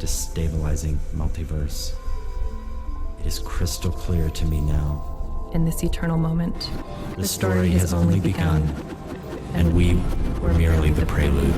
destabilizing multiverse. It is crystal clear to me now. In this eternal moment, The story has only begun, and we were merely the prelude.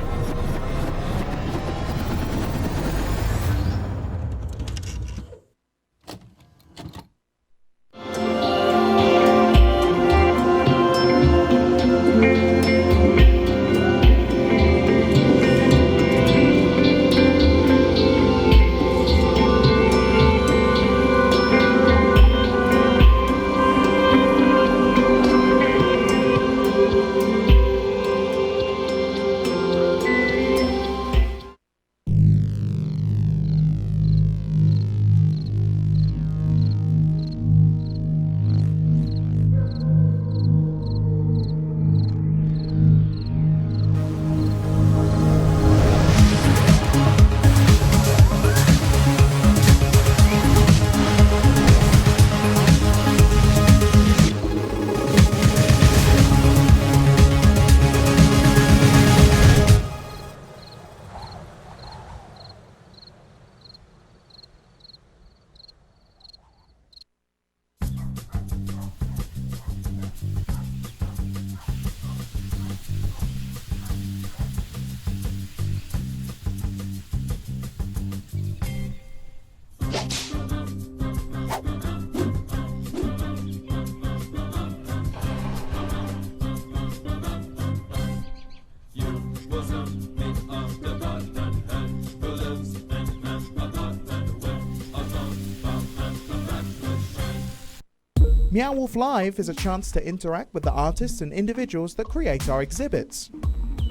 Meow Wolf Live is a chance to interact with the artists and individuals that create our exhibits.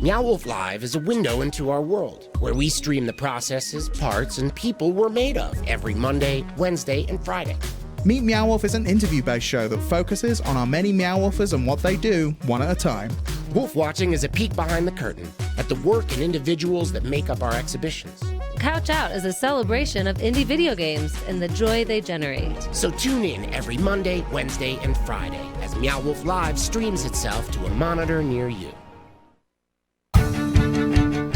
Meow Wolf Live is a window into our world, where we stream the processes, parts, and people we're made of every Monday, Wednesday, and Friday. Meet Meow Wolf is an interview-based show that focuses on our many Meow Wolfers and what they do, one at a time. Wolf Watching is a peek behind the curtain at the work and individuals that make up our exhibitions. Couch Out is a celebration of indie video games and the joy they generate. So tune in every Monday, Wednesday, and Friday as Meow Wolf Live streams itself to a monitor near you.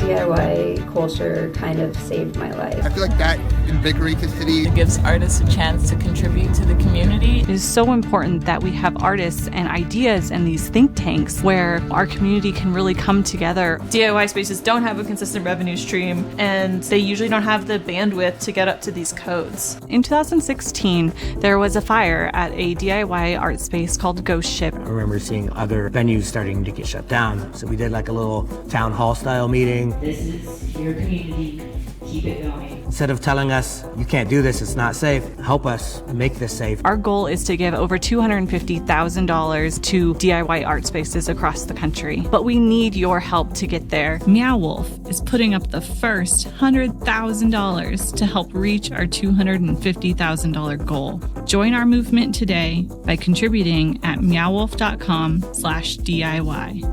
DIY culture kind of saved my life. I feel like that invigorates the city. It gives artists a chance to contribute to the community. It is so important that we have artists and ideas and these think tanks where our community can really come together. DIY spaces don't have a consistent revenue stream, and they usually don't have the bandwidth to get up to these codes. In 2016, there was a fire at a DIY art space called Ghost Ship. I remember seeing other venues starting to get shut down, so we did like a little town hall style meeting. This is your community. Keep it going. Instead of telling us, you can't do this, it's not safe, help us make this safe. Our goal is to give over $250,000 to DIY art spaces across the country. But we need your help to get there. Meow Wolf is putting up the first $100,000 to help reach our $250,000 goal. Join our movement today by contributing at meowwolf.com/DIY.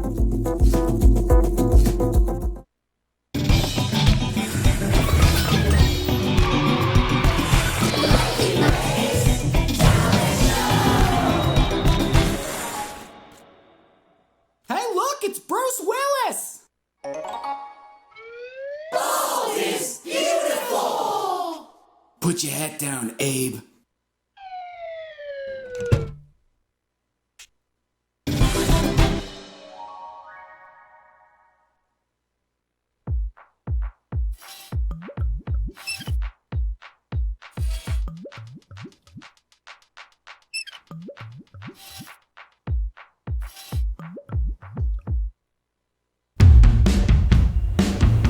Put your hat down, Abe.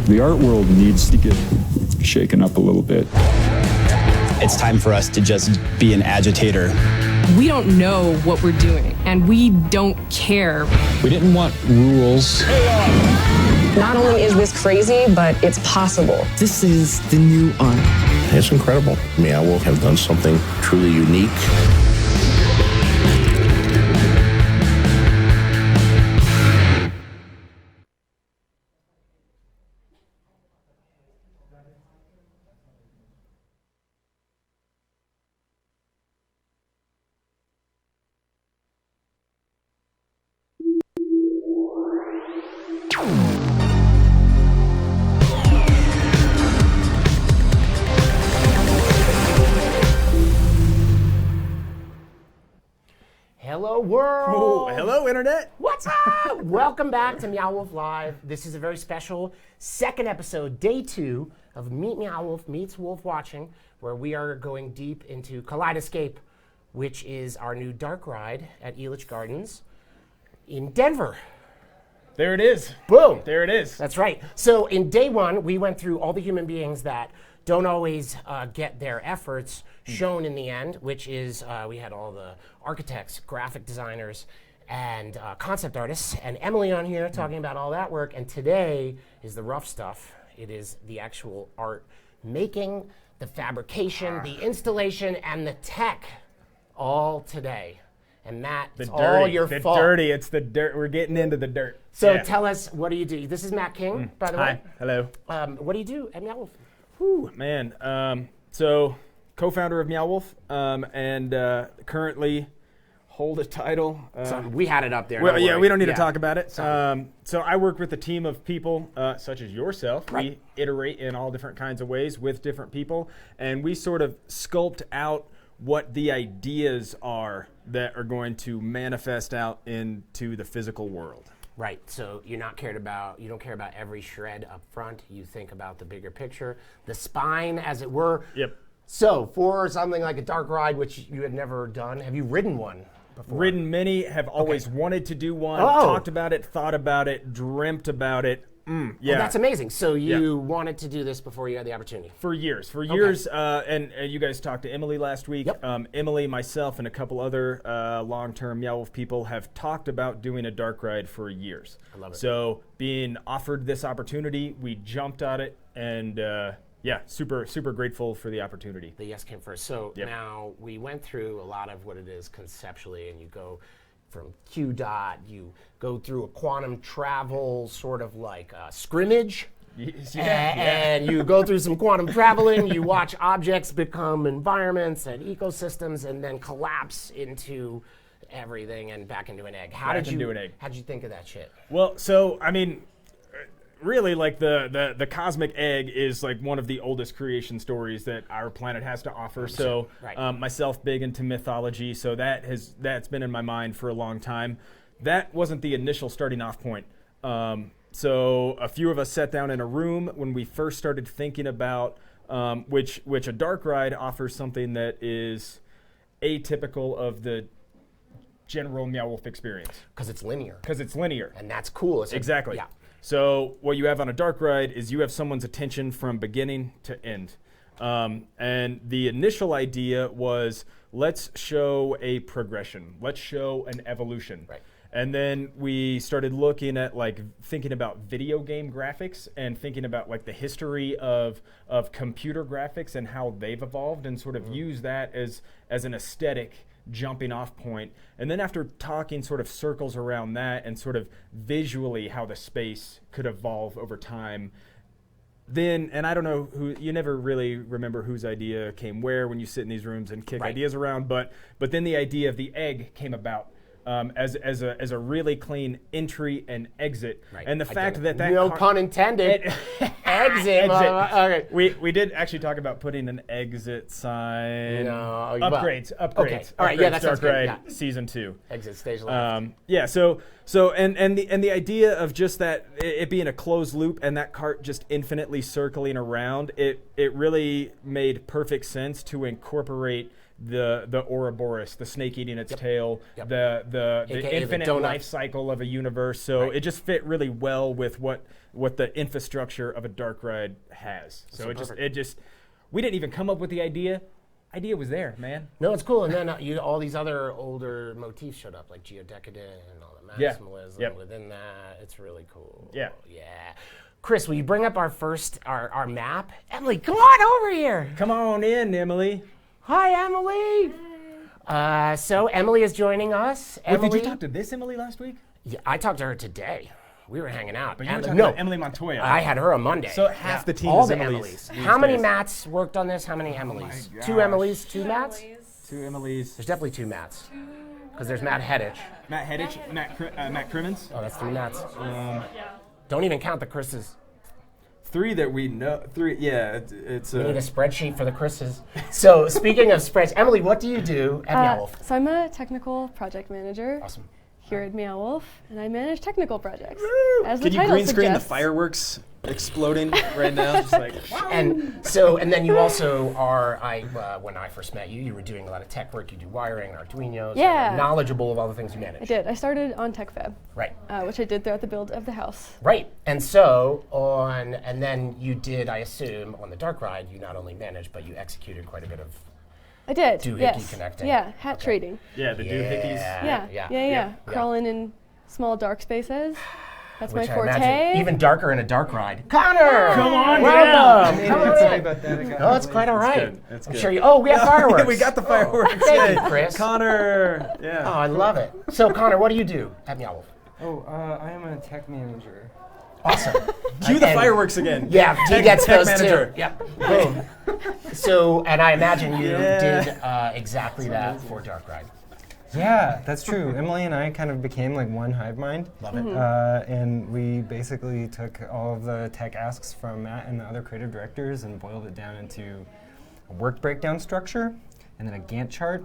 The art world needs to get shaken up a little bit. It's time for us to just be an agitator. We don't know what we're doing, and we don't care. We didn't want rules. Not only is this crazy, but it's possible. This is the new art. It's incredible. Meow Wolf have done something truly unique. Hello, world. Hello, Internet. What's up? Welcome back to Meow Wolf Live. This is a very special second episode, day 2 of Meet Meow Wolf Meets Wolf Watching, where we are going deep into Kaleidoscape, which is our new dark ride at Elitch Gardens in Denver. There it is. Boom. There it is. That's right. So in day 1, we went through all the human beings that don't always get their efforts shown in the end, which is we had all the architects, graphic designers, and concept artists, and Emily on here talking about all that work. And today is the rough stuff. It is the actual art making, the fabrication, the installation, and the tech all today. And Matt, it's all your fault. The dirty, it's the dirt. We're getting into the dirt. So tell us, what do you do? This is Matt King, by the way. Hi, hello. What do you do at Meow Wolf? Whew, man. So, co-founder of Meow Wolf, and currently hold a title. So we had it up there. Well, yeah, we don't need to talk about it. So I work with a team of people such as yourself. Right. We iterate in all different kinds of ways with different people, and we sort of sculpt out what the ideas are that are going to manifest out into the physical world. Right. So you don't care about every shred up front. You think about the bigger picture, the spine, as it were. Yep. So for something like a dark ride, which you had never done, have you ridden one before? Ridden many, have always wanted to do one, talked about it, thought about it, dreamt about it. Yeah. Well, that's amazing. So you wanted to do this before you had the opportunity? For years. And you guys talked to Emily last week. Yep. Emily, myself, and a couple other long-term Meow Wolf people have talked about doing a dark ride for years. I love it. So being offered this opportunity, we jumped at it, and super, super grateful for the opportunity. The yes came first. So now we went through a lot of what it is conceptually, and you go from Q dot, you go through a quantum travel sort of like scrimmage. And you go through some quantum traveling, you watch objects become environments and ecosystems and then collapse into everything and back into an egg. How did you think of that shit? Well, so, I mean, really, like the cosmic egg is like one of the oldest creation stories that our planet has to offer. So myself, big into mythology, so that's been in my mind for a long time. That wasn't the initial starting off point. So a few of us sat down in a room when we first started thinking about which a dark ride offers something that is atypical of the general Meow Wolf experience. Because it's linear. And that's cool. Exactly. Yeah. So what you have on a dark ride is you have someone's attention from beginning to end. And the initial idea was, let's show a progression. Let's show an evolution. Right. And then we started looking at thinking about video game graphics and thinking about the history of computer graphics and how they've evolved and sort of use that as an aesthetic jumping off point. And then after talking sort of circles around that and sort of visually how the space could evolve over time, then, and I don't know you never really remember whose idea came where when you sit in these rooms and kick ideas around, but then the idea of the egg came about. As a really clean entry and exit, and the fact that no pun intended, exit. Okay. We did actually talk about putting an exit sign. No, upgrades. Okay. All right. Yeah, that sounds good. Yeah. Season 2. Exit stage left. So the idea of just that it being a closed loop and that cart just infinitely circling around, it really made perfect sense to incorporate the Ouroboros, the snake eating its tail, the infinite life cycle of a universe. So it just fit really well with what the infrastructure of a dark ride has. So it just we didn't even come up with the idea. Idea was there, man. No, it's cool. And then all these other older motifs showed up, like geodecadent and all the maximalism within that. It's really cool. Yeah. Chris, will you bring up our map? Emily, come on over here. Come on in, Emily. Hi, Emily. So Emily is joining us. Did you talk to this Emily last week? Yeah, I talked to her today. We were hanging out. But you were talking about Emily Montoya. I had her on Monday. So half the team all is the Emily's. How many Matts worked on this? How many Emilys? 2 Emilys, 2 Matts? 2 Emilys. There's definitely 2 Matts. Because there's Matt Heddich. Matt Crimmins. Oh, that's 3 Matts. Don't even count the Chris's. 3 that we know. 3, yeah. It's we need a spreadsheet for the Chris's. So speaking of spreadsheets, Emily, what do you do at Meow Wolf? So I'm a technical project manager. Awesome. Here at Meow Wolf, and I manage technical projects. As Can the you title green screen the suggests. fireworks exploding right now? Just like, and then you also are. When I first met you, you were doing a lot of tech work. You do wiring, Arduinos. Yeah. Knowledgeable of all the things you manage. I did. I started on TechFab. Right. Which I did throughout the build of the house. Right. And then you did, I assume, on the dark ride, you not only managed, but you executed quite a bit of I did. doohickey connecting. Yeah, hat trading. Yeah, the doohickeys. Yeah. Crawling in small dark spaces. That's Which my I forte. imagine even darker in a dark ride. Connor! Come on, welcome! yeah. Come on Sorry in. about that. No, it's quite all right. That's I'm good. sure you. Oh, we have fireworks. We got the fireworks. Thank you, Chris. Connor. Yeah. Oh, I love it. So, Connor, what do you do at Meow Wolf? I am a tech manager. Awesome. Cue the fireworks again. Yeah, he gets tech those manager. too. Yep. Boom. So, and I imagine you did exactly that for Dark Ride. Yeah, that's true. Emily and I kind of became like one hive mind. Love it. And we basically took all of the tech asks from Matt and the other creative directors and boiled it down into a work breakdown structure, and then a Gantt chart.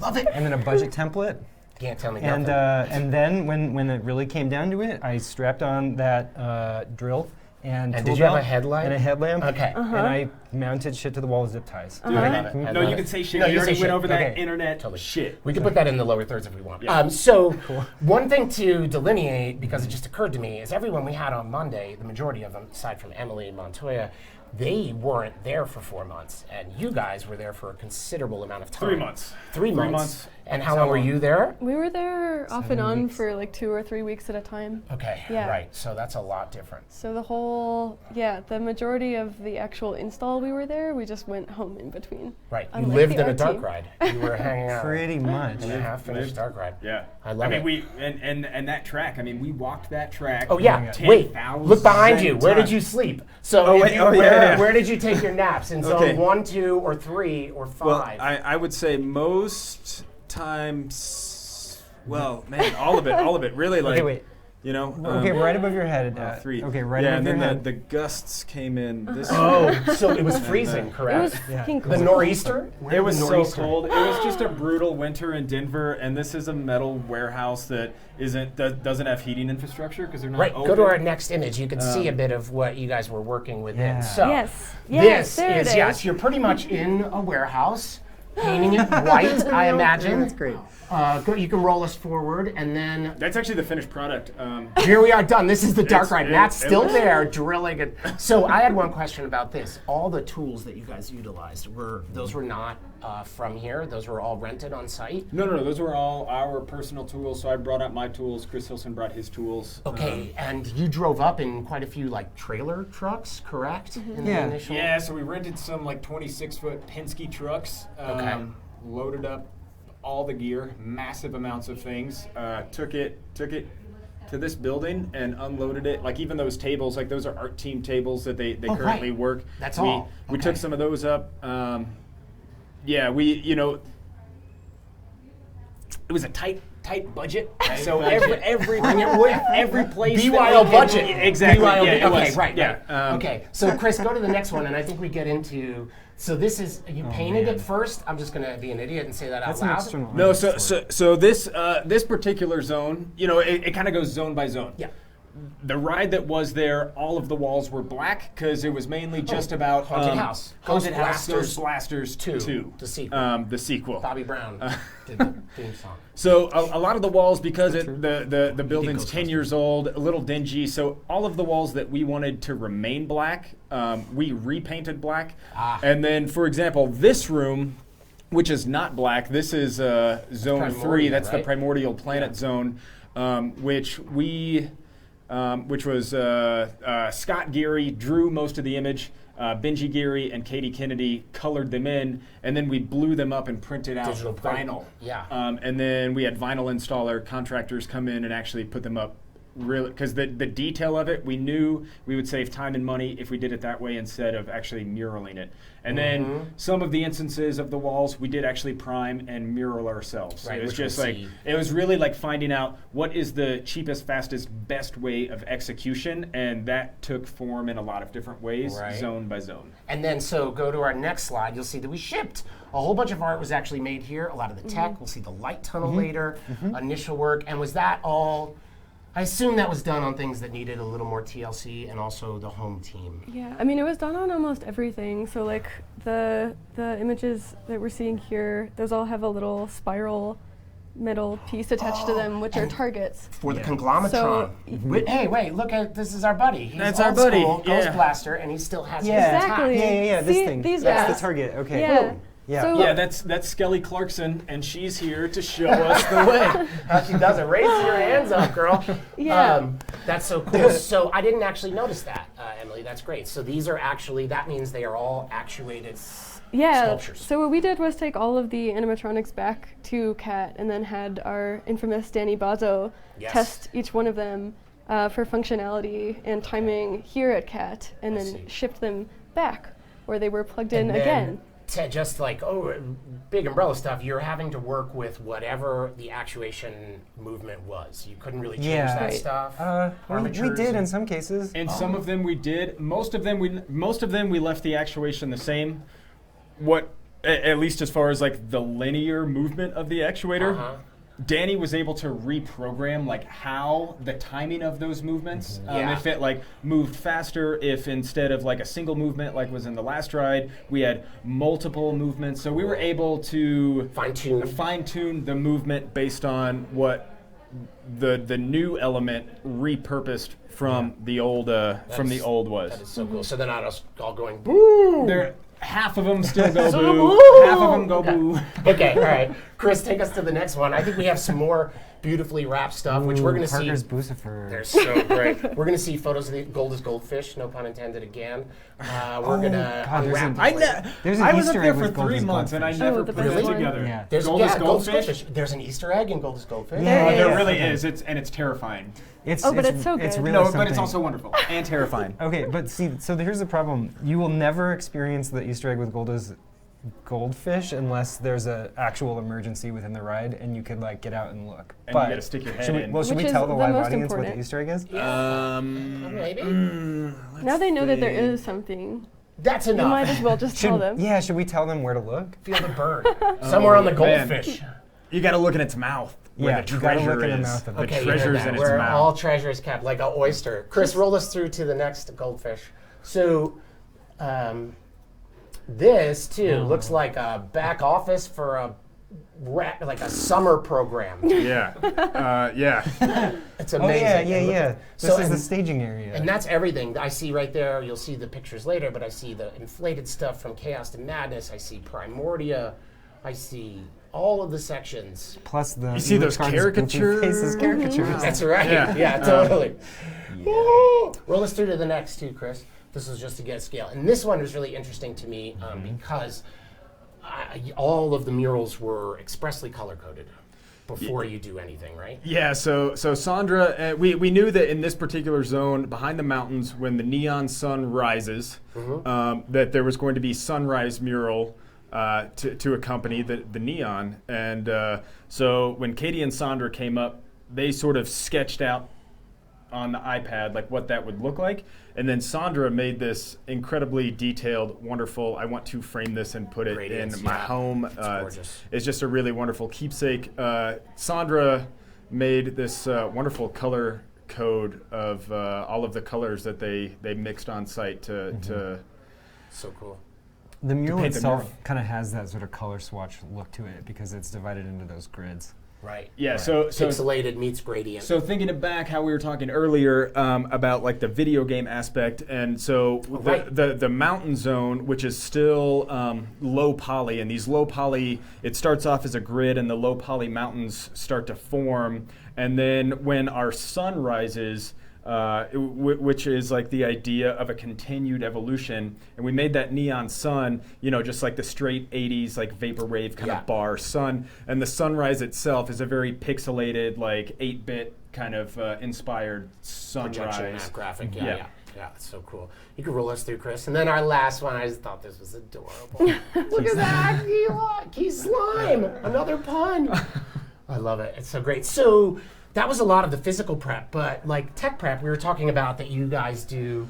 Love it. And then a budget template. Can't tell me And nothing. and then when it really came down to it, I strapped on that drill and And tool did you have belt a headlight? and a headlamp. Okay. And I mounted shit to the wall with zip ties. No, you can say shit. No, you you already say went shit. over that Okay. internet shit. We can put that in the lower thirds if we want. Yeah. So one thing to delineate, because it just occurred to me, is everyone we had on Monday, the majority of them, aside from Emily and Montoya, they weren't there for 4 months, and you guys were there for a considerable amount of time. 3 months. 3 months. 3 months. And how long were you there? We were there off and on for like 2 or 3 weeks at a time. Okay, Yeah. right. So that's a lot different. So the majority of the actual install we were there, we just went home in between. Right. You Unlike lived the in a art dark team. ride. You were hanging out. Pretty much. In a half-finished dark ride. Yeah. I love it. We and that track. I mean, we walked that track. Oh yeah. 10,000 Wait. Look behind you. Where did times. you sleep? So where did you take your naps? In zone 1, 2, or 3, or 5? Well, I would say most times. Well, man, all of it. Really, like. Okay, wait. You know. Okay, right above your head. 3. Okay, right yeah, above your and head. then the gusts came in. This so it was freezing, correct? It was fucking cold. The nor'easter? It was so cold. It was just a brutal winter in Denver, and this is a metal warehouse that doesn't have heating infrastructure because they're not Right. open. Go to our next image. You can see a bit of what you guys were working with. Yeah. So Yes. this there it is is. yes. You're pretty much in a warehouse, painting it white. I imagine. That's great. You can roll us forward, and then That's actually the finished product. here we are done. This is the dark ride. Matt's still was- there drilling it. So I had one question about this. All the tools that you guys utilized were not from here. Those were all rented on site. No. Those were all our personal tools. So I brought out my tools. Chris Hilson brought his tools. Okay, and you drove up in quite a few like trailer trucks, correct? In the initial. Yeah. So we rented some like 26-foot Penske trucks. Okay. Loaded up all the gear, massive amounts of things. Took it to this building and unloaded it. Like even those tables, like those are art team tables that they currently right. work. That's we, all. We Okay. took some of those up. It was a tight budget. So every place BYO budget. Exactly. BYO, Yeah, it okay, was. right. Yeah. Okay. So Chris, go to the next one, and I think we get into. So this is you painted it first. I'm just gonna be an idiot and say that That's out an loud. external. No, so this particular zone, it kind of goes zone by zone. Yeah. The ride that was there, all of the walls were black because it was mainly just about Haunted House. Haunted House, Ghostbusters Ghostbusters 2, the sequel. The sequel. Bobby Brown did the theme song. So a lot of the walls, because the building's 10 years old, a little dingy, so all of the walls that we wanted to remain black, we repainted black. And then, for example, this room, which is not black, this is zone 3, that's right? the primordial planet zone, which was Scott Geary drew most of the image. Benji Geary and Katie Kennedy colored them in, and then we blew them up and printed out Digital print. vinyl. Yeah. And then we had vinyl installer contractors come in and actually put them up really, because the detail of it, we knew we would save time and money if we did it that way instead of actually muraling it. And then some of the instances of the walls we did actually prime and mural ourselves. So Right, it was which we'll just like, see. it was really like finding out what is the cheapest, fastest, best way of execution, and that took form in a lot of different ways, Right. zone by zone. And then, so go to our next slide, you'll see that we shipped. A whole bunch of art was actually made here, a lot of the tech. We'll see the light tunnel later, initial work. And was that all, I assume that was done on things that needed a little more TLC and also the home team. Yeah, I mean, it was done on almost everything. So like the images that we're seeing here, those all have a little spiral metal piece attached to them, which are targets. For the conglomeraton. So, Hey, wait, look at, this is our buddy. He's That's old our buddy, school, yeah. Ghost Blaster, and he still has his Exactly. attack. This See, thing. these That's guys. the target. Okay. Yeah. Yeah. So, Yeah, that's Skelly Clarkson, and she's here to show us the way. How she does it. Raise your hands up, girl. Yeah. That's so cool. So I didn't actually notice that, Emily. That's great. So these are actually, that means they are all actuated yeah. sculptures. So what we did was take all of the animatronics back to CAT and then had our infamous Danny Bozzo test each one of them for functionality and timing here at CAT, and then shipped them back where they were plugged in again. To just like, big umbrella stuff, you're having to work with whatever the actuation movement was. You couldn't really change that stuff. We did in some cases. And some of them we did. Most of them we left the actuation the same. At least as far as like the linear movement of the actuator. Danny was able to reprogram like how the timing of those movements, if it like moved faster, if instead of like a single movement like was in the last ride, we had multiple movements. So we were able to fine-tune the movement based on what the new element repurposed from the old was. That is so cool. So they're not all going boo. Half of them still go So boo. boo. Half of them go boo. Okay, all right. Chris, take us to the next one. I think we have some more beautifully wrapped stuff, which we're going to see. Parker's Bucifer. They're so great. We're going to see photos of the gold as goldfish, no pun intended again. We're going to unwrap There's an I was Easter up there egg for with gold 3 as months and I goldfish. never put it together. Yeah. There's Gold as goldfish? There's an Easter egg in gold as goldfish. There really is. It's terrifying. But it's so good. It's really No, something. but it's also wonderful and terrifying. Okay, but see, so here's the problem. You will never experience the Easter egg with gold as goldfish unless there's an actual emergency within the ride and you could like get out and look. And but you gotta stick your head should we, in. well, should Which we is tell the the live most audience what important. the Easter egg is? Maybe. Now they know that there is something. That's You enough. might as well just tell them. Yeah, should we tell them where to look? Feel the burn. Somewhere on the man. goldfish. You got to look in its mouth. Where Yeah, the you gotta treasure look in the is. mouth of The it. Okay, treasure's in its where mouth. all treasure is kept, like an oyster. Chris, roll us through to the next goldfish. So, this too looks like a back office for like a summer program. Yeah. It's Oh amazing. yeah. This is the staging area. And that's everything. I see right there, you'll see the pictures later, but I see the inflated stuff from Chaos to Madness. I see Primordia. I see all of the sections. Plus the You see those Elitch Gardens goofy caricatures? faces caricatures. That's right. Yeah. Yeah, totally. Woo! Roll us through to the next two, Chris. This is just to get a scale. And this one was really interesting to me because all of the murals were expressly color-coded before you do anything, right? Yeah, so Sandra, we knew that in this particular zone, behind the mountains, when the neon sun rises, that there was going to be sunrise mural to accompany the neon. And so when Katie and Sandra came up, they sort of sketched out on the iPad like what that would look like. And then Sandra made this incredibly detailed, wonderful, I want to frame this and put it in my home. It's gorgeous. It's just a really wonderful keepsake. Sandra made this wonderful color code of all of the colors that they mixed on site to So cool. The mural paint the itself mural. kind of has that sort of color swatch look to it because it's divided into those grids. Right. Yeah, right. so pixelated meets gradient. So thinking it back, how we were talking earlier about like the video game aspect, and so the mountain zone, which is still low poly, and these low poly, it starts off as a grid, and the low poly mountains start to form, and then when our sun rises, which is like the idea of a continued evolution. And we made that neon sun, just like the straight 80s like vaporwave kind of bar sun. And the sunrise itself is a very pixelated, like 8-bit kind of inspired sunrise. Projection map graphic, yeah, it's so cool. You can roll us through, Chris. And then our last one, I just thought this was adorable. Look at that, key slime, another pun. I love it, it's so great. So that was a lot of the physical prep, but like tech prep, we were talking about that you guys do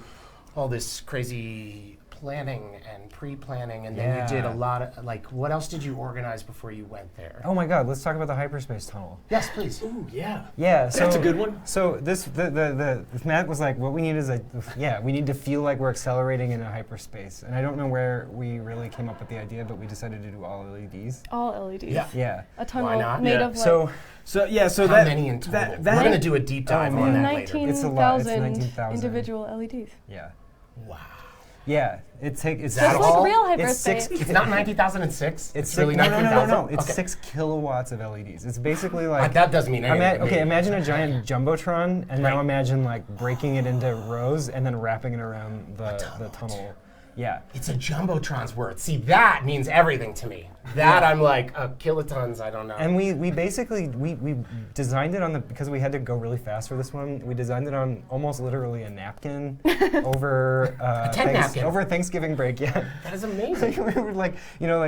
all this crazy planning and pre-planning, and then you did a lot of, like, what else did you organize before you went there? Oh my God, let's talk about the hyperspace tunnel. Yes, please. Ooh, yeah. Yeah, so that's a good one. So the Matt was like, what we need is we need to feel like we're accelerating in a hyperspace. And I don't know where we really came up with the idea, but we decided to do all LEDs. All LEDs. Yeah. A tunnel Why not? made of like... So how many in total? We're going to do a deep dive on that later. It's a lot. It's 19,000 individual LEDs. Yeah. Wow. Yeah, it's that all? Real hyperspace. It's not 90,006. It's really 19,000. No. It's 6 kilowatts of LEDs. It's basically like that doesn't mean anything. Okay, imagine a giant jumbotron, and now imagine like breaking it into rows and then wrapping it around the tunnel. Yeah, it's a jumbotron's worth. See, that means everything to me. That I'm like kilotons. I don't know. And we basically we designed it because we had to go really fast for this one. We designed it on almost literally a napkin over over Thanksgiving break. Yeah, that is amazing. We were like,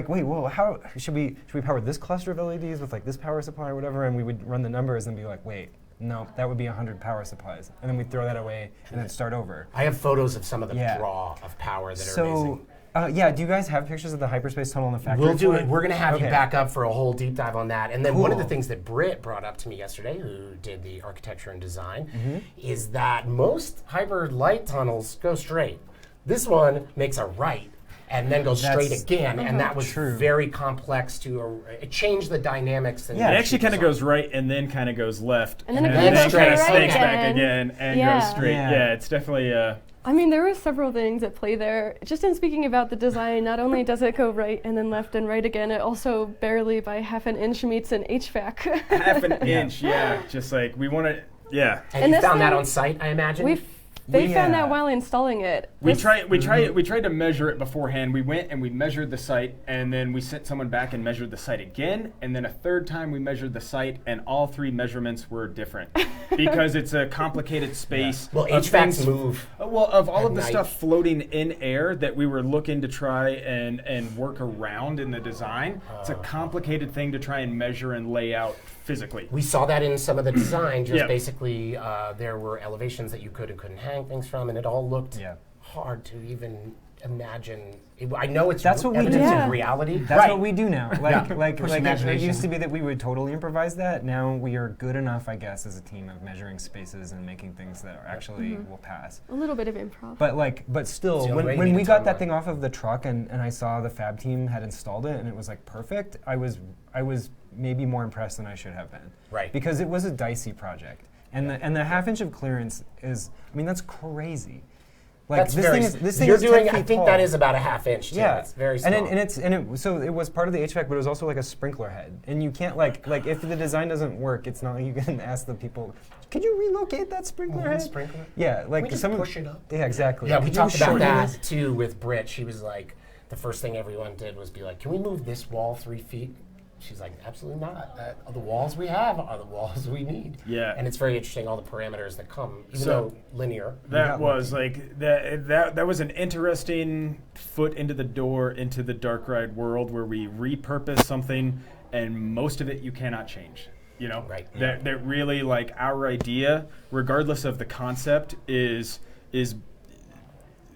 wait, whoa, how should we power this cluster of LEDs with like this power supply or whatever? And we would run the numbers and be like, wait. No, that would be 100 power supplies. And then we'd throw that away and then start over. I have photos of some of the draw of power that are amazing. Do you guys have pictures of the hyperspace tunnel in the factory? We'll do it. We're going to have you back up for a whole deep dive on that. And then one of the things that Britt brought up to me yesterday, who did the architecture and design, is that most hyper light tunnels go straight. This one makes a right and then goes straight again, and that was very complex to it changed the dynamics. And it actually kind of goes right and then kind of goes left, and then it kind of snakes back again and goes straight. Yeah, it's definitely. I mean, there were several things at play there. Just in speaking about the design, not only does it go right and then left and right again, it also barely by half an inch meets an HVAC. Half an inch, just like we want to, And you found that on site, I imagine. They found that while installing it. We tried to measure it beforehand. We went and we measured the site, and then we sent someone back and measured the site again, and then a third time we measured the site, and all 3 measurements were different because it's a complicated space. Well, HVACs move. Of all of the stuff floating in air that we were looking to try and work around in the design, it's a complicated thing to try and measure and lay out physically. We saw that in some of the design. Just basically, there were elevations that you could and couldn't hang things from, and it all looked hard to even imagine. I know it's that's what we do in reality. That's what we do now. Like it used to be that we would totally improvise that. Now we are good enough, I guess, as a team of measuring spaces and making things that are actually will pass. A little bit of improv. But still, when we got that thing off of the truck and I saw the fab team had installed it and it was like perfect, I was maybe more impressed than I should have been. Right. Because it was a dicey project. And the half inch of clearance is, that's crazy. Like that's this thing is 10 feet I think tall. That is about a half inch. Too. Yeah, it's very small. So it was part of the HVAC, but it was also like a sprinkler head. And you can't like if the design doesn't work, it's not like you can ask the people, could you relocate that sprinkler head? Sprinkler? Yeah, like we just push it up. Yeah, exactly. Yeah, we talked about that too with Britt. She was like, the first thing everyone did was be like, can we move this wall 3 feet? She's like, absolutely not. The walls we have are the walls we need. Yeah. And it's very interesting, all the parameters that come, even though linear. That was like, that was an interesting foot into the door into the dark ride world where we repurpose something and most of it you cannot change. Right. That really, like, our idea, regardless of the concept, is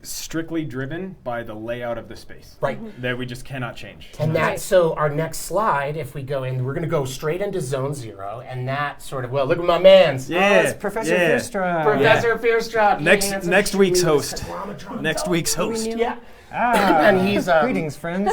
strictly driven by the layout of the space. Right. That we just cannot change. And so our next slide, if we go in, we're going to go straight into Zone 0, and that sort of, look at my man's. Yeah. Oh, it's Professor Fierstrup. Professor Fierstrup. Next week's host. Next week's host. Yeah. And he's greetings, friends.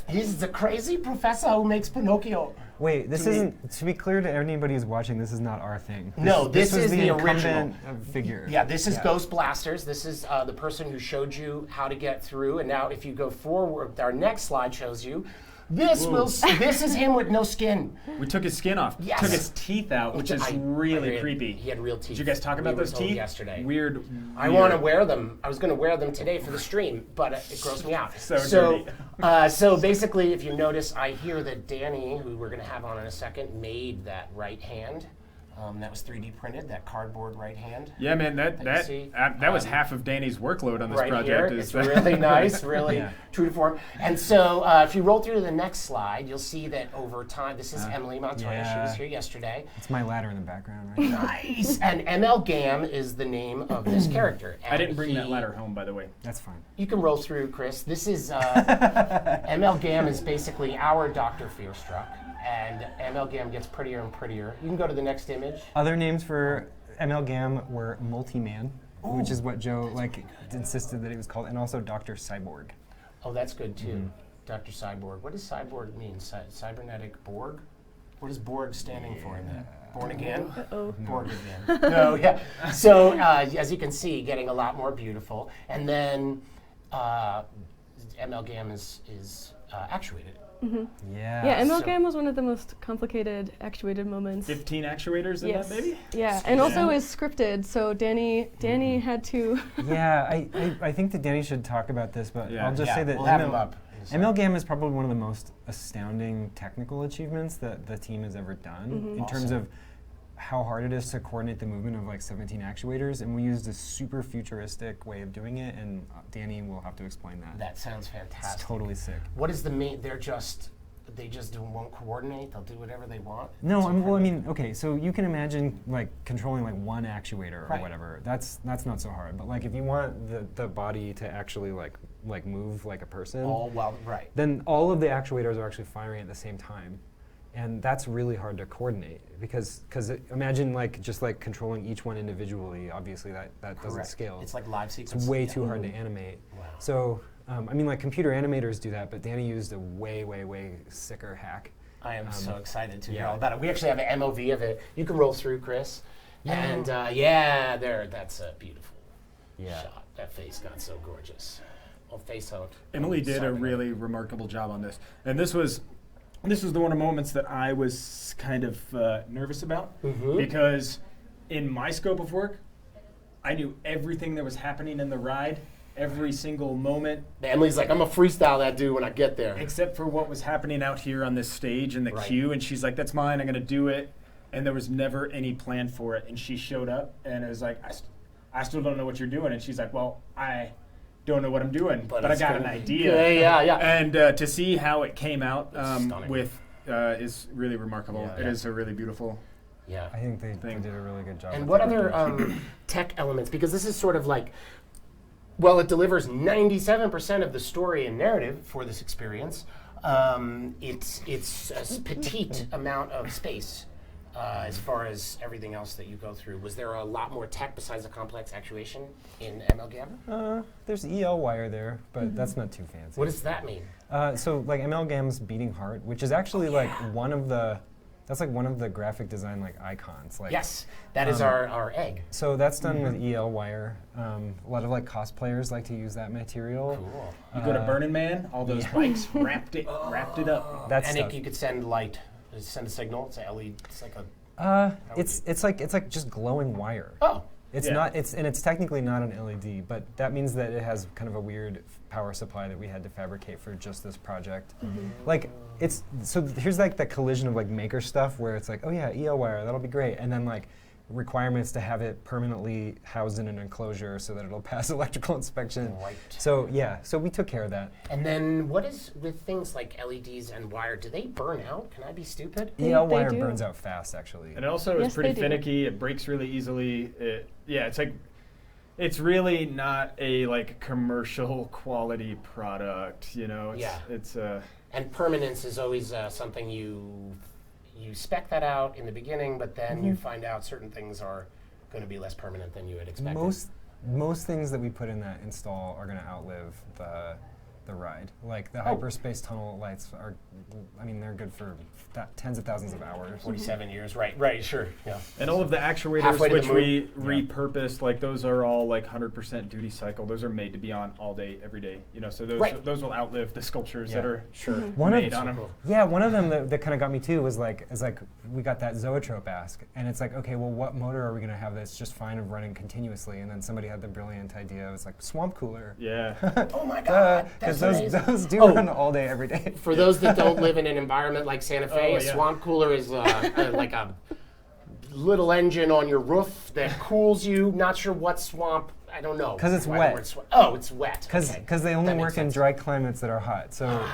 He's the crazy professor who makes Pinocchio. Wait, this isn't, to be clear to anybody who's watching, this is not our thing. This is the original figure. Yeah, this is Ghost Blasters. This is the person who showed you how to get through. And now if you go forward, our next slide shows you This is him with no skin. We took his skin off. Yes. Took his teeth out, which is really creepy. He had real teeth. Did you guys talk about those teeth? Yesterday. Weird. I want to wear them. I was going to wear them today for the stream, but it grossed me out. So dirty. So basically, if you notice, I hear that Danny, who we're going to have on in a second, made that right hand. That was 3D printed, that cardboard right hand. Yeah, man, that was half of Danny's workload on this right project. Here, it's really nice, really true to form. And so if you roll through to the next slide, you'll see that over time, this is Emily Montoya, she was here yesterday. It's my ladder in the background, right? Nice. And ML Gam is the name of this character. And I didn't bring that ladder home, by the way. That's fine. You can roll through, Chris. This is, ML Gam is basically our Dr. Fearstruck. And ML Gam gets prettier and prettier. You can go to the next image. Other names for ML Gam were Multi-Man, which is what Joe insisted that it was called, and also Dr. Cyborg. Oh, that's good too. Dr. Cyborg. What does cyborg mean? Cybernetic Borg? What is Borg standing for in that? Born again? Borg again. No, yeah. So as you can see, getting a lot more beautiful. And then ML Gam is actuated. Yeah. ML Gam was one of the most complicated actuated moments. 15 actuators in that baby? Yeah, and also is scripted, so Danny had to... Yeah, I think that Danny should talk about this, but I'll just say that we'll have him up. ML Gam is probably one of the most astounding technical achievements that the team has ever done in terms of how hard it is to coordinate the movement of like 17 actuators, and we used a super futuristic way of doing it, and Danny will have to explain that. That sounds fantastic. It's totally sick. What is the main? They just won't coordinate. They'll do whatever they want. No, okay. So you can imagine like controlling like one actuator or whatever. That's not so hard. But like if you want the body to actually like move like a person, then all of the actuators are actually firing at the same time. And that's really hard to coordinate because imagine like just like controlling each one individually. Obviously that doesn't scale. It's like live sequence. It's way too hard to animate. Wow. So like computer animators do that, but Danny used a way sicker hack. I am so excited to hear all about it. We actually have an MOV of it. You can roll through, Chris. And that's a beautiful shot. That face got so gorgeous. Well, face out. Emily did a really remarkable job on this, and this was the one of the moments that I was kind of nervous about because in my scope of work, I knew everything that was happening in the ride, every single moment. Emily's like, I'm going to freestyle that dude when I get there. Except for what was happening out here on this stage in the queue, and she's like, that's mine, I'm going to do it. And there was never any plan for it, and she showed up, and it was like, I still don't know what you're doing. And she's like, well, I don't know what I'm doing, but I got an idea. Yeah. And to see how it came out is really remarkable. It is a really beautiful. Yeah, I think they did a really good job. And what other tech elements? Because this is sort of like, well, it delivers 97% of the story and narrative for this experience. It's a petite amount of space. As far as everything else that you go through, was there a lot more tech besides the complex actuation in ML Gam? There's EL wire there, but that's not too fancy. What does that mean? So like ML Gam's beating heart, which is actually one of the graphic design like icons. Like, yes, that is our egg. So that's done with EL wire. A lot of like cosplayers like to use that material. Cool. You go to Burning Man, all those bikes wrapped it up. That's you could send light. Send a signal. It's a LED. It's like a. It's like just glowing wire. Oh. It's not. It's technically not an LED, but that means that it has kind of a weird power supply that we had to fabricate for just this project. Like here's like the collision of like maker stuff where it's like, oh yeah, EL wire, that'll be great, and then like requirements to have it permanently housed in an enclosure so that it'll pass electrical inspection. Right. So we took care of that. And then what is with things like LEDs and wire? Do they burn out? Can I be stupid? EL wire burns out fast, actually. And also it's pretty finicky. It breaks really easily. It's really not a like commercial quality product, you know. And permanence is always something you spec that out in the beginning, but then you find out certain things are going to be less permanent than you had expected. Most things that we put in that install are going to outlive the ride. Like the hyperspace tunnel lights are, I mean, they're good for tens of thousands of hours. 47 years, right, sure. Yeah. And all of the actuators which we repurposed, like those are all like 100% duty cycle. Those are made to be on all day, every day. You know, so those will outlive the sculptures that are made on them. Yeah, one of them that kind of got me too was like we got that zoetrope ask, and it's like, okay, well, what motor are we going to have that's just fine of running continuously? And then somebody had the brilliant idea. It was like swamp cooler. Yeah. Oh my God. Because those do run all day, every day. For those that don't live in an environment like Santa Fe, a swamp cooler is like a little engine on your roof that cools you. Not sure what swamp. I don't know. Because it's wet. It's wet. Because they only work in dry climates that are hot. So.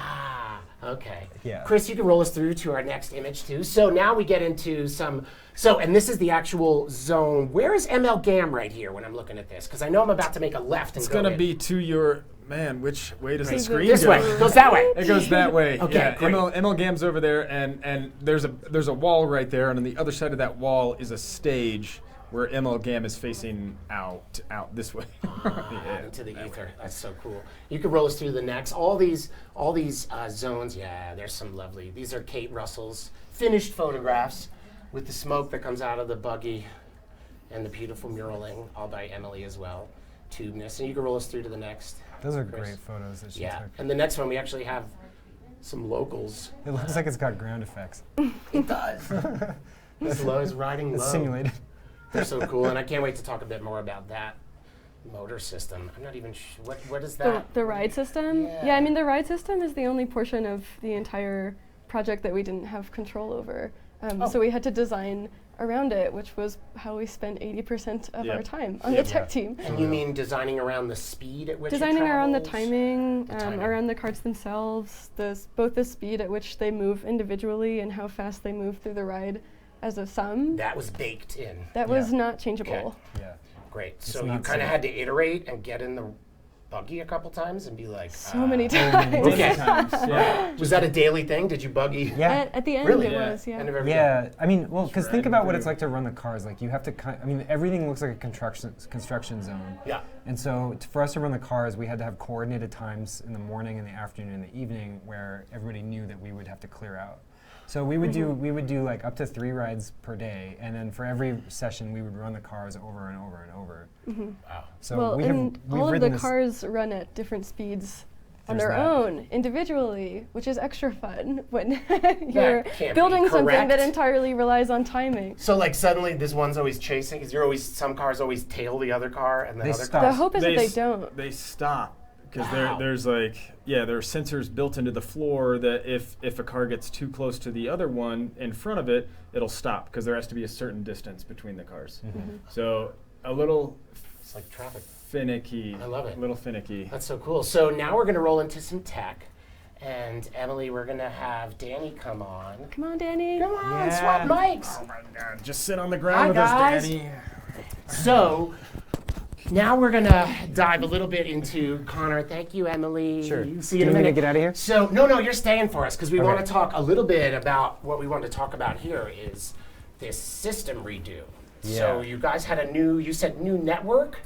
Okay. Yeah. Chris, you can roll us through to our next image too. So now we get into and this is the actual zone. Where is ML Gam right here when I'm looking at this? Because I know I'm about to make a left and it's going to be to your, which way does the screen this go? This way. It goes that way. It goes that way. Okay, yeah, great. ML Gam's over there, and there's a wall right there, and on the other side of that wall is a stage where ML Gam is facing out this way. Into the ether. That's so cool. You can roll us through the next. All these zones. Yeah, there's some lovely. These are Kate Russell's finished photographs with the smoke that comes out of the buggy and the beautiful muraling, all by Emily as well. Tubeness. And you can roll us through to the next. Those are great photos that she took. And the next one we actually have some locals. It looks like it's got ground effects. It does. It's riding low. It's simulated. They're so cool, and I can't wait to talk a bit more about that motor system. I'm not even sure. What is that? The ride system? Yeah, I mean, the ride system is the only portion of the entire project that we didn't have control over. So we had to design around it, which was how we spent 80% of our time on the tech team. And you mean designing around the speed at which designing it around the travels? timing, around the carts themselves, both the speed at which they move individually and how fast they move through the ride as a sum. That was baked in. That was not changeable. Okay. Yeah. Great. So you kind of had to iterate and get in the buggy a couple times and be like... So many times. Okay. Was that a daily thing? Did you buggy? Yeah. At the end really? it was, yeah. End of every day. I mean, well, because think about what it's like to run the cars. Like you have to, everything looks like a construction zone. Yeah. And so for us to run the cars, we had to have coordinated times in the morning, in the afternoon, and the evening where everybody knew that we would have to clear out. So we would do like up to 3 rides per day, and then for every session we would run the cars over and over and over. Wow. So all of the cars run at different speeds on their own, individually, which is extra fun when you're building something that entirely relies on timing. So like suddenly this one's always chasing, because some cars always tail the other car, and the other car. The hope is that they don't. They stop. Because there's there are sensors built into the floor that if a car gets too close to the other one in front of it, it'll stop because there has to be a certain distance between the cars. So a little it's like traffic. Finicky. I love it. A little finicky. That's so cool. So now we're going to roll into some tech. And Emily, we're going to have Danny come on. Come on, Danny. Come on, swap mics. Oh my God, just sit on the ground with us, Danny. So... now we're going to dive a little bit into Connor. Thank you, Emily. Sure. See you in a minute. Do you want me to get out of here? So, no, you're staying for us because we want to talk a little bit about what we want to talk about here is this system redo. Yeah. So you guys had you said new network?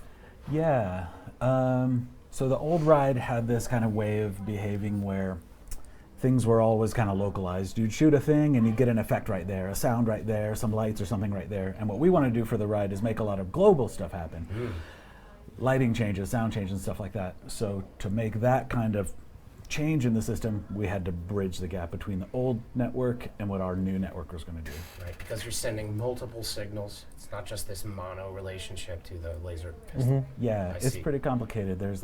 Yeah. So the old ride had this kind of way of behaving where things were always kind of localized. You'd shoot a thing and you'd get an effect right there, a sound right there, some lights or something right there. And what we want to do for the ride is make a lot of global stuff happen. Lighting changes, sound changes, and stuff like that. So to make that kind of change in the system, we had to bridge the gap between the old network and what our new network was going to do. Right, because you're sending multiple signals. It's not just this mono relationship to the laser pistol. Yeah, it's pretty complicated. There's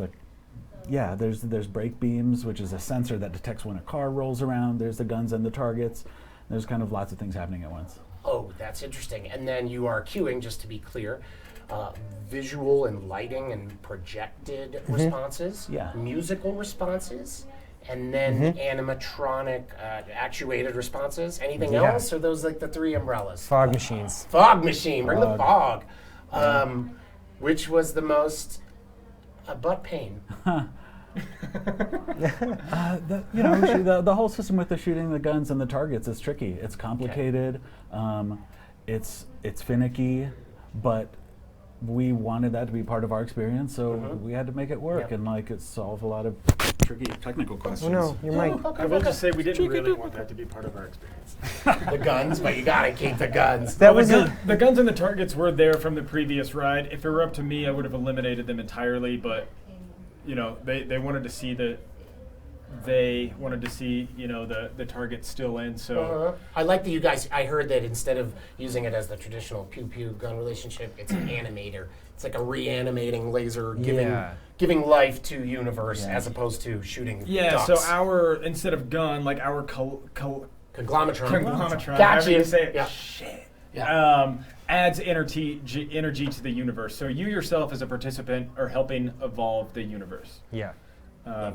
there's brake beams, which is a sensor that detects when a car rolls around. There's the guns and the targets. There's kind of lots of things happening at once. Oh, that's interesting. And then you are cueing, just to be clear, visual and lighting and projected responses, musical responses, and then animatronic actuated responses. Anything else? Or those like the 3 umbrellas? Fog machines. Fog machine. Bring the fog. Which was the most butt pain? The whole system with the shooting the guns and the targets is tricky. It's complicated. It's finicky, but we wanted that to be part of our experience, so we had to make it work and solve a lot of tricky technical questions. Oh no, your mic. I will just say we didn't really want that to be part of our experience. The guns, but you gotta keep the guns. The guns and the targets were there from the previous ride. If it were up to me, I would have eliminated them entirely. But they wanted to see the target still in. So I like that you guys. I heard that instead of using it as the traditional pew pew gun relationship, it's an animator. It's like a reanimating laser giving life to universe as opposed to shooting. Yeah. ducks. So our instead of gun, like our conglomeratron. Gotcha. You say it. Yeah. Shit. Yeah. Adds energy to the universe. So you yourself as a participant are helping evolve the universe. Yeah.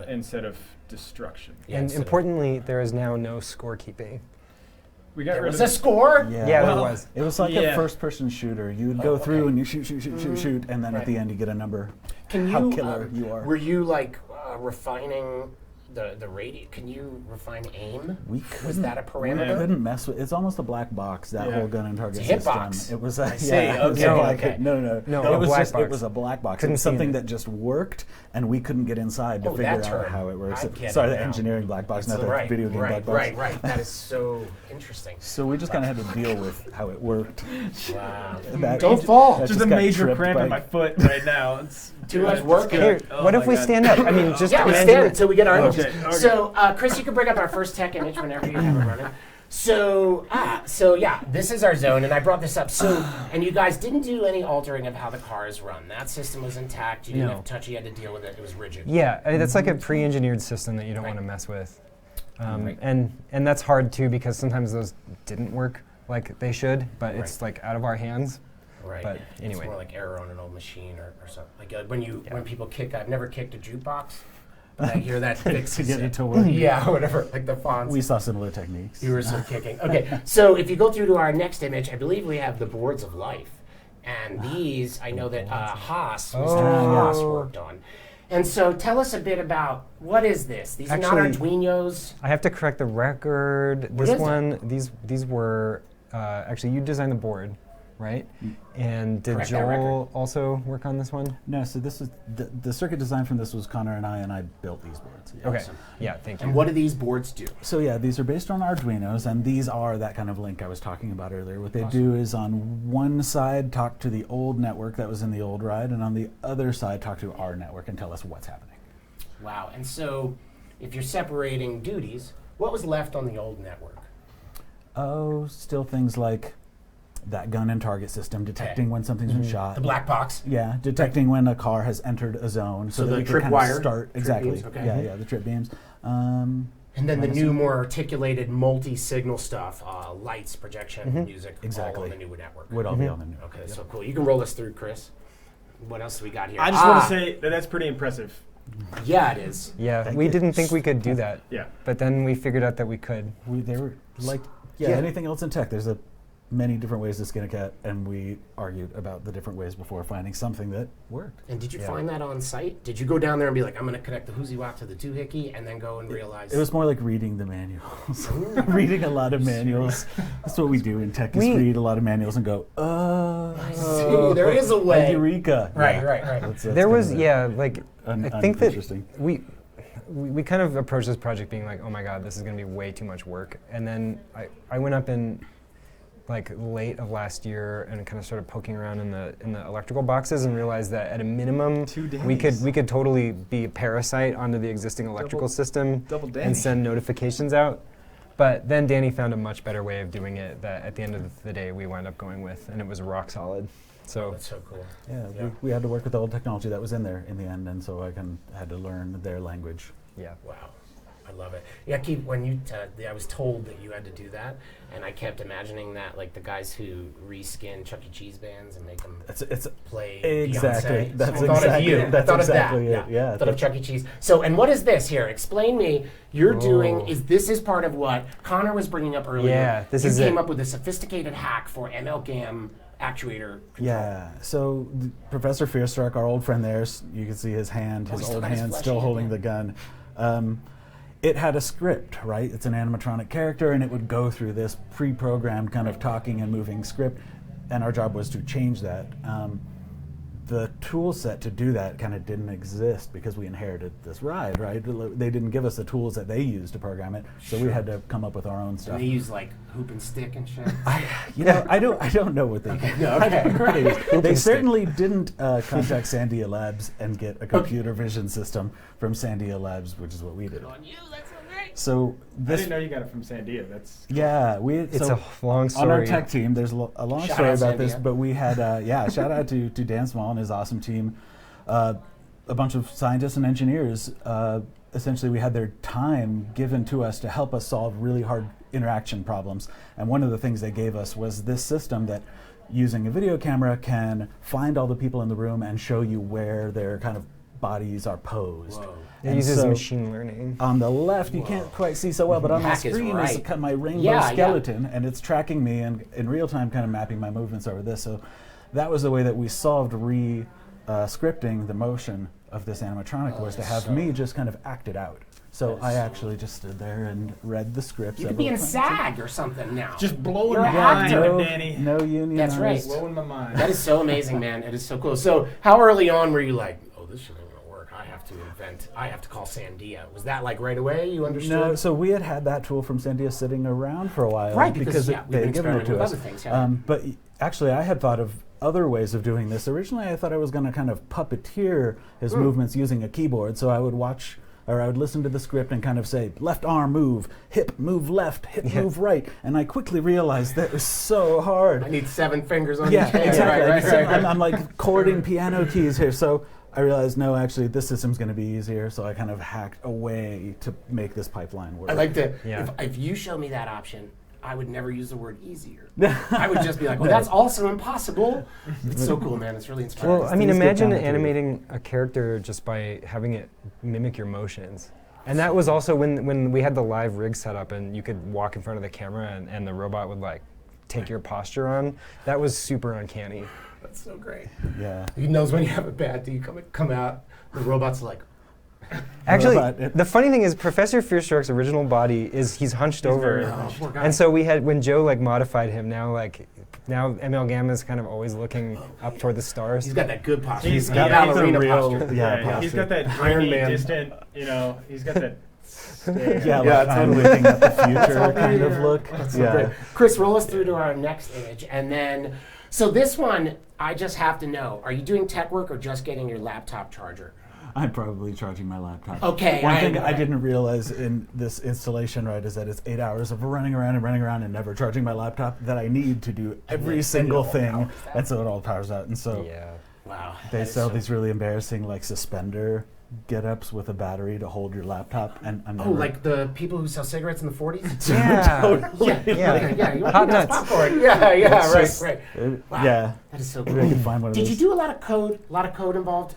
Instead of destruction. And importantly, there is now no scorekeeping. We got there rid was of a score? Yeah, there was. It was like a first-person shooter. You would go through and you shoot, and then at the end you get a number. How killer you are. Were you like refining the radio? Can you refine aim? Was that a parameter? We couldn't mess with. It's almost a black box. That whole gun and target it's a system. hitbox. It was Okay. No. It was a black box. It was something that just worked, and we couldn't get inside to figure out how it works. Sorry, the engineering black box, not the video game black box. Right. That is so interesting. So we just kind of had to deal with how it worked. Wow. Don't fall. Just a major cramp in my foot right now. It's too much work. Here, what if we stand up? I mean, just we stand until we get our images. Okay. So, Chris, you can bring up our first tech image whenever you have it running. So this is our zone, and I brought this up. So, and you guys didn't do any altering of how the cars run. That system was intact. You didn't have to touch. You had to deal with it. It was rigid. Yeah, that's like a pre-engineered system that you don't want to mess with, and that's hard too because sometimes those didn't work like they should, but it's like out of our hands. Right. But anyway, it's more like error on an old machine or something. Like when people kick. I've never kicked a jukebox. I hear that fixes to get it to work. Yeah, whatever, like the fonts. We saw similar techniques. You were still kicking. Okay, so if you go through to our next image, I believe we have the boards of life. And these, I know that Haas worked on. And so tell us a bit about, what is this? These are not Arduinos. I have to correct the record. These were, actually you designed the board, right? And did Joel also work on this one? No, so this is the circuit design from this was Connor and I built these boards. Okay, Awesome. yeah, thank you. And what do these boards do? So yeah, these are based on Arduinos, and these are that kind of link I was talking about earlier. What they do is on one side talk to the old network that was in the old ride, and on the other side talk to our network and tell us what's happening. Wow, and so if you're separating duties, what was left on the old network? Oh, still things like that gun and target system, detecting when something's been shot. The black box? Yeah, detecting when a car has entered a zone. So that the we trip can wire? start, exactly. Beams, okay. Yeah, the trip beams. And then the new, more articulated multi-signal stuff, lights, projection, music, all on the new network. Would all be on the new. Okay, so cool. You can roll us through, Chris. What else do we got here? I just want to say that that's pretty impressive. Yeah, it is. Yeah, we didn't think we could do that. Yeah. But then we figured out that we could. They were like, anything else in tech, there's many different ways to skin a cat, and we argued about the different ways before finding something that worked. And did you find that on site? Did you go down there and be like, I'm going to connect the Whoosy-Wop to the doohickey, and then go and realize? It was more like reading the manuals. Reading a lot of manuals. That's what we do in tech, is read a lot of manuals and go, I see, there is a way. Like Eureka. Right. That's there was, I think that interesting. we kind of approached this project being like, oh my god, this is going to be way too much work. And then I went up in like late of last year and kind of started poking around in the electrical boxes and realized that at a minimum 2 days. we could totally be a parasite onto the existing electrical system and send notifications out. But then Danny found a much better way of doing it that at the end of the day we wound up going with, and it was rock solid. So that's so cool. Yeah. We had to work with the old technology that was in there in the end, and so I had to learn their language. Yeah. Wow. I love it. Yeah, when I was told that you had to do that, and I kept imagining that, like the guys who reskin Chuck E. Cheese bands and make them play exactly. Beyonce. That's I thought of you. That's I thought exactly of that. it. Yeah. I thought of Chuck E. Cheese. So, and what is this here? Explain me. You're doing this is part of what Connor was bringing up earlier. Yeah, this is. You came up with a sophisticated hack for MLGAM actuator control. Yeah, so Professor Fearstruck, our old friend there, you can see his hand, his old hand still holding the gun. It had a script, right? It's an animatronic character, and it would go through this pre-programmed kind of talking and moving script, and our job was to change that. the tool set to do that kind of didn't exist because we inherited this ride, right? They didn't give us the tools that they used to program it, so we had to come up with our own stuff. And they use like hoop and stick and shit. I don't know what they do. No, okay. They certainly didn't contact Sandia Labs and get a computer vision system from Sandia Labs, which is what we did. So I didn't know you got it from Sandia. That's cool. Yeah, it's a long story. On our tech team, there's a long Shout story out about Sandia. this, but we had shout out to Dan Small and his awesome team, a bunch of scientists and engineers. Essentially, we had their time given to us to help us solve really hard interaction problems, and one of the things they gave us was this system that, using a video camera, can find all the people in the room and show you where their kind of bodies are posed. Whoa. It uses machine learning. On the left, you can't quite see so well, but on my screen is kind of my rainbow skeleton, and it's tracking me and in real time kind of mapping my movements over this. So that was the way that we solved scripting the motion of this animatronic, was to have me just kind of act it out. So I actually just stood there and read the scripts. You could be in SAG or something now. Just blowing You're my an mind, actor. Danny. No union. That's right. Blowing my mind. That is so amazing, man. It is so cool. So how early on were you like, oh, this shit ain't gonna work. I have to call Sandia. Was that like right away? You understood? No, so we had that tool from Sandia sitting around for a while. Right, because they had given it to us. Other things, but actually, I had thought of other ways of doing this. Originally, I thought I was going to kind of puppeteer his movements using a keyboard. So I would watch, or I would listen to the script and kind of say, left arm move, hip move left, hip move right. And I quickly realized that was so hard. I need 7 fingers on each hand. Exactly. Right. I'm like chording piano keys here. So I realized, no, actually, this system's going to be easier. So I kind of hacked a way to make this pipeline work. I like to, if you show me that option, I would never use the word easier. I would just be like, well, that's also impossible. It's so cool, man. It's really inspiring. Well, I mean, imagine animating a character just by having it mimic your motions. And that was also when we had the live rig set up and you could walk in front of the camera and the robot would like take your posture on. That was super uncanny. That's so great. Yeah. He knows when you have a bad day. You come out, the robot's like, actually, the funny thing is, Professor Fierstruck's original body he's hunched over, and so we had when Joe like modified him. Now ML Gamma is kind of always looking up toward the stars. He's got that good posture. He's got ballerina posture. Posture. He's got that Iron dreamy, Man. distant. He's got that. I'm looking at the future kind of look. That's so great. Chris, roll us through to our next image, and then so this one, I just have to know: are you doing tech work or just getting your laptop charger? I'm probably charging my laptop. Okay. One thing I didn't realize in this installation, right, is that it's 8 hours of running around and never charging my laptop that I need to do every single thing, and so it all powers out. And so wow, they sell these really embarrassing like suspender get-ups with a battery to hold your laptop, and I'm never like the people who sell cigarettes in the 40s? Yeah. Totally. Yeah. You want Hot to nuts. popcorn? Yeah. Right. Wow. Yeah. That is so Maybe cool. I could find one of Did those. you do a lot of code involved?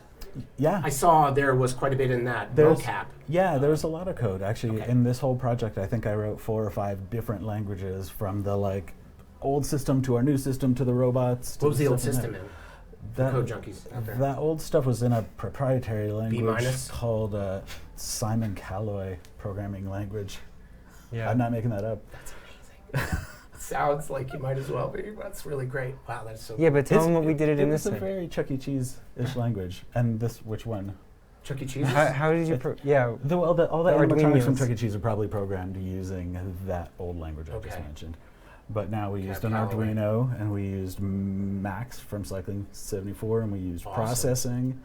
Yeah. I saw there was quite a bit in that vocab. Yeah, there was a lot of code. Actually, in this whole project, I think I wrote 4 or 5 different languages, from the like old system to our new system to the robots. What was the old system in? That, code junkies out there. That old stuff was in a proprietary language B- called Simon Calloway programming language. Yeah. I'm not making that up. That's amazing. Sounds like you might as well be. That's really great. Wow, that's so Yeah, but tell them what we did in this It's a thing. very Chuck E. Cheese-ish language. And this, which one? Chuck E. Cheese? How did you, all the animatronics from Arduinos. Chuck E. Cheese are probably programmed using that old language I just mentioned. But now we used an Arduino, and we used Max from Cycling 74, and we used processing.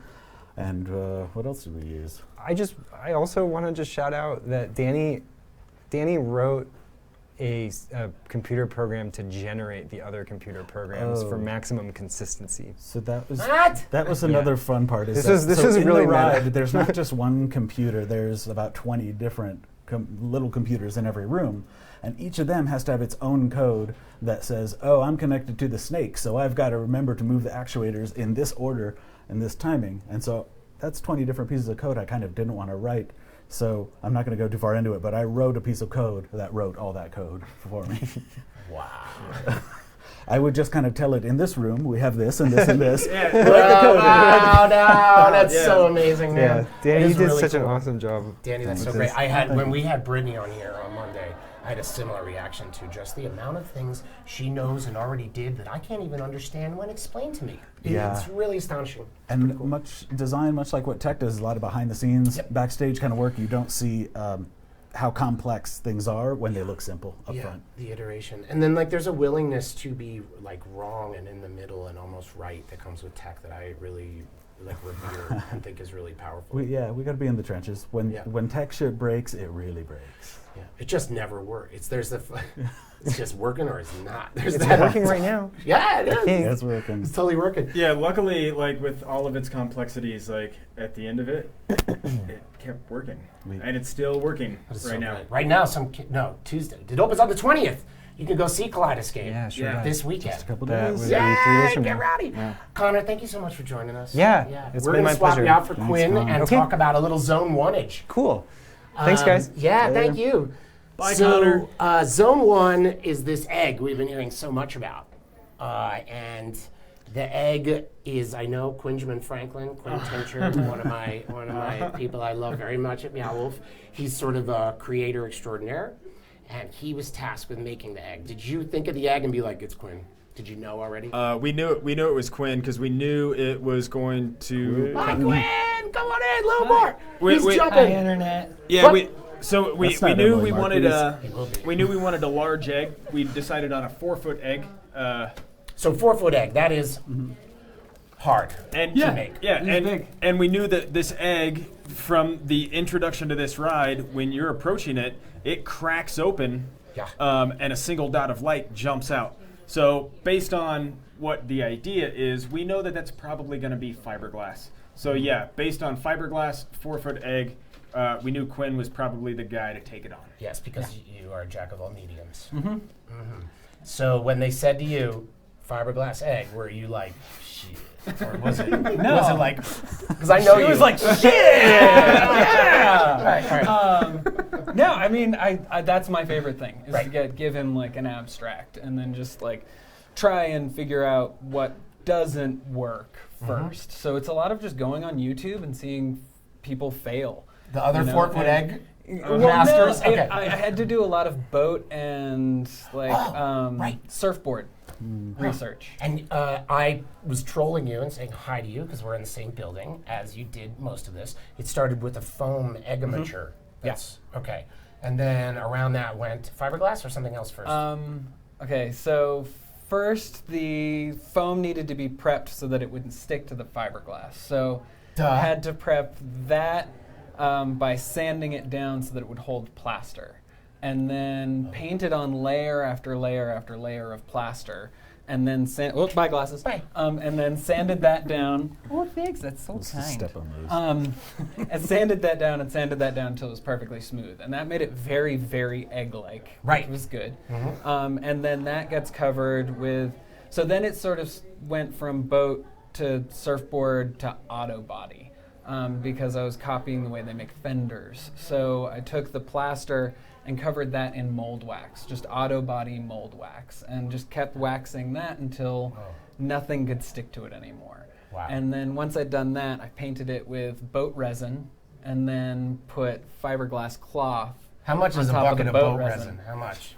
And what else did we use? I also want to just shout out that Danny wrote a computer program to generate the other computer programs for maximum consistency. So that was what? That was another fun part. This is really the ride, meta. there's not just one computer. There's about 20 different little computers in every room, and each of them has to have its own code that says, "Oh, I'm connected to the snake, so I've got to remember to move the actuators in this order and this timing." And so that's 20 different pieces of code I kind of didn't want to write. So I'm not going to go too far into it, but I wrote a piece of code that wrote all that code for me. Wow. I would just kind of tell it, in this room, we have this and this and this. Wow, that's so amazing, man. Yeah, Danny, you did really such an cool. awesome job. Danny, that's so great. When we had Brittany on here on Monday, I had a similar reaction to just the amount of things she knows and already did that I can't even understand when explained to me. It's really astonishing. And much like what tech does, a lot of behind the scenes, backstage kind of work, you don't see how complex things are when they look simple up front. The iteration. And then like there's a willingness to be like wrong and in the middle and almost right that comes with tech that I really like revere and think is really powerful. We got to be in the trenches. When tech shit breaks, it really breaks. Yeah. It just never works. It's just working or it's not. It's working right now. Yeah, it is. It's working. It's totally working. Yeah, luckily, like with all of its complexities, like at the end of it, it kept working, and it's still working right now. Right now, Tuesday. It opens on the 20th. You can go see Kaleidoscape this weekend. Just a couple days. Get rowdy. Yeah. Connor, thank you so much for joining us. It's We're been going my to swap pleasure. you out for Quinn and talk about a little Zone 1-age. Cool. Thanks, guys. Yeah, thank you. Bye, Connor. Zone 1 is this egg we've been hearing so much about. And the egg is, I know, Quinn Franklin, Quinn Tincher, one of my people I love very much at Meow Wolf. He's sort of a creator extraordinaire, and he was tasked with making the egg. Did you think of the egg and be like, it's Quinn? Did you know already? We knew it was Quinn because we knew it was going to. Hi, Quinn! Come on in, a little more. He's jumping. Hi, internet. Yeah, we knew we wanted Marquez. we knew we wanted a large egg. We decided on a 4-foot egg. So 4-foot egg, that is hard to make. Yeah, and we knew that this egg, from the introduction to this ride, when you're approaching it, it cracks open, and a single dot of light jumps out. So based on what the idea is, we know that that's probably going to be fiberglass. So based on fiberglass, 4-foot egg, we knew Quinn was probably the guy to take it on. Yes, because you are a jack of all mediums. So when they said to you, fiberglass egg, were you like, shit? Or was it? No. Was it like? Because I know It you. was like, shit! Right. No, I mean, I that's my favorite thing is to give him like an abstract and then just like try and figure out what doesn't work first. So it's a lot of just going on YouTube and seeing people fail. The other 4-foot egg masters. Okay. I had to do a lot of boat and like surfboard research. And I was trolling you and saying hi to you because we're in the same building as you did most of this. It started with a foam eggimature. Yes. Okay. And then around that went fiberglass or something else first? Okay, so first the foam needed to be prepped so that it wouldn't stick to the fiberglass. So I had to prep that by sanding it down so that it would hold plaster. And then painted on layer after layer after layer of plaster, and then bye glasses. Bye. And then sanded that down. Oh, thanks. That's so Let's kind. just step on those. And sanded that down until it was perfectly smooth, and that made it very, very egg-like. Right. Which was good. And then that gets covered with. So then it sort of went from boat to surfboard to auto body, because I was copying the way they make fenders. So I took the plaster and covered that in mold wax, just auto body mold wax, and just kept waxing that until nothing could stick to it anymore. Wow. And then once I'd done that, I painted it with boat resin and then put fiberglass cloth. How much on is a top bucket of of the boat resin? How much?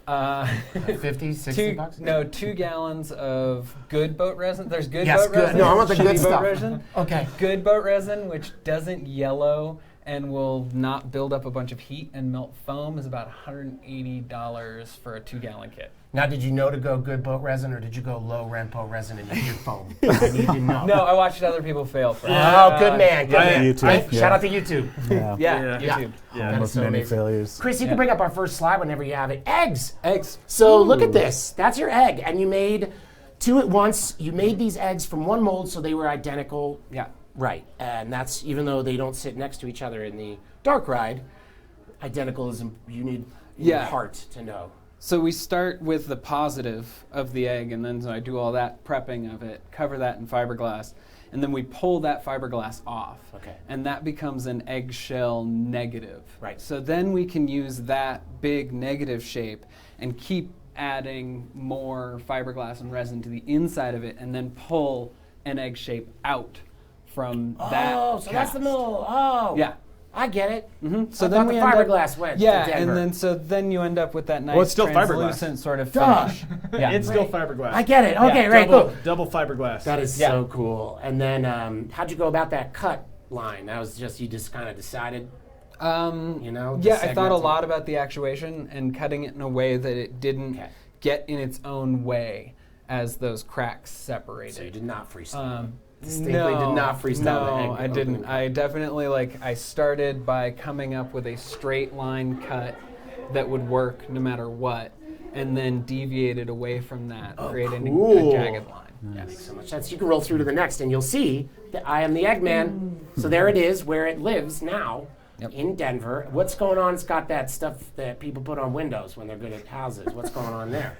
50, 60 bucks? No, 2 gallons of good boat resin. There's good Yes, boat good. resin. No, I want the shitty good boat stuff. resin. Okay. Good boat resin, which doesn't yellow and will not build up a bunch of heat and melt foam, is about $180 for a 2-gallon kit. Now, did you know to go good boat resin, or did you go low rent boat resin and use your foam? I need to know. No, I watched other people fail first. Oh, good man, good man. YouTube, Shout out to YouTube. Yeah, YouTube. One of so many amazing. failures. Chris, you can bring up our first slide whenever you have it. Eggs. Eggs. So look at this. That's your egg, and you made 2 at once. You made these eggs from one mold, so they were identical. Yeah. Right, and that's even though they don't sit next to each other in the dark ride. Identical is you need your heart to know. So we start with the positive of the egg, and then I do all that prepping of it, cover that in fiberglass, and then we pull that fiberglass off. Okay. And that becomes an eggshell negative. Right. So then we can use that big negative shape and keep adding more fiberglass and resin to the inside of it, and then pull an egg shape out from that. Oh, so that's the middle. Oh, yeah. I get it. Mm-hmm. So then the fiberglass went to Denver. and then you end up with that nice it's still translucent sort of Duh. finish. Yeah. It's still fiberglass. I get it. Okay, right, cool. Double fiberglass. That is so cool. And then how'd you go about that cut line? That was you just kind of decided, I thought a lot about the actuation and cutting it in a way that it didn't get in its own way as those cracks separated. So you did not freestyle. Distinctly did not freestyle the egg. No, I didn't. I definitely I started by coming up with a straight line cut that would work no matter what, and then deviated away from that, creating a jagged line. That makes so much sense. You can roll through to the next, and you'll see that I am the Eggman. So there it is, where it lives now. In Denver. What's going on? It's got that stuff that people put on windows when they're good at houses. What's going on there?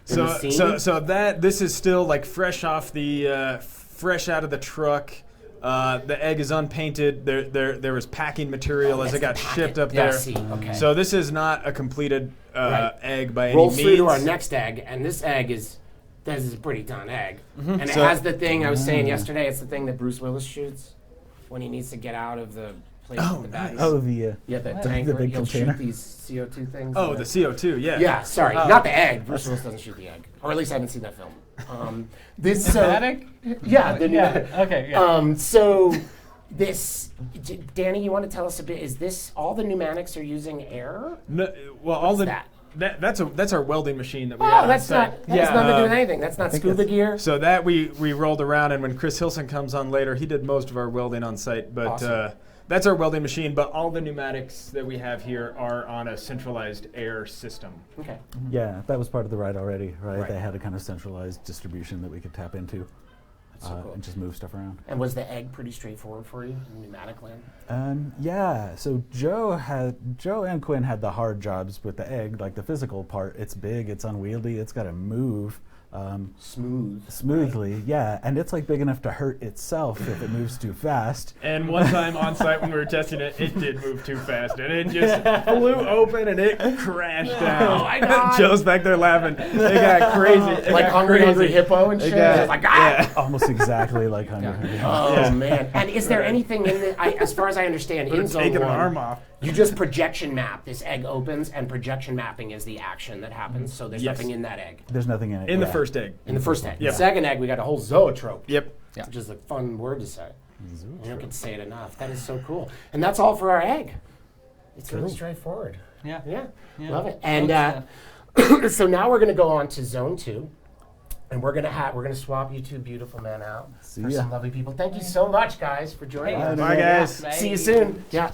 This is still fresh off the fresh out of the truck. The egg is unpainted. There was packing material as it got shipped up there. Okay. So this is not a completed egg by any Roll means. through to our next egg, and this egg is a pretty ton egg, and it has the thing I was saying yesterday. It's the thing that Bruce Willis shoots when he needs to get out of the. The tank the big he'll container. shoot these CO2 things. Oh, the CO2, yeah. Yeah, sorry, not the egg. Bruce Willis doesn't shoot the egg, or at least I haven't seen that film. This pneumatic? Yeah, Okay, yeah. So this, Danny, you want to tell us a bit? Is this all the pneumatics are using air? No, well, that's our welding machine that we have. That's not. That has nothing to do with anything. That's not scuba gear. So that we rolled around, and when Chris Hilson comes on later, he did most of our welding on site. But awesome. That's our welding machine. But all the pneumatics that we have here are on a centralized air system. Okay. Yeah, that was part of the ride already, right? They had a kind of centralized distribution that we could tap into. And just move stuff around. And was the egg pretty straightforward for you in pneumatic land? Yeah. So Joe and Quinn had the hard jobs with the egg, like the physical part. It's big, it's unwieldy, it's got to move smoothly. Right. Yeah, and it's big enough to hurt itself if it moves too fast. And one time on site when we were testing it, it did move too fast, and it just flew open and it crashed down. Oh my God! Joe's back there laughing. They got crazy. Like Hungry Hippo and shit. Almost exactly like Hungry Hippo. Oh man! And is there anything in the? As far as I understand, in Zone 1, taking an arm off. You just projection map. This egg opens, and projection mapping is the action that happens. So there's nothing in that egg. There's nothing in it. In the first egg. In the first egg. Yep. The second egg, we got a whole zoetrope. Yep. Which is a fun word to say. You don't get to say it enough. That is so cool. And that's all for our egg. It's really straightforward. Yeah. Love it. And so now we're going to go on to Zone 2. And we're gonna swap you two beautiful men out for some lovely people. Thank you so much, guys, for joining us. Bye, guys. See you soon. Yeah.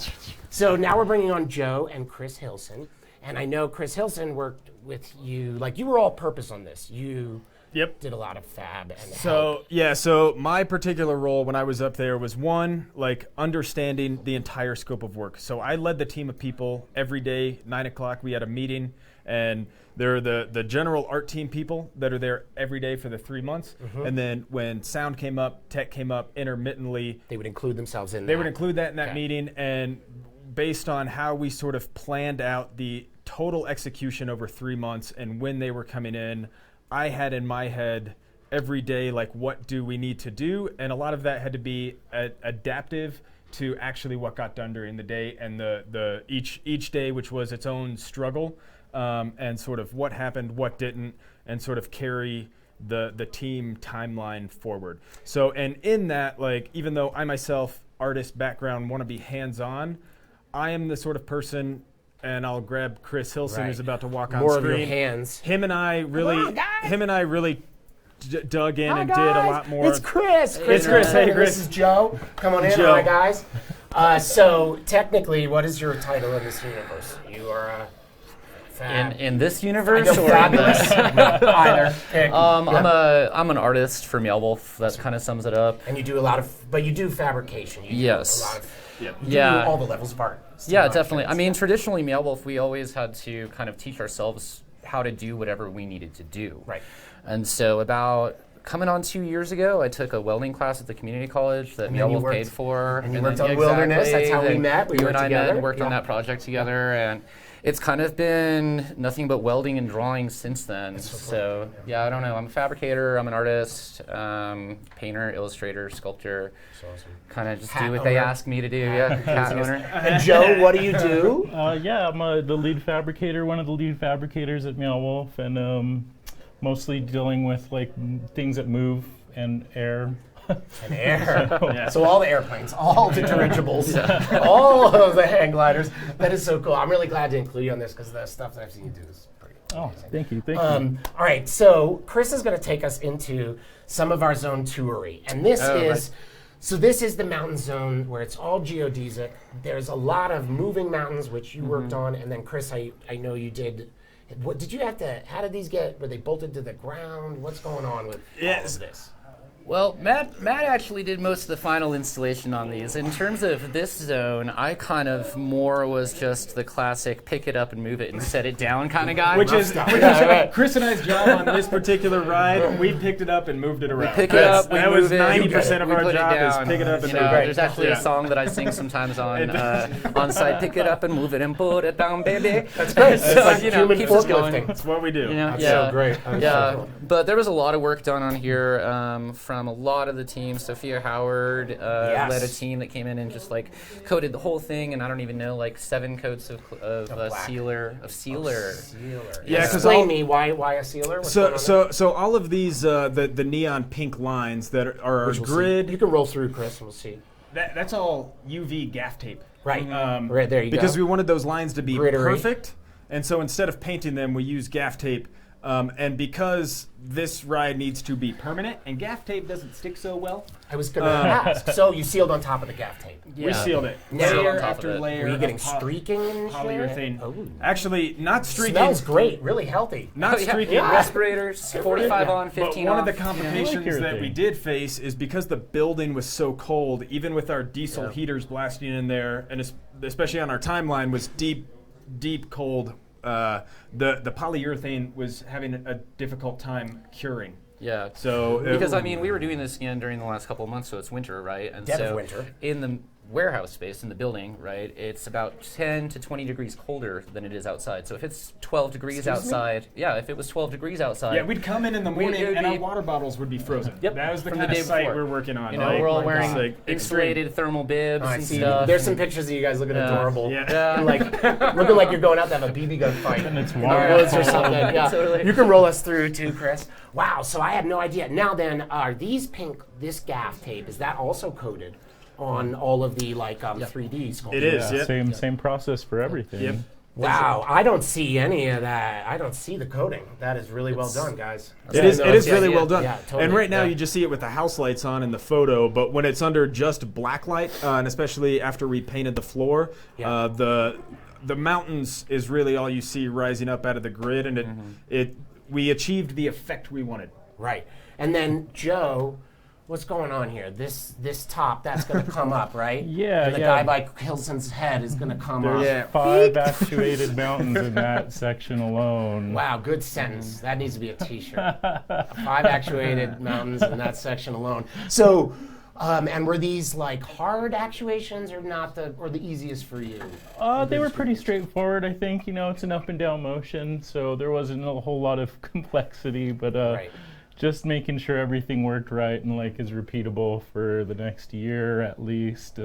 So now we're bringing on Joe and Chris Hilson, and I know Chris Hilson worked with you. You were all purpose on this. You did a lot of fab and help. So my particular role when I was up there was one, understanding the entire scope of work. So I led the team of people every day. 9 o'clock, we had a meeting, and they're the general art team people that are there every day for the 3 months. Mm-hmm. And then when sound came up, tech came up, intermittently. They would include themselves in that. They would include that in that meeting. And based on how we sort of planned out the total execution over 3 months and when they were coming in, I had in my head every day, what do we need to do? And a lot of that had to be adaptive to actually what got done during the day and the each day, which was its own struggle. And sort of what happened, what didn't, and sort of carry the team timeline forward. So, and in that, even though I myself, artist background, want to be hands-on, I am the sort of person, and I'll grab Chris Hilson, who's about to walk on More screen. Of your hands. Him and I really dug in and did a lot more. It's Chris. It's Chris. Hey, Chris. This is Joe. Come on in, Joe. Hi, guys. So technically, what is your title in this universe? You are in this universe or fabulous? Either. I'm an artist for Meow Wolf. That kind of sums it up. And you do but you do fabrication. You yes. Do a lot of, you do all the levels of art. Yeah, definitely. I mean, traditionally, Meow Wolf, we always had to kind of teach ourselves how to do whatever we needed to do. Right. And so about coming on 2 years ago, I took a welding class at the community college that And Meow then you Wolf worked- paid for. and you worked on Wilderness, that's how we and met, we you worked and I met together. and worked on that project together, and it's kind of been nothing but welding and drawing since then. So yeah, I don't know. I'm a fabricator, I'm an artist, painter, illustrator, sculptor. Kind of just do what they ask me to do. Yeah, cat owner. And Joe, what do you do? Yeah, I'm the lead fabricator, one of the lead fabricators at Meow Wolf, and mostly dealing with like things that move and air. And air. So all the airplanes, all the dirigibles, all of the hang gliders. That is so cool. I'm really glad to include you on this because the stuff that I've seen you do is pretty amazing. Thank you, thank you. All right, so Chris is going to take us into some of our zone toury. And this is... So this is the mountain zone where it's all geodesic. There's a lot of moving mountains, which you worked on, and then Chris, I know you did. What did you have to? How did these get? Were they bolted to the ground? What's going on with all of this? Well, Matt actually did most of the final installation on these. In terms of this zone, I kind of more was just the classic pick it up and move it and set it down kind of guy. Which is Chris and I's job on this particular ride. We picked it up and moved it around. Pick it up, we that move was it, 90% of we our put it job down. is pick it up and You move know, it. there's actually a song that I sing sometimes on site. Pick it up and move it and put it down, baby. That's great. It's like human keeps us going. forklifting. That's what we do. You know, That's so great. That's so cool. But there was a lot of work done on here from a lot of the team. Sophia Howard led a team that came in and just like coated the whole thing, and I don't even know, like 7 coats of sealer. Yeah, explain me why a sealer? What's going on there? So all of these the neon pink lines that are our grid. You can roll through, Chris, and we'll see. That's all UV gaff tape. Right. Right there you go. Because we wanted those lines to be Grittery. perfect, and so instead of painting them, we use gaff tape. And because this ride needs to be permanent, and gaff tape doesn't stick so well. I was going to ask. So you sealed on top of the gaff tape? Yeah. We sealed it. Layer after layer. Were you getting streaking and polyurethane? Oh. Actually, not streaking. Smells great. Really healthy. Not streaking. Yeah. Respirators, 45 on, 15 but one off. of the complications that we did face is because the building was so cold, even with our diesel heaters blasting in there, and especially on our timeline, was deep cold. The polyurethane was having a difficult time curing. Yeah. So because I mean, we were doing this again during the last couple of months, so it's winter, right? And Dead of so winter. in the warehouse space in the building, right, it's about 10 to 20 degrees colder than it is outside. So if it's 12 degrees outside, if it was 12 degrees outside, we'd come in the morning and our water bottles would be frozen. Yep. That was the From kind the of day site before. we're working on. You know, we're all wearing insulated thermal bibs I and see. stuff. There's some pictures of you guys looking adorable. Yeah. And like looking like you're going out to have a BB gun fight in the woods or something. Yeah. Totally. You can roll us through too, Chris. Wow, so I had no idea. Now then, are these this gaff tape, is that also coated on all of the 3D sculptures? It is, yeah. Same process for everything. Yep. Wow, I don't see any of that. I don't see the coating. That is really well done, guys. It is really well done. Yeah, totally. And right now you just see it with the house lights on in the photo, but when it's under just black light, and especially after we painted the floor, the mountains is really all you see rising up out of the grid, and we achieved the effect we wanted. Right. And then Joe, what's going on here? This top, that's going to come up, right? Yeah, and the guy by Hilson's head is going to come There's up. 5 actuated mountains in that section alone. Wow, good sentence. That needs to be a T-shirt. 5 actuated mountains in that section alone. So, and were these hard actuations or or the easiest for you? They were pretty straightforward, I think. You know, it's an up and down motion, so there wasn't a whole lot of complexity, but just making sure everything worked right and is repeatable for the next year at least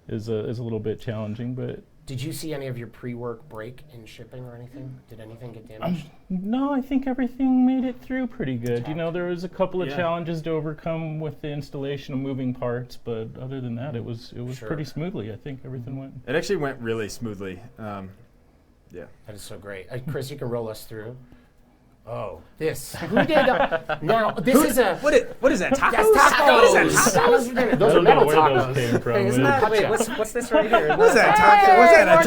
is a little bit challenging. But did you see any of your pre-work break in shipping or anything? Did anything get damaged? No, I think everything made it through pretty good. You know, there was a couple of challenges to overcome with the installation of moving parts, but other than that, it was pretty smoothly. I think everything went. It actually went really smoothly. That is so great. Chris, you can roll us through. Oh, this. Who did now, this is a... What is that, tacos? That's tacos! What is that, tacos? Those are metal tacos. Came from. Isn't that, wait, what's this right here? What's that, taco? What's that,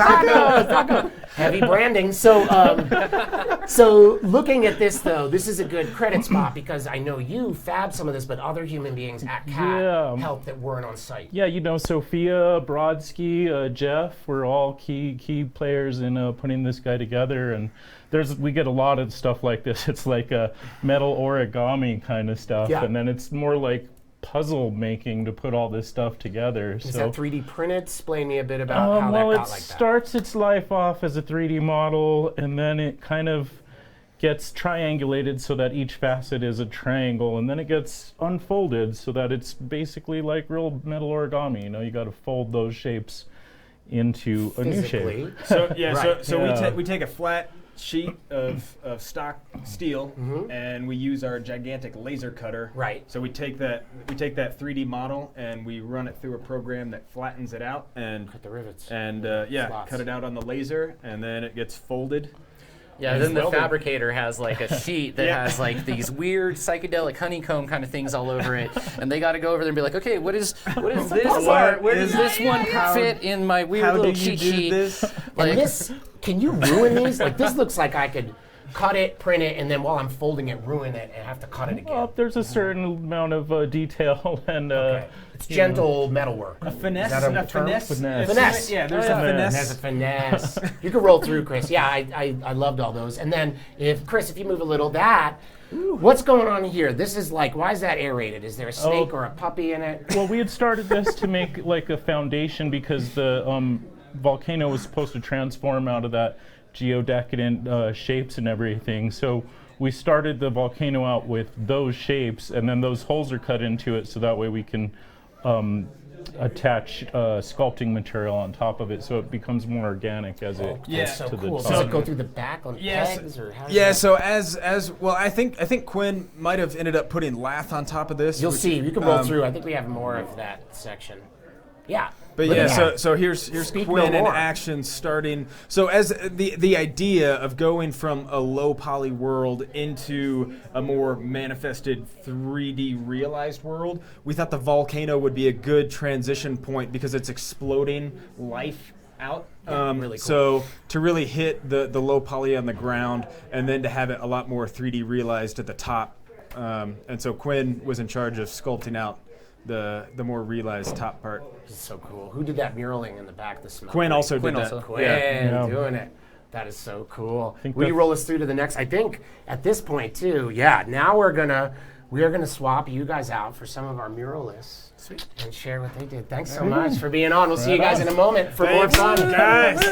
a taco? Heavy branding. So, so looking at this, though, this is a good credit spot because I know you fabbed some of this, but other human beings at CAT helped that weren't on site. Yeah, you know, Sophia, Brodsky, Jeff were all key players in putting this guy together, and we get a lot of stuff like this. It's like a metal origami kind of stuff, and then it's more like puzzle making to put all this stuff together. Is that 3D printed? Explain me a bit about how well, that got like that. It starts its life off as a 3D model, and then it kind of gets triangulated so that each facet is a triangle, and then it gets unfolded so that it's basically like real metal origami. You know, you got to fold those shapes into a new shape. So we take a flat sheet of stock steel, and we use our gigantic laser cutter. Right. So we take that 3D model and we run it through a program that flattens it out and cut the rivets. And cut it out on the laser, and then it gets folded. Yeah, then the fabricator has like a sheet that has like these weird psychedelic honeycomb kind of things all over it, and they got to go over there and be like, okay, what is this part? Where does this one fit in my weird little cheat sheet? Like, this, can you ruin these? Like, this looks like I could cut it, print it, and then while I'm folding it, ruin it, and have to cut it again. Well, there's a certain amount of detail and it's gentle metalwork. A finesse. Is that a term? Finesse. Yeah, there's a finesse. There's a finesse. You can roll through, Chris. Yeah, I loved all those. And then, if you move a little, what's going on here? This is like, why is that aerated? Is there a snake or a puppy in it? Well, we had started this to make like a foundation because the volcano was supposed to transform out of that geodecadent shapes and everything. So we started the volcano out with those shapes, and then those holes are cut into it so that way we can attach sculpting material on top of it, so it becomes more organic as it gets to the top. Does it go through the back on pegs, or how? So as well, I think Quinn might have ended up putting lath on top of this. You'll see. You can roll through. I think we have more of that section. Yeah. But so here's Quinn in action starting. So as the idea of going from a low poly world into a more manifested 3D realized world, we thought the volcano would be a good transition point because it's exploding life out. Really cool. So to really hit the low poly on the ground, and then to have it a lot more 3D realized at the top. And so Quinn was in charge of sculpting out the more realized top part. This is so cool. Who did that muraling in the back of the smoke? Quinn also did that. Quinn doing it. That is so cool. Will you roll us through to the next? I think at this point too, now we are gonna swap you guys out for some of our muralists. Sweet. And share what they did. Thanks so much for being on. We'll see you guys in a moment for more fun. Guys.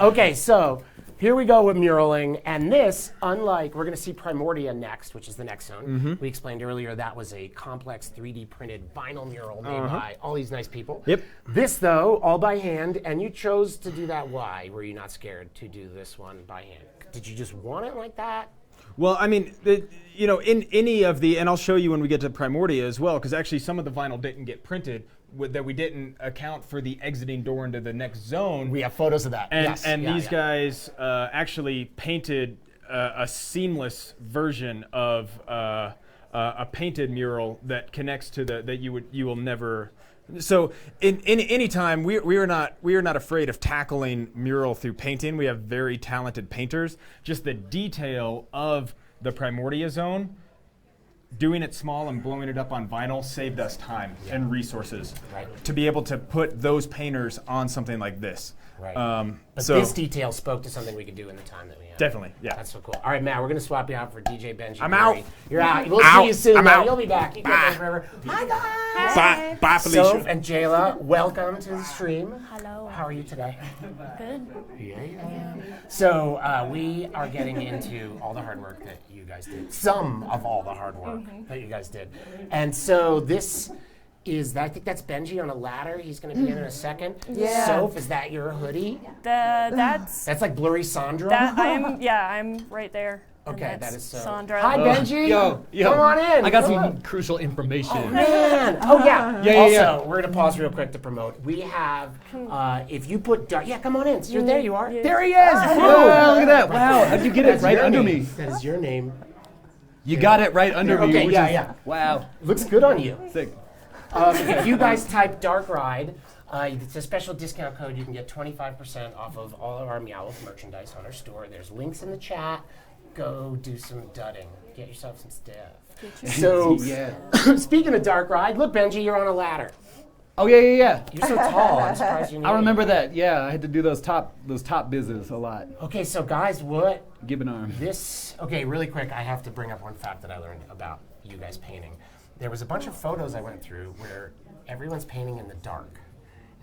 Okay, so here we go with muraling, and this, unlike, we're going to see Primordia next, which is the next zone. We explained earlier that was a complex 3D printed vinyl mural made by all these nice people. Yep. This, though, all by hand, and you chose to do that. Why? Were you not scared to do this one by hand? Did you just want it like that? Well, I mean, in any of the, and I'll show you when we get to Primordia as well, because actually some of the vinyl didn't get printed, that we didn't account for the exiting door into the next zone. We have photos of that. And these guys actually painted a seamless version of a painted mural that connects to that you will never. So in any time we are not afraid of tackling mural through painting. We have very talented painters. Just the detail of the Primordia zone, doing it small and blowing it up on vinyl saved us time and resources to be able to put those painters on something like this. Right. But this detail spoke to something we could do in the time that we have. Definitely, yeah. That's so cool. All right, Matt, we're going to swap you out for DJ Benji. I'm out. You're out. We'll see you soon. You'll be back. You can't go forever. Hi, guys. Bye, Felicia. Soph and Jayla, welcome to the stream. Hello. How are you today? Good. Yeah. So we are getting into all the hard work that you guys did. Some of all the hard work that you guys did. And so this is, I think that's Benji on a ladder. He's going to be in a second. Yeah. Soph, is that your hoodie? That's like blurry Sandra? I'm right there. Okay, that is so. Sandra. Hi, Benji. Yo. Come on in. I got some crucial information. Oh, man. Oh, yeah. Yeah. Also, we're going to pause real quick to promote. We have, if you put, come on in. So there you are. There he is. Whoa, look at that. Wow, how'd you get it right under me? That is your name. You got it right under me. Okay, yeah. Wow. Looks good on you. Sick. If you guys type Dark Ride, it's a special discount code. You can get 25% off of all of our Meow Wolf merchandise on our store. There's links in the chat. Go do some dudding. Get yourself some stuff. So, speaking of Dark Ride, look, Benji, you're on a ladder. Oh yeah. You're so tall. I'm surprised you knew. I remember that. Yeah, I had to do those top bizzes a lot. Okay, so guys, what? Give an arm. Okay, really quick, I have to bring up one fact that I learned about you guys painting. There was a bunch of photos I went through where everyone's painting in the dark.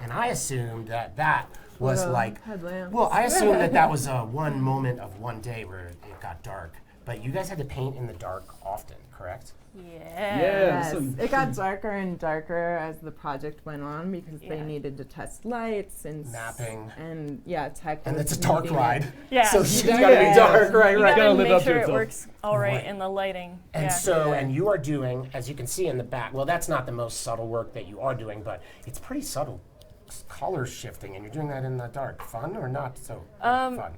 And I assumed that was like, headlamps. well, I assumed that was one moment of one day where it got dark. But you guys had to paint in the dark often, correct? Yes. It got darker and darker as the project went on because they needed to test lights and mapping and tech. And it's a dark ride. Yeah. So it's gotta be dark, right? You gotta live make up to sure it itself. works all right in the lighting. And and you are doing, as you can see in the back, well, that's not the most subtle work that you are doing, but it's pretty subtle color shifting, and you're doing that in the dark. Fun or not so fun?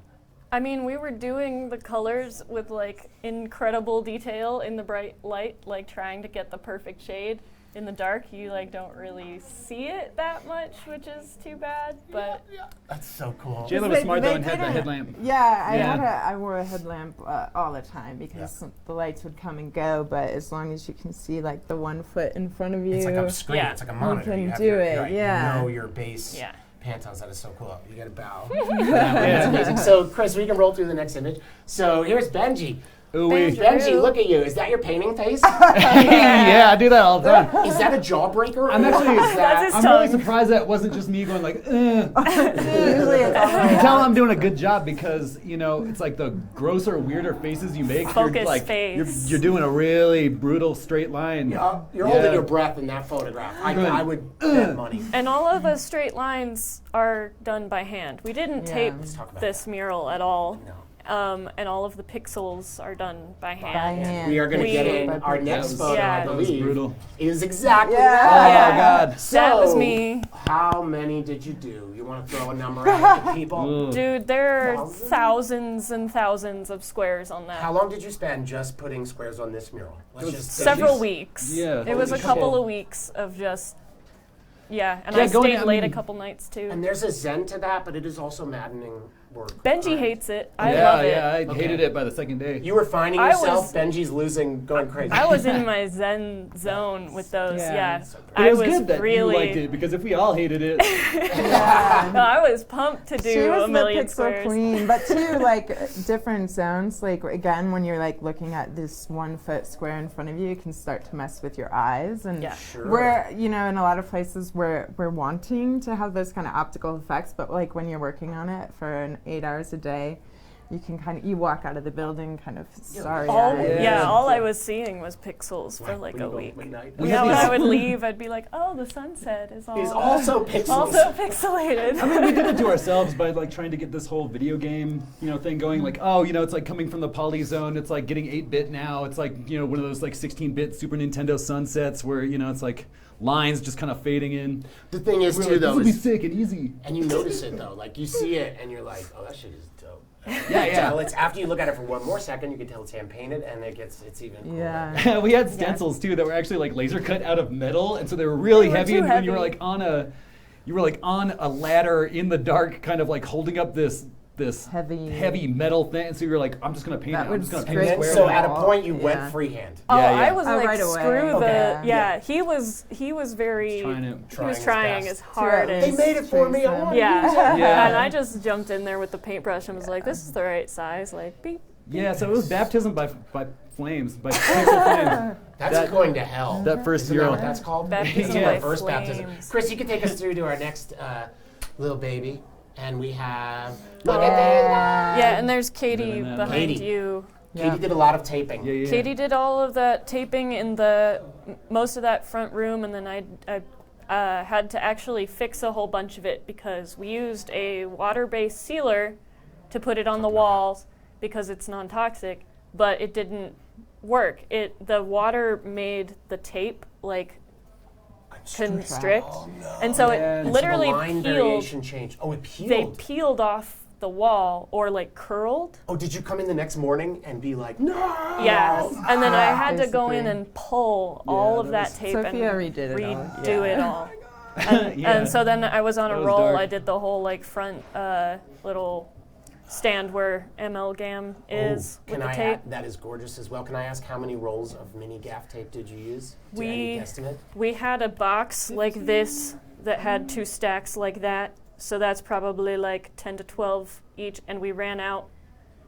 I mean, we were doing the colors with like incredible detail in the bright light, like trying to get the perfect shade. In the dark, you like don't really see it that much, which is too bad. But that's so cool. Jayla was smart though and had the headlamp. Yeah, I wore a headlamp all the time because the lights would come and go. But as long as you can see like the 1 foot in front of you, it's like a screen. It's like a monitor. You You can have do it. right, Yeah. You know your base. Yeah. Pantons, that is so cool. You gotta bow. That's amazing. So, Chris, we can roll through the next image. So, here's Benji. Benji, look at you. Is that your painting face? Yeah, I do that all the time. Is that a jawbreaker? I'm actually, That's his I'm tongue. really surprised that it wasn't just me going like, Usually it's all You can tell I'm doing a good job because, you know, it's like the grosser, weirder faces you make. Focus you're like, face. You're doing a really brutal straight line. You're holding your breath in that photograph. I would bet money. And all of the straight lines are done by hand. We didn't tape this mural at all. And all of the pixels are done by hand. We are going to get in our next photo, I believe, brutal. is exactly Yeah. that. Oh my God. So, that was me. How many did you do? You want to throw a number out at people? Dude, there are thousands and thousands of squares on that. How long did you spend just putting squares on this mural? Several weeks. Yeah. It was a couple of weeks of just, and I stayed late a couple nights too. And there's a zen to that, but it is also maddening work. Benji hates it. I love it. Yeah, I hated it by the second day. You were finding yourself, Benji's losing, going crazy. I was in my zen zone with those, But it was good that you liked it, because if we all hated it... No, I was pumped to She do was a million the pixel squares. queen, but too like different zones. Like again, when you're like looking at this 1 foot square in front of you, it can start to mess with your eyes. And we're in a lot of places where we're wanting to have those kind of optical effects, but like when you're working on it for 8 hours a day, you can you walk out of the building kind of sorry. All I was seeing was pixels for like a week. When I would leave, I'd be like, oh, the sunset is also pixels. Also pixelated. I mean, we did it to ourselves by like trying to get this whole video game, thing going. Like, it's like coming from the poly zone. It's like getting 8-bit now. It's like, one of those like 16-bit Super Nintendo sunsets where, it's like lines just kind of fading in. The thing is, though, this would be sick and easy. And you notice it though, like you see it and you're like, oh, that shit is dope. Yeah. It's after you look at it for one more second, you can tell it's hand painted, and it's even cooler. Yeah. We had stencils too that were actually like laser cut out of metal, and so they were really heavy. And when you were like on a ladder in the dark, kind of like holding up this heavy metal thing, and so you were like, I'm just gonna paint it. I'm just gonna paint it square. So at a point you went freehand. I was like, right away. screw the he was very he was trying as hard as they made it for me. I want and I just jumped in there with the paintbrush and was like, this is the right size, like beep. Yeah, so it was baptism by flames, by pixel flames. That's going to hell. That first Isn't year. that what that's called? Baptism Our by first flames. baptism. Chris, you can take us through to our next little baby. And we have, look at that. Yeah, and there's Katie behind you. Katie did a lot of taping. Yeah. Katie did all of that taping in most of that front room, and then I had to actually fix a whole bunch of it because we used a water-based sealer to put it on the walls because it's non-toxic, but it didn't work. The water made the tape like constrict, and so it literally peeled. Changed. Oh, it peeled. They peeled off the wall or like curled. Oh, did you come in the next morning and be like, no? Yes, and then I had to go in and pull all of that tape Sophia and redo it all. And so then I was on a roll. I did the whole like front little stand where MLGAM is with the tape. That is gorgeous as well. Can I ask how many rolls of mini gaff tape did you use? Any guesstimate? We had a box like this that had 2 stacks like that, so that's probably like 10 to 12 each, and we ran out.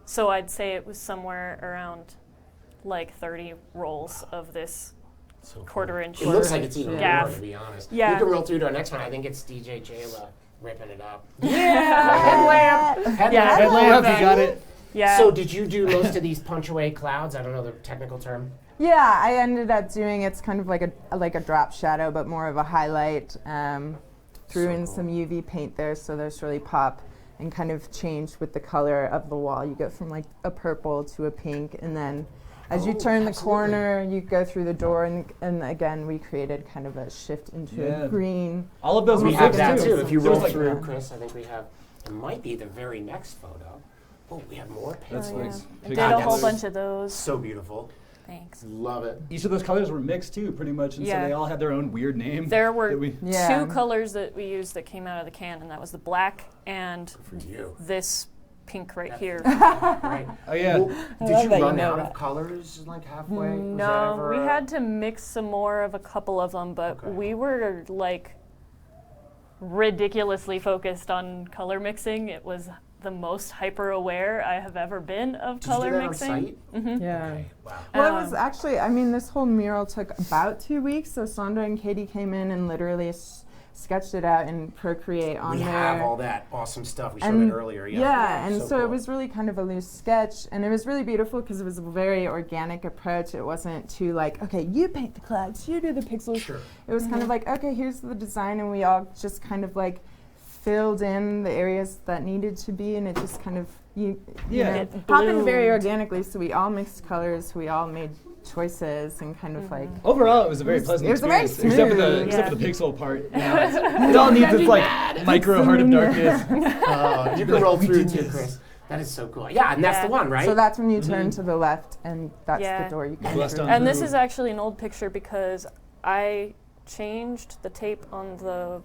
So I'd say it was somewhere around like 30 rolls of this quarter-inch. It looks like it's even gaff. more, to be honest. Yeah. We can roll through to our next one. I think it's DJ Jayla ripping it up. Yeah! Headlamp, you got it. Yeah. So did you do most of these punch-away clouds? I don't know the technical term. Yeah, I ended up doing, it's kind of like a drop shadow, but more of a highlight. Threw in some UV paint there, so there's really pop, and kind of changed with the color of the wall. You go from like a purple to a pink, and then as you turn the corner, you go through the door, and again, we created kind of a shift into a green. All of those we were have fixed that too. If you roll like through, Chris, I think we have, it might be the very next photo. Oh, we have more paints. That's nice. I did a whole bunch of those. So beautiful. Thanks. Love it. Each of those colors were mixed too, pretty much, and so they all had their own weird name. There were 2 colors that we used that came out of the can, and that was the black and this pink right here. Right. Oh yeah. Well, did you run out of colors like halfway? No, we had to mix some more of a couple of them, but we were like ridiculously focused on color mixing. It was the most hyper aware I have ever been of color mixing. On site? Mm-hmm. Yeah. Okay. Wow. Well, it was actually, I mean, this whole mural took about 2 weeks. So Sandra and Katie came in and literally sketched it out in Procreate on there. We have all that awesome stuff. We showed it earlier. Yeah, and so it was really kind of a loose sketch, and it was really beautiful because it was a very organic approach. It wasn't too like, okay, you paint the clouds, you do the pixels. Sure. It was kind of like, okay, here's the design, and we all just kind of like filled in the areas that needed to be, and it just kind of you know, happened very organically. So we all mixed colors, we all made choices, and kind of like overall it was a very pleasant experience, except for the pixel part. It all needs its like micro heart of darkness. You can roll through too, Chris. That is so cool. Yeah, and that's the one, right? So that's when you turn to the left, and that's the door you come through. And this is actually an old picture because I changed the tape on the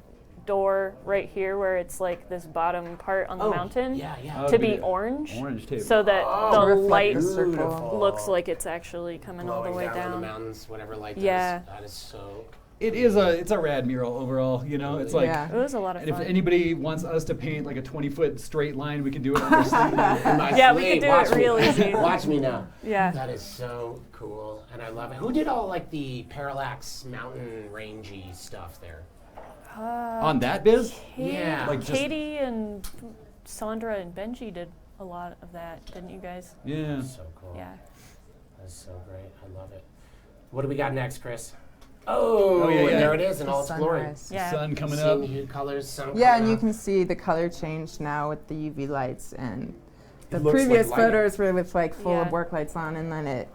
door right here where it's like this bottom part on the mountain to be orange tape. so that the light beautiful. looks like it's actually coming all the way down. The mountains, whatever light does. That is so it's a rad mural overall, you know. It's like it was a lot of fun. fun. If anybody wants us to paint like a 20-foot straight line, we can do it on our sleeve. Yeah, we could do it real easy. Watch me now. Yeah. That is so cool, and I love it. Who did all like the parallax mountain rangey stuff there? On that biz? Yeah. Like Katie and Sandra and Benji did a lot of that, didn't you guys? Yeah. So cool. Yeah. That's so great. I love it. What do we got next, Chris? Oh, yeah. There it is in all its glory. Yeah. Sun coming up. Colors, and you can see the color change now with the UV lights, and the looks previous like photos were with like full of work lights on, and then it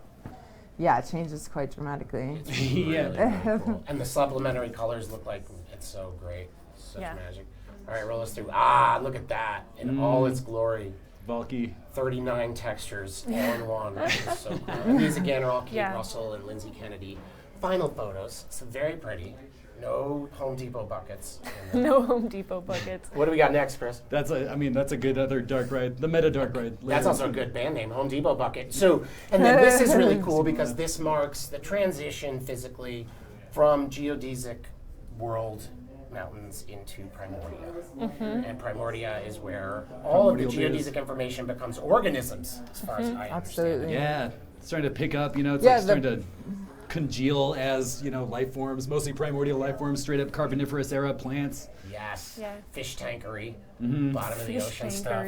changes quite dramatically. It's really cool. And the supplementary colors look like it's so great. Such magic. All right, roll us through. Look at that in all its glory. Bulky. 39 textures all in one. It's so cool. And these again are all Kate Russell and Lindsay Kennedy. Final photos. It's very pretty. No Home Depot buckets. No Home Depot buckets. What do we got next, Chris? That's a good other dark ride. The meta dark ride. That's also a good band name, Home Depot bucket. So, and then this is really cool because this marks the transition physically from geodesic world mountains into Primordia. And Primordia is where all of the geodesic information becomes organisms, as far as I understand it. Yeah, it's starting to pick up, it's like starting to congeal as, life forms, mostly primordial life forms, straight up Carboniferous era plants. Yes. Yeah. Fish tankery, bottom of the ocean stuff.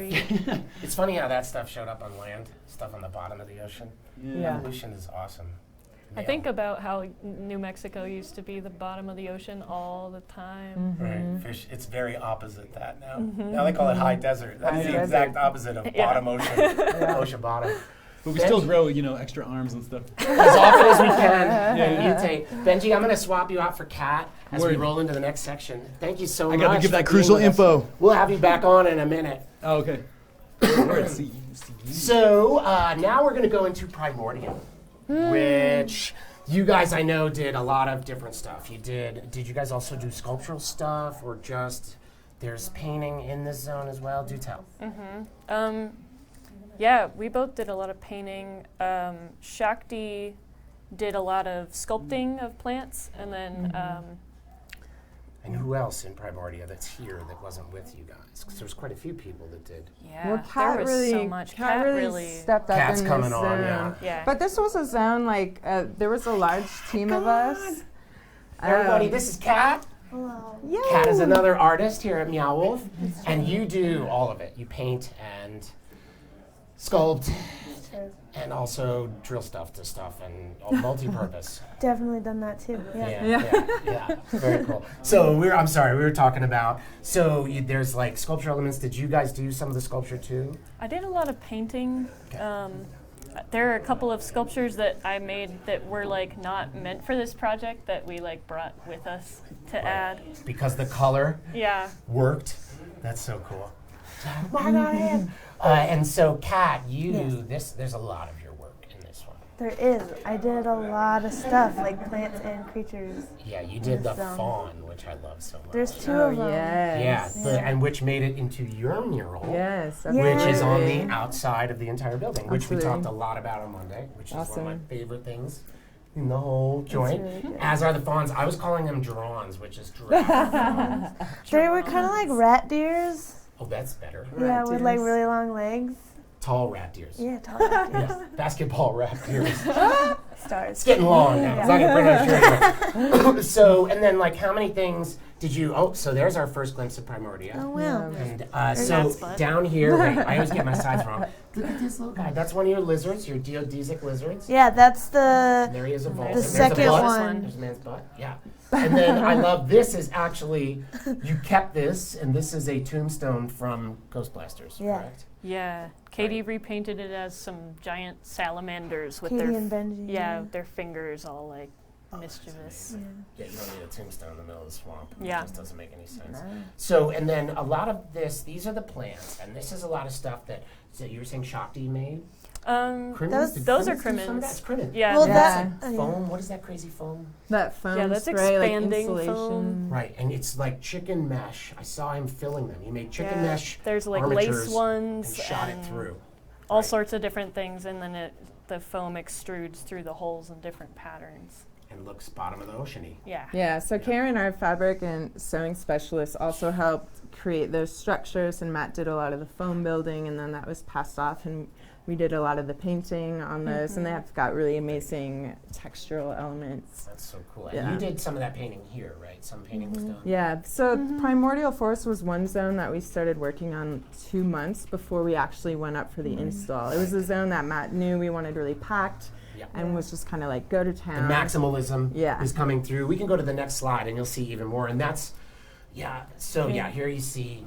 It's funny how that stuff showed up on land, stuff on the bottom of the ocean. Evolution is awesome. I think about how New Mexico used to be the bottom of the ocean all the time. Right, fish. It's very opposite that now. Now they call it high desert. That is the exact opposite of bottom ocean, ocean bottom. But we still grow, extra arms and stuff. As often as we can. Mutate. Benji, I'm going to swap you out for Kat as we roll into the next section. Thank you so much. I got to give that crucial info. We'll have you back on in a minute. Oh, okay. So now we're going to go into Primordial, which you guys I know did a lot of different stuff. Did you guys also do sculptural stuff or just there's painting in this zone as well? Do tell. Yeah, we both did a lot of painting. Shakti did a lot of sculpting of plants, and then. And who else in Primordia that's here that wasn't with you guys? Because there's quite a few people that did. Yeah, well, Kat there was really, so much. Kat really stepped up Kat's in coming this on, zone. yeah. But this was a zone, like, there was a large team of us. Everybody, this is Kat. Hello. Yay. Kat is another artist here at Meow Wolf, and you do all of it. You paint and sculpt, and also drill stuff to stuff, and multi-purpose. Definitely done that too. Yeah. Very cool. So we were talking about. So there's like sculpture elements. Did you guys do some of the sculpture too? I did a lot of painting. There are a couple of sculptures that I made that were like not meant for this project that we like brought with us to add. Because the color worked. That's so cool. And so, Kat, there's a lot of your work in this one. There is. I did a lot of stuff, like plants and creatures. Yeah, you did the fawn, which I love so much. There's 2 of them. Yes. And which made it into your mural. Yes. Which is on the outside of the entire building, which we talked a lot about on Monday, which is one of my favorite things in the whole joint. Really as are the fawns. I was calling them drawns, which is giraffe. They were kind of like rat deers. Oh, that's better. Yeah, with like really long legs. Tall rat deers. Yeah, tall rat deers. Yes, basketball rat deers. Stars. It's getting long now. It's not going to bring us anywhere. So, and then like how many things did you, so there's our first glimpse of Primordia. Oh, wow. And so down here, wait, I always get my sides wrong. Look at this little guy. That's one of your lizards, your geodesic lizards. Yeah, that's there he is, the second one. There's a man's butt, yeah. And then I love this is actually, you kept this, and this is a tombstone from Ghost Blasters, correct? Yeah, Katie repainted it as some giant salamanders with Katie and Benji, their fingers all like mischievous. Yeah, you don't need a tombstone in the middle of the swamp. Yeah. It just doesn't make any sense. No. So, and then a lot of these are the plants, and this is a lot of stuff that you were saying Shakti made? Those are crimins. That's crimin. Yeah. Well, that's foam. What is that crazy foam? That foam that's spray, expanding like foam. Right, and it's like chicken mesh. I saw him filling them. He made chicken mesh. There's like lace ones and shot it through. All sorts of different things, and then the foam extrudes through the holes in different patterns. And looks bottom of the ocean-y. Yeah. Yeah, so Karen, our fabric and sewing specialist, also helped create those structures, and Matt did a lot of the foam building, and then that was passed off, and we did a lot of the painting on those, and they have got really amazing textural elements. That's so cool. And you did some of that painting here, right? Some painting was done. Yeah, so Primordial Forest was one zone that we started working on 2 months before we actually went up for the install. It was a zone that Matt knew we wanted really packed. And was just kind of like go to town. The maximalism is coming through. We can go to the next slide and you'll see even more. And that's, here you see,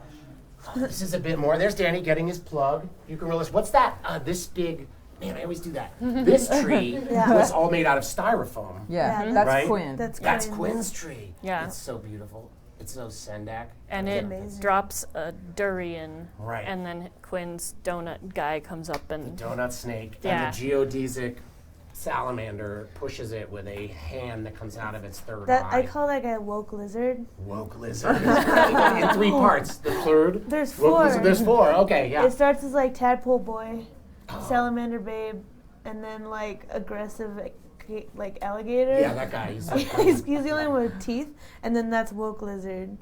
this is a bit more. There's Danny getting his plug. You can realize, what's that? This big, man, I always do that. This tree was all made out of styrofoam. Yeah, that's right? Quinn. That's Quinn's tree. Yeah. It's so beautiful. It's so sendak. And it drops a durian. Right. And then Quinn's donut guy comes up and... The donut snake and the geodesic salamander pushes it with a hand that comes out of its third eye. I call that guy woke lizard. Woke lizard. In 3 parts. The third? There's 4. There's 4. Okay, yeah. It starts as like tadpole boy, salamander babe, and then like aggressive like alligator. Yeah, that guy. He's the only one with teeth, and then that's woke lizard.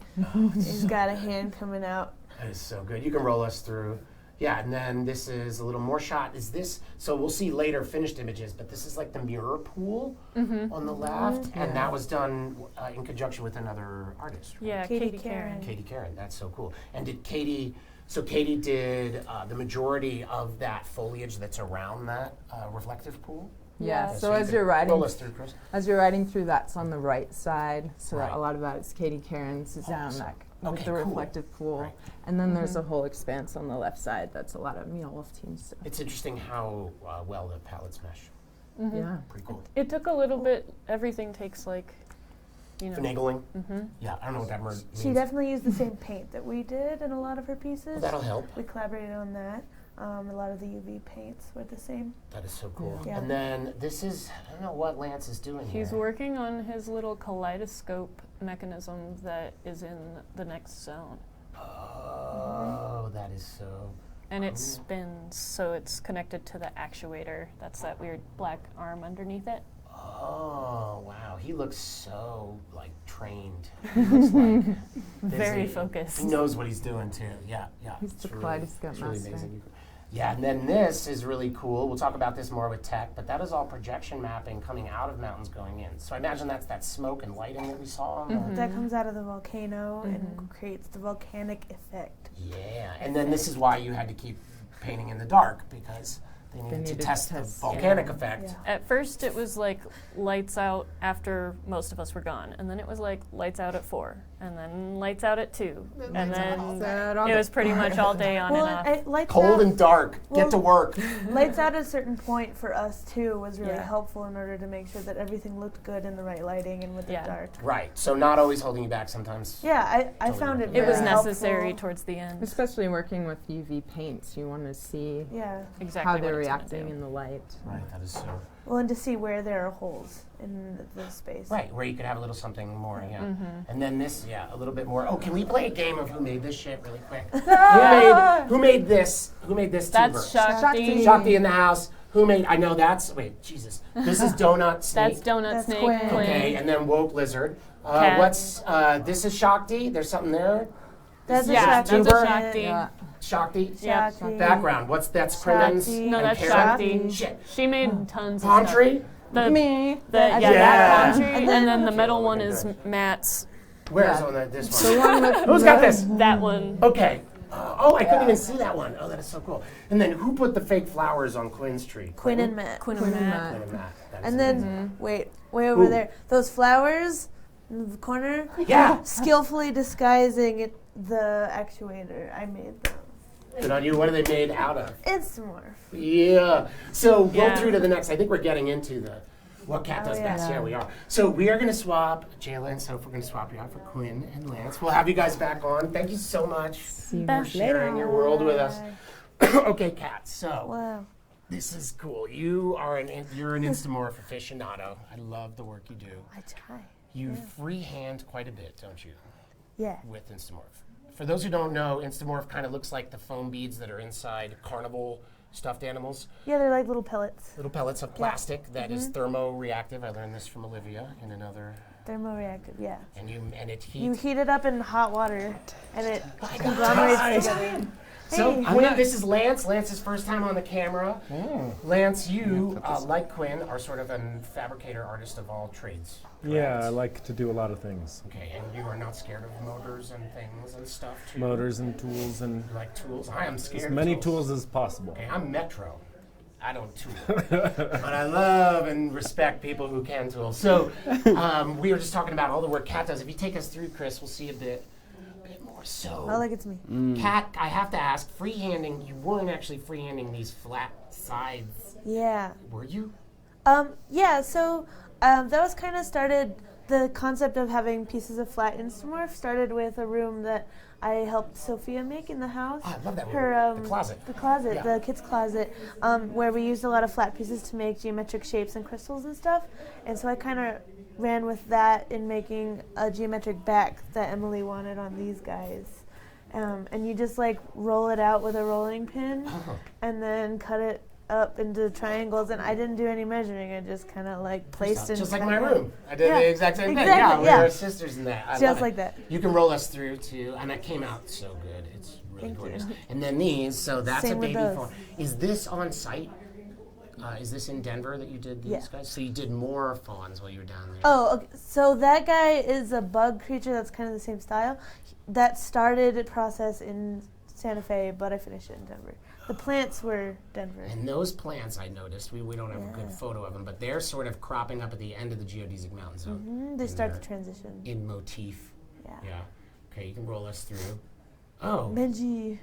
He's got a hand coming out. That is so good. You can roll us through. Yeah, and then this is a little more shot. Is this, so we'll see later finished images, but this is like the mirror pool on the left, and that was done in conjunction with another artist, right? Yeah, Katie Karen. Katie Karen, that's so cool. And did Katie did the majority of that foliage that's around that reflective pool? Yeah, so as you're riding through, that's on the right side, so that a lot of that is Katie Karen's down that with the reflective pool. Right. And then there's a whole expanse on the left side that's a lot of Meow Wolf team stuff. It's interesting how well the palettes mesh. Yeah. Pretty cool. It took a little bit, everything takes like, finagling? Yeah, I don't know what that word means. She definitely used the same paint that we did in a lot of her pieces. Well, that'll help. We collaborated on that. A lot of the UV paints were the same. That is so cool. Yeah. And then this is, I don't know what Lance is doing here. He's working on his little kaleidoscope mechanism that is in the next zone. Oh, that is so and it spins, so it's connected to the actuator. That's that weird black arm underneath it. Oh, wow. He looks so, like, trained. He looks like very busy. focused. He knows what he's doing, too. Yeah. He's the Kaleidoscape master. Really amazing. Yeah, and then this is really cool. We'll talk about this more with tech, but that is all projection mapping coming out of mountains going in. So I imagine that's that smoke and lighting that we saw. That comes out of the volcano and creates the volcanic effect. Yeah, and then this is why you had to keep painting in the dark, because they needed to test the volcanic effect. Yeah. At first it was like lights out after most of us were gone, and then it was like lights out at 4, and then lights out at 2, and then it was pretty much all day on and off. Cold and dark, get to work. Lights out at a certain point for us too was really helpful in order to make sure that everything looked good in the right lighting and with the dark. Right, so not always holding you back sometimes. Yeah, I found it It was helpful. necessary towards the end. Especially working with UV paints, you want to see exactly how they're reacting in the light. Right, that is so. Well, and to see where there are holes in the space. Right, where you could have a little something more, And then this, a little bit more. Oh, can we play a game of who made this shit really quick? Who made this? Who made this tuber? That's Shakti. Shakti in the house. Who made? I know that's. Wait, Jesus. This is Donut Snake. That's Donut Snake. Quinn. Okay, and then Woke Lizard. What's this is Shakti. There's something there. That's a Shakti. Shakti. That's a Shakti. Shakti. Shakti. Background. What's that's Crimmins? No, that's Karen? Shakti. Shit. She made tons Palm of tree. stuff. Me. That palm tree, and then the metal one is Matt's. Where's on this one? The one with Who's got this? That one. Okay. I couldn't even see that one. Oh, that is so cool. And then who put the fake flowers on Quinn's tree? Quinn and Matt. Quinn and Matt. That is And then, way over there, those flowers in the corner. Yeah. Skillfully disguising the actuator. I made them. Good on you. What are they made out of? Instamorph. Yeah. So go through to the next. I think we're getting into the what Kat does best. Yeah, we are. So we are going to swap, Jayla and Soph, we're going to swap you out for Quinn and Lance. We'll have you guys back on. Thank you so much for sharing your world with us. Okay, Kat. So this is cool. You're an Instamorph aficionado. I love the work you do. I try. You freehand quite a bit, don't you? Yeah. With Instamorph. For those who don't know, Instamorph kind of looks like the foam beads that are inside carnival stuffed animals. Yeah, they're like little pellets. Little pellets of plastic that is thermoreactive. I learned this from Olivia in another. Thermoreactive, yeah. And it heats. You heat it up in hot water, and it conglomerates together. So Quinn, this is Lance. Lance's first time on the camera. Lance, you, like Quinn, are sort of a fabricator artist of all trades. Correct? Yeah, I like to do a lot of things. Okay, and you are not scared of motors and things and stuff too? Motors and tools and... You like tools? I am scared as many tools as possible. Okay, I'm Metro. I don't tool. But I love and respect people who can tool. So we were just talking about all the work Kat does. If you take us through, Chris, we'll see a bit more. So, oh, like it's me. Kat, I have to ask, freehanding, you weren't actually freehanding these flat sides. Yeah. Were you? Yeah, so that was kind of started, the concept of having pieces of flat Instamorph started with a room that I helped Sophia make in the house. Oh, I love that room. The closet. The closet, the kids' closet, where we used a lot of flat pieces to make geometric shapes and crystals and stuff. And so I kind of ran with that in making a geometric back that Emily wanted on these guys. And you just like roll it out with a rolling pin and then cut it up into triangles, and I didn't do any measuring. I just kind of like placed it. Just like my room. I did the exact same thing. Yeah, we were sisters in that. Just like that. You can roll us through too, and that came out so good. It's really gorgeous. And then these, so that's a baby fawn. Is this on site? Is this in Denver that you did these guys? So you did more fawns while you were down there. Oh, okay. So that guy is a bug creature that's kind of the same style. That started a process in Santa Fe, but I finished it in Denver. The plants were Denver. And those plants, I noticed, we don't have a good photo of them, but they're sort of cropping up at the end of the geodesic mountain zone. They start to transition. In motif. Yeah. Okay, you can roll us through. Oh. Benji.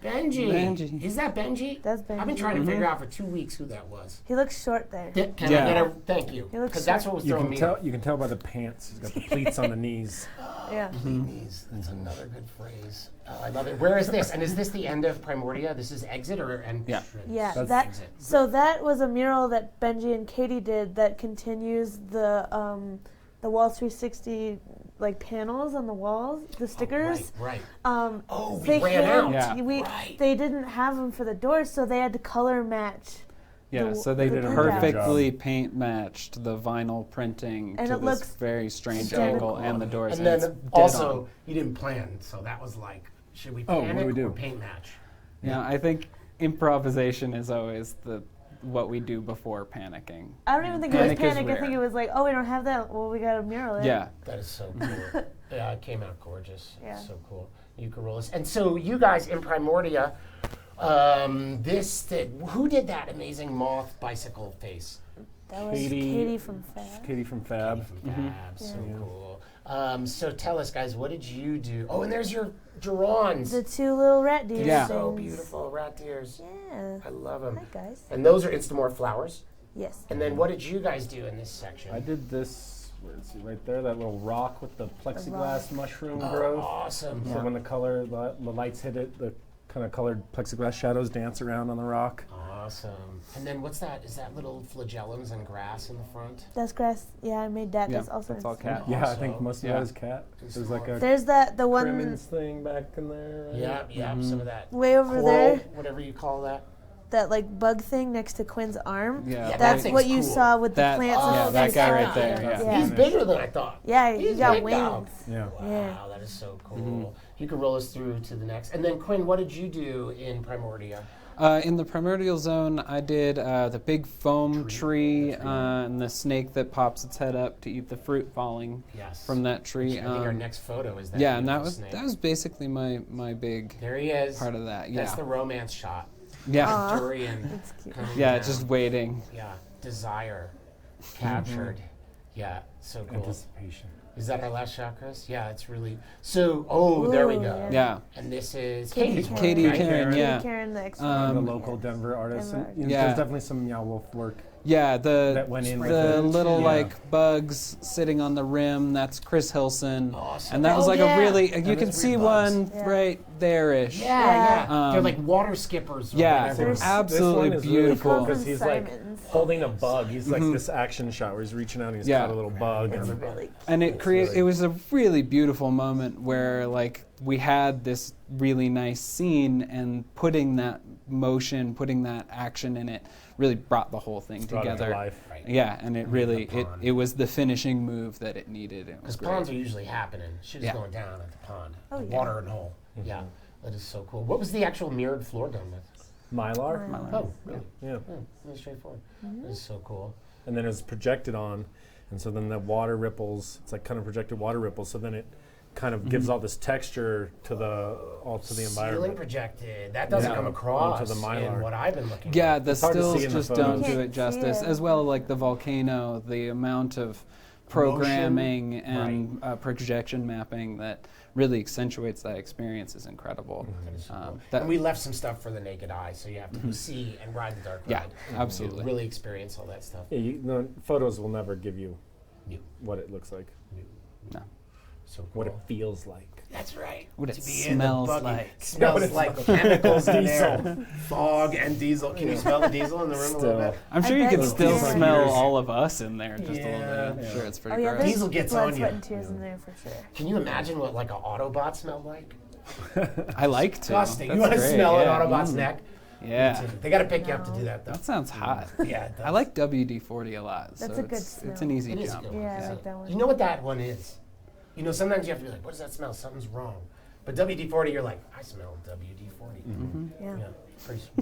Is that Benji? That's Benji. I've been trying to figure out for 2 weeks who that was. He looks short there. Can I get a thank you? Because that's what was throwing me off. You can tell by the pants. He's got the pleats on the knees. Yeah. Knees. That's another good phrase. I love it. Where is this? And is this the end of Primordia? This is exit or end? Yeah. That's exit. So that was a mural that Benji and Katie did that continues the Wall 360 like panels on the walls, the stickers. Right. They we ran out. They didn't have them for the doors, so they had to color match. Yeah, so they perfectly paint matched the vinyl printing and to it this looks very strange angle and the doors. And then also, you didn't plan, so that was like, should we panic or paint match? Yeah, I think improvisation is always what we do before panicking. I don't even think it was panic. I think it was like, oh, we don't have that. Well, we got to mural it. Yeah. That is so cool. Yeah, it came out gorgeous. Yeah. So cool. You could roll this. And so you guys in Primordia, who did that amazing moth bicycle face? That was Katie from Fab. Katie from Fab. So cool. So tell us, guys, what did you do? Oh, and there's your Durons. The two little rat deers. Yeah. So beautiful, rat deers. Yeah. I love them. Hi, guys. And those are Instamorph flowers? Yes. And then what did you guys do in this section? I did this, right there, that little rock with the plexiglass mushroom growth. Awesome. So when the lights hit it, the kind of colored plexiglass shadows dance around on the rock. Awesome. And then what's that? Is that little flagellums and grass in the front? That's grass. Yeah, I made that. That's also all cat. Yeah, I think most of that is cat. There's like a the one Crimmins thing back in there. Right? Yeah, some of that. Way over coral, there. Whatever you call that. That like bug thing next to Quinn's arm. Yeah, that's what you saw with the plants. Yeah, that guy right there. Yeah. He's bigger than I thought. Yeah, he got wings. Dog. Yeah. Wow, that is so cool. You can roll us through to the next. And then Quinn, what did you do in Primordia? In the primordial zone, I did the big foam tree and the snake that pops its head up to eat the fruit falling from that tree. I think our next photo is that. Yeah, and that was basically my big there he is. part of that. Yeah, that's the romance shot. Yeah, Durian. That's cute. Yeah, just waiting. Yeah, desire captured. Yeah, so cool. Anticipation. Is that our last shot, Chris? Yeah, it's really so. There we go. Yeah. And this is Katie Karen. Yeah. Karen, the the local Denver artist. And, there's definitely some Meow Wolf work. Yeah, that went in the little like bugs sitting on the rim. That's Chris Hilson. Awesome. And that was like a really you can see one right there-ish. Yeah. They're like water skippers. They're absolutely this one is beautiful. Really cool because he's like holding a bug. He's like this action shot where he's reaching out and he's got a little bug. And it was a really beautiful moment where like we had this really nice scene and putting that motion, putting that action in it really brought the whole thing together. Life. Yeah, and it really it was the finishing move that it needed. Because ponds are usually happening. Shit is going down at the pond. Water and hole. Yeah, that is so cool. What was the actual mirrored floor done with? Mylar. Oh, really? Yeah. Really straightforward. That is so cool. And then it was projected on, and so then the water ripples. It's like kind of projected water ripples. So then it kind of gives all this texture to the environment. Ceiling projected. That doesn't come across onto the Mylar. in what I've been looking at. Yeah, the stills just don't do it justice. As well, like the volcano, the amount of programming and projection mapping that really accentuates that experience is incredible. And we left some stuff for the naked eye, so you have to see and ride the dark ride. Yeah, absolutely. Really experience all that stuff. Yeah, photos will never give you what it looks like. No. So cool. What it feels like. That's right. What it smells like. Smells like chemicals in there. Fog and diesel. Can you smell the diesel in the room a little bit? I'm sure you can still smell all of us in there just a little bit. I'm sure it's pretty gross. Diesel gets on you. Sweat and tears in there for sure. Can you imagine what like an Autobot smelled like? I like to. Disgusting. You want to smell an Autobot's neck? Yeah. They got to pick you up to do that, though. That sounds hot. Yeah. I like WD-40 a lot. That's so a good smell. It's an easy it jump. Yeah, I like that one. You know what that one is? You know, sometimes you have to be like, what does that smell? Something's wrong. But WD-40, you're like, I smell WD-40. Yeah.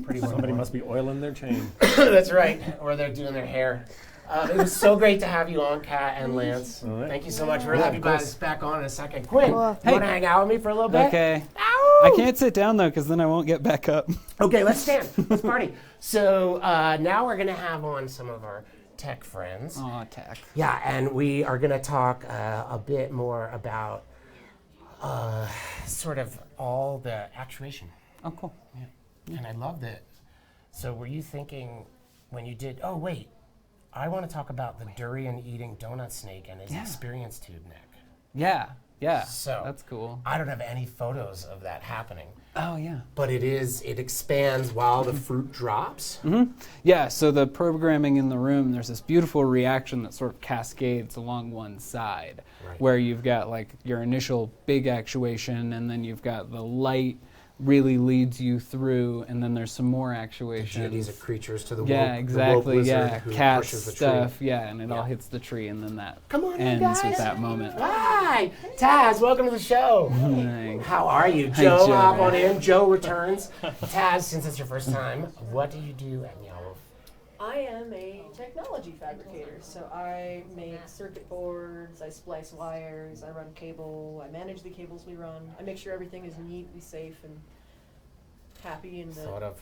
Pretty Somebody must be oiling their chain. That's right. Or they're doing their hair. It was so great to have you on, Kat and Lance. Right. Thank you so much. We're happy to have you back on in a second. Quinn, you want to hang out with me for a little bit? Okay. Ow! I can't sit down, though, because then I won't get back up. Okay, let's stand. Let's party. So now we're going to have on some of our tech friends. Aw, tech. Yeah, and we are going to talk a bit more about sort of all the actuation. Oh, cool. Yeah. And I love that. So were you thinking when you did, oh, wait, I want to talk about the durian-eating donut snake and his experience tube neck. Yeah. Yeah, so that's cool. I don't have any photos of that happening. Oh, yeah. But it expands while the fruit drops. Yeah, so the programming in the room, there's this beautiful reaction that sort of cascades along one side, where you've got like your initial big actuation, and then you've got the light really leads you through, and then there's some more actuation. These are creatures to the yeah, woke, exactly, the woke yeah, who cat pushes the stuff, tree. yeah, and it all hits the tree, and then that Come on, ends guys. with that moment. Hi, Taz, welcome to the show. Hi. How are you? Hi, Joe, Joe. hop on in. Joe returns. Taz, since it's your first time, what do you do at Meow Wolf? I am a technology fabricator, so I make circuit boards, I splice wires, I run cable, I manage the cables we run, I make sure everything is neatly safe and happy and sort of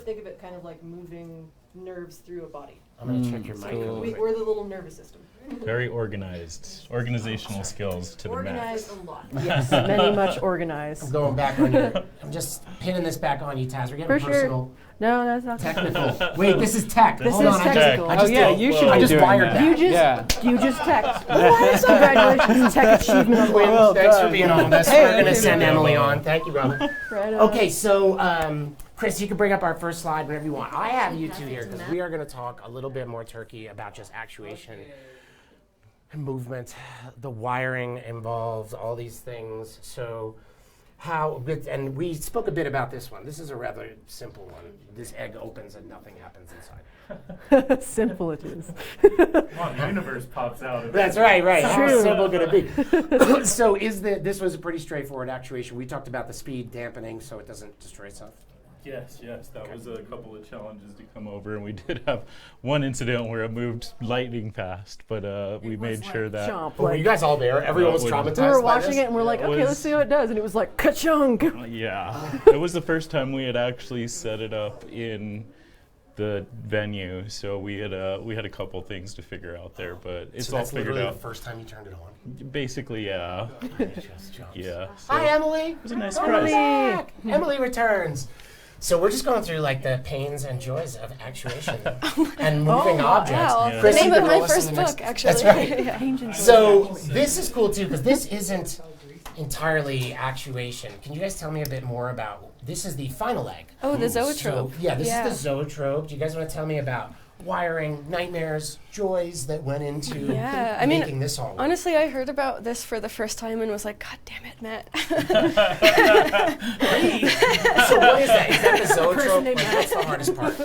think of it kind of like moving nerves through a body. I'm gonna check your mic. Cool. We're the little nervous system. Very organized. Organizational skills to the max. Organized a lot. Yes, many much organized. I'm going back on you. I'm just pinning this back on you, Taz. We're getting personal. No, that's not technical. Wait, this is tech. This Hold is on, technical. You should I be just doing wired that. You just tech. Congratulations, tech achievement award. Well, thanks for being on this. We're going to send Emily on. Thank you, brother. Right on. Okay, so Chris, you can bring up our first slide whenever you want. I have you two here because we are going to talk a little bit more turkey about just actuation, movement, the wiring involved, all these things. So and we spoke a bit about this one. This is a rather simple one. This egg opens and nothing happens inside. Simple it is. The universe pops out. That's right. How True. simple could it be? So this was a pretty straightforward actuation. We talked about the speed dampening so it doesn't destroy itself. Yes, that was a couple of challenges to come over, and we did have one incident where it moved lightning fast, but we made sure that... Were you guys all there? Everyone was traumatized. We were by watching this? it and we're like, okay, let's see how it does, and it was like ka-chunk. Yeah, it was the first time we had actually set it up in the venue, so we had a couple things to figure out there, but it's all figured out. The first time you turned it on. Basically, yeah. Yeah. So Hi, Emily. It was a nice surprise. Emily returns. So we're just going through like the pains and joys of actuation and moving objects. Wow. Yeah. The name of my roll us first in the next- book, actually. That's right. Yeah. So this is cool too because this isn't entirely actuation. Can you guys tell me a bit more about? This is the final egg. Oh, the zoetrope. So, this is the zoetrope. Do you guys want to tell me about wiring, nightmares, joys that went into making this all work? Honestly, I heard about this for the first time and was like, God damn it, Matt. So what is that? Is that the zoetrope? Like, what's the hardest part?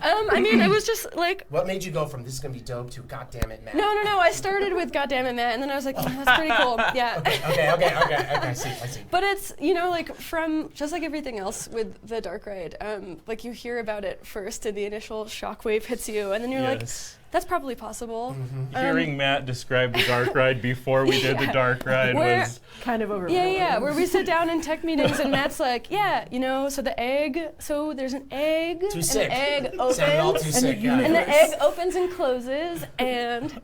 I mean, I was just like... What made you go from this is going to be dope to God damn it, Matt? No. I started with God damn it, Matt, and then I was like, that's pretty cool. Yeah. Okay. I see. But it's, like from, just like everything else with the dark ride, like you hear about it first and the initial shockwave hits you, and then you're like, that's probably possible. Hearing Matt describe the dark ride before we did the dark ride was kind of overwhelming. Yeah, where we sit down in tech meetings and Matt's like, so the egg, so there's an egg, Too and sick. the egg opens, Sounded all too sick, and the egg opens and closes, and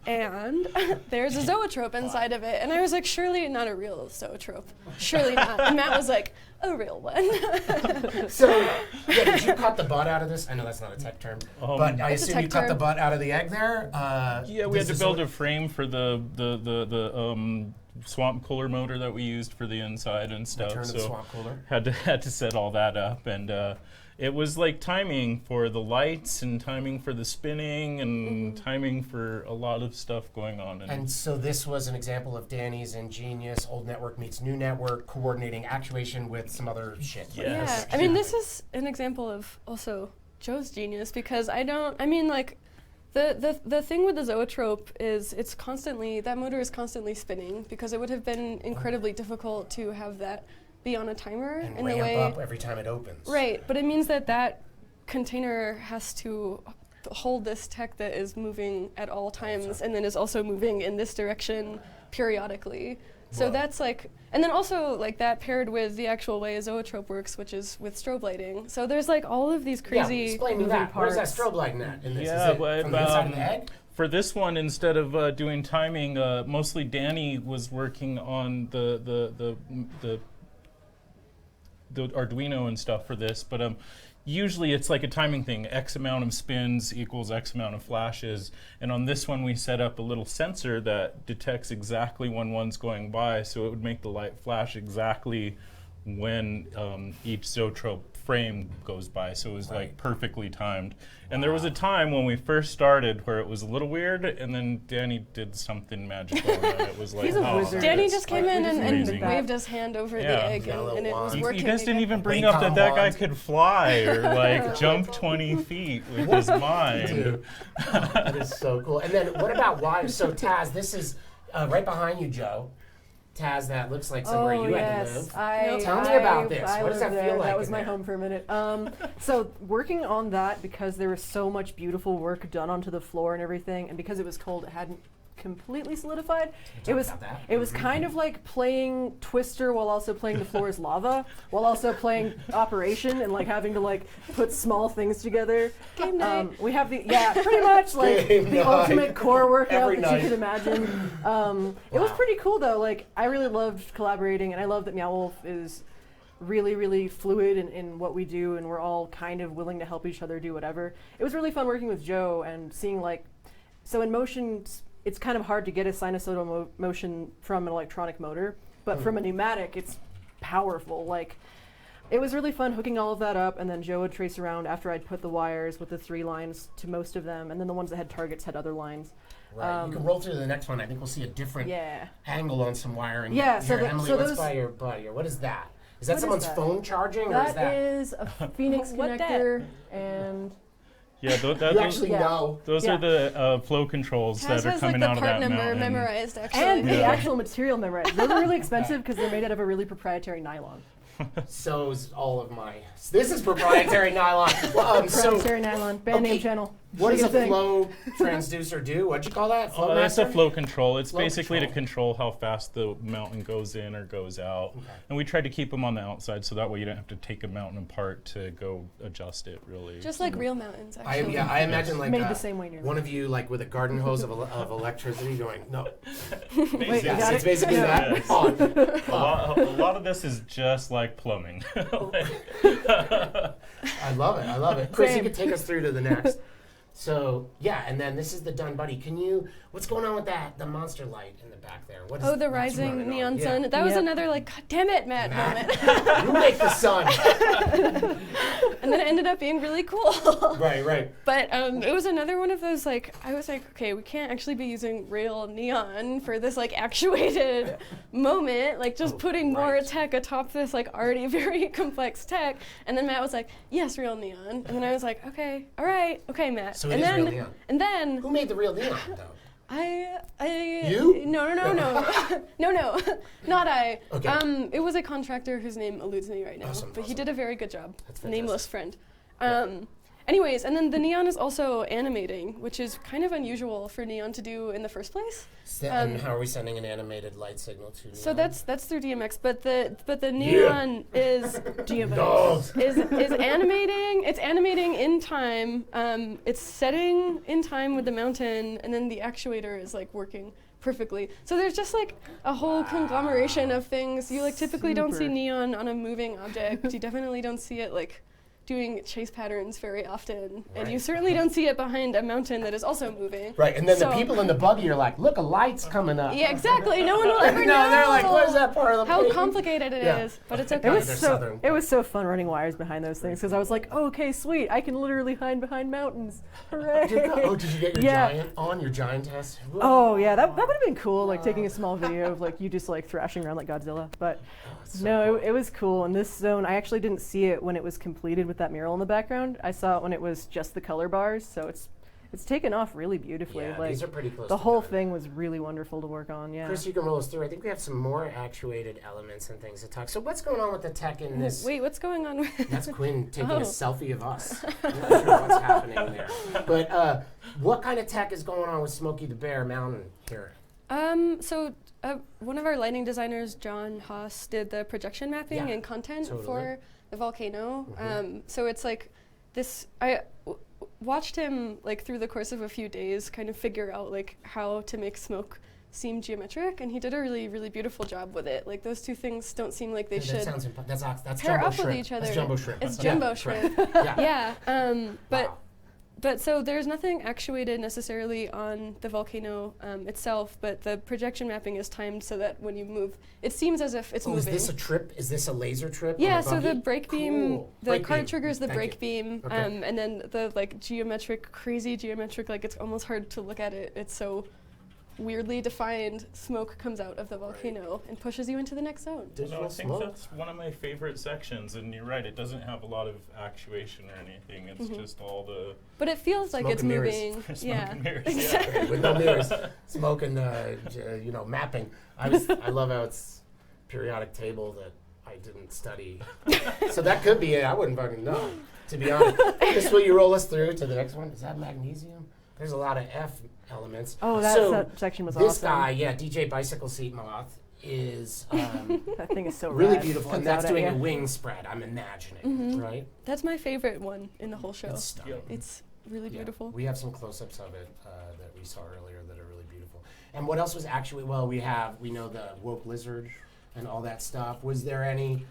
there's a zoetrope inside of it. And I was like, surely not a real zoetrope. Surely not. And Matt was like, a real one. So, did you cut the butt out of this? I know that's not a tech term, but I assume you cut the butt out of the egg there? We had to build a frame for the swamp cooler motor that we used for the inside and stuff. Return to the swamp cooler. Had to set all that up, and it was like timing for the lights and timing for the spinning and timing for a lot of stuff going on. And so this was an example of Danny's ingenious old network meets new network coordinating actuation with some other shit. Yeah, I mean, this is an example of also Joe's genius because the thing with the zoetrope is that motor is constantly spinning because it would have been incredibly difficult to have that be on a timer and in ramp the way up every time it opens. Right, but it means that container has to hold this tech that is moving at all times and then is also moving in this direction periodically. So that's like, and then also like that paired with the actual way a zoetrope works, which is with strobe lighting. So there's like all of these crazy explain me that. parts. Where's that strobe lighting at in this? Yeah, is it from the inside of the egg? For this one, instead of doing timing, mostly Danny was working on the Arduino and stuff for this, but usually it's like a timing thing. X amount of spins equals X amount of flashes. And on this one, we set up a little sensor that detects exactly when one's going by, so it would make the light flash exactly when each zoetrope frame goes by, so it was like perfectly timed. And there was a time when we first started where it was a little weird, and then Danny did something magical, and it was like, He's a wizard. Danny just came in and waved his hand over the egg, and it was working. You guys didn't even bring up that guy could fly or like jump 20 feet with his mind. That is so cool. And then what about wires? So Taz, this is right behind you, Joe. Taz, that looks like somewhere you had to live. Tell me about this. What does that feel like? That was my home for a minute. So working on that, because there was so much beautiful work done onto the floor and everything, and because it was cold, it hadn't completely solidified. It was kind of like playing Twister while also playing The Floor is Lava, while also playing Operation and like having to like put small things together. Game night. We have pretty much like the ultimate core workout that you could imagine. It was pretty cool though. Like I really loved collaborating, and I love that Meow Wolf is really, really fluid in what we do, and we're all kind of willing to help each other do whatever. It was really fun working with Joe and seeing so in motion, it's kind of hard to get a sinusoidal motion from an electronic motor, but from a pneumatic, it's powerful. Like, it was really fun hooking all of that up, and then Joe would trace around after I'd put the wires with the 3 lines to most of them, and then the ones that had targets had other lines. Right. You can roll through the next one. I think we'll see a different angle on some wiring. Yeah. Here, Emily, what's by your butt here? What is that? Is that someone's phone charging, or is that? That is a Phoenix connector, and... Yeah, you actually know. Those are the flow controls that are coming out of that mountain. Has the part number memorized, actually. And the actual material memorized. Those are really expensive because they're made out of a really proprietary nylon. So is all of my... This is proprietary nylon. Proprietary nylon. Band name channel. What does a flow transducer do? What'd you call that? That's a flow control. It's basically to control how fast the mountain goes in or goes out. Okay. And we try to keep them on the outside so that way you don't have to take a mountain apart to go adjust it, really. Just like real mountains, actually. I imagine like made the same way one of you like with a garden hose of electricity going, no. Wait, yes, it's basically that. Yes. A lot of this is just like plumbing. I love it. Chris, you can take us through to the next. So, yeah, and then this is the done buddy. What's going on with the monster light in the back there? The rising neon sun. Yeah. That was another like, God damn it, Matt moment. You make the sun. And then it ended up being really cool. Right. But it was another one of those like, I was like, okay, we can't actually be using real neon for this like actuated moment, like just putting more tech atop this like already very complex tech. And then Matt was like, yes, real neon. And then I was like, okay, all right, okay, Matt. So it is real neon. And then who made the real neon though? You? No, not I. Okay. It was a contractor whose name eludes me right now, but he did a very good job. Nameless friend. Anyways, and then the neon is also animating, which is kind of unusual for neon to do in the first place. And how are we sending an animated light signal to neon? So that's through DMX, but the neon is is animating. It's animating in time. It's setting in time with the mountain, and then the actuator is like working perfectly. So there's just like a whole conglomeration of things. You like typically don't see neon on a moving object. You definitely don't see it like doing chase patterns very often, and you certainly don't see it behind a mountain that is also moving. Right, and then the people in the buggy are like, look, a light's coming up. Yeah, exactly. No one will ever know. They're like, what is that part of the How plane? complicated it is, but it's okay. It was so fun running wires behind those things, because I was like, oh, okay, sweet, I can literally hide behind mountains. Hooray! Did you get your giantess? Oh yeah, that would have been cool, like taking a small video of like you just like thrashing around like Godzilla. But it was cool. And this zone, I actually didn't see it when it was completed with that mural in the background. I saw it when it was just the color bars, so it's taken off really beautifully. Yeah, like, these are pretty close. The whole thing was really wonderful to work on. Yeah. Chris, you can roll us through. I think we have some more actuated elements and things to talk. So what's going on with the tech in this? Wait, what's going on with? That's Quinn taking a selfie of us. I'm not sure what's happening there. But what kind of tech is going on with Smokey the Bear Mountain here? One of our lighting designers, John Haas, did the projection mapping and content for the volcano. So it's like this. I watched him like through the course of a few days, kind of figure out like how to make smoke seem geometric, and he did a really, really beautiful job with it. Like those two things don't seem like they should That's pair jumbo up shrimp. with each other. That's jumbo shrimp. It's jumbo shrimp. Yeah. But so there's nothing actuated necessarily on the volcano itself, but the projection mapping is timed so that when you move, it seems as if it's moving. Is this a trip? Is this a laser trip? Yeah, so the brake beam, the Brake card beam. triggers the Thank brake you. beam, Okay. and then the like crazy geometric, like it's almost hard to look at it. It's so weirdly defined. Smoke comes out of the volcano and pushes you into the next zone. No, I think that's one of my favorite sections, and you're right, it doesn't have a lot of actuation or anything. It's just all the... But it feels like it's moving. Smoke Yeah. and mirrors, Exactly. With no mirrors, smoke and mapping. I love how it's periodic table that I didn't study. So that could be it. I wouldn't fucking know, to be honest. Just will you roll us through to the next one? Is that magnesium? There's a lot of F elements. Oh, that section was this awesome. guy, DJ Bicycle Seat Moth, is that thing is so really rad. beautiful, and that's doing a wing spread. I'm imagining, right? That's my favorite one in the whole show. It's stunning. It's really beautiful. We have some close-ups of it that we saw earlier that are really beautiful. And what else was actually? Well, we know the woke lizard and all that stuff. Was there any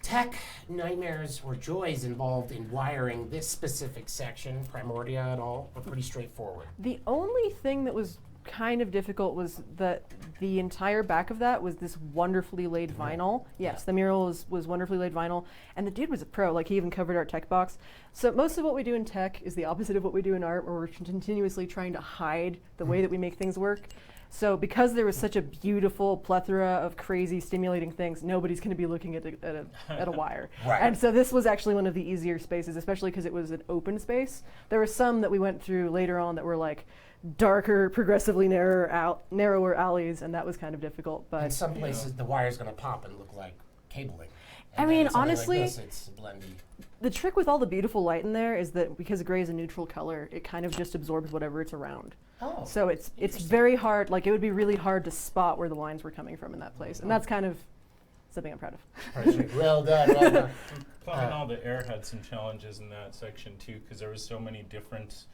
tech nightmares or joys involved in wiring this specific section, Primordia, at all? Or pretty straightforward? The only thing that was kind of difficult was that the entire back of that was this wonderfully laid vinyl. Yes, the mural was wonderfully laid vinyl, and the dude was a pro. Like, he even covered our tech box. So most of what we do in tech is the opposite of what we do in art, where we're continuously trying to hide the way that we make things work. So because there was such a beautiful plethora of crazy stimulating things, nobody's going to be looking at a wire. Right. And so this was actually one of the easier spaces, especially because it was an open space. There were some that we went through later on that were like darker, progressively narrower alleys, and that was kind of difficult. But in some places, the wire's going to pop and look like cabling. I mean, honestly, like this, it's blendy. The trick with all the beautiful light in there is that because gray is a neutral color, it kind of just absorbs whatever it's around. Oh, so it's very hard. Like, it would be really hard to spot where the lines were coming from in that place, and that's kind of something I'm proud of. Well done, well done. Plumbing all the air had some challenges in that section too, because there was so many different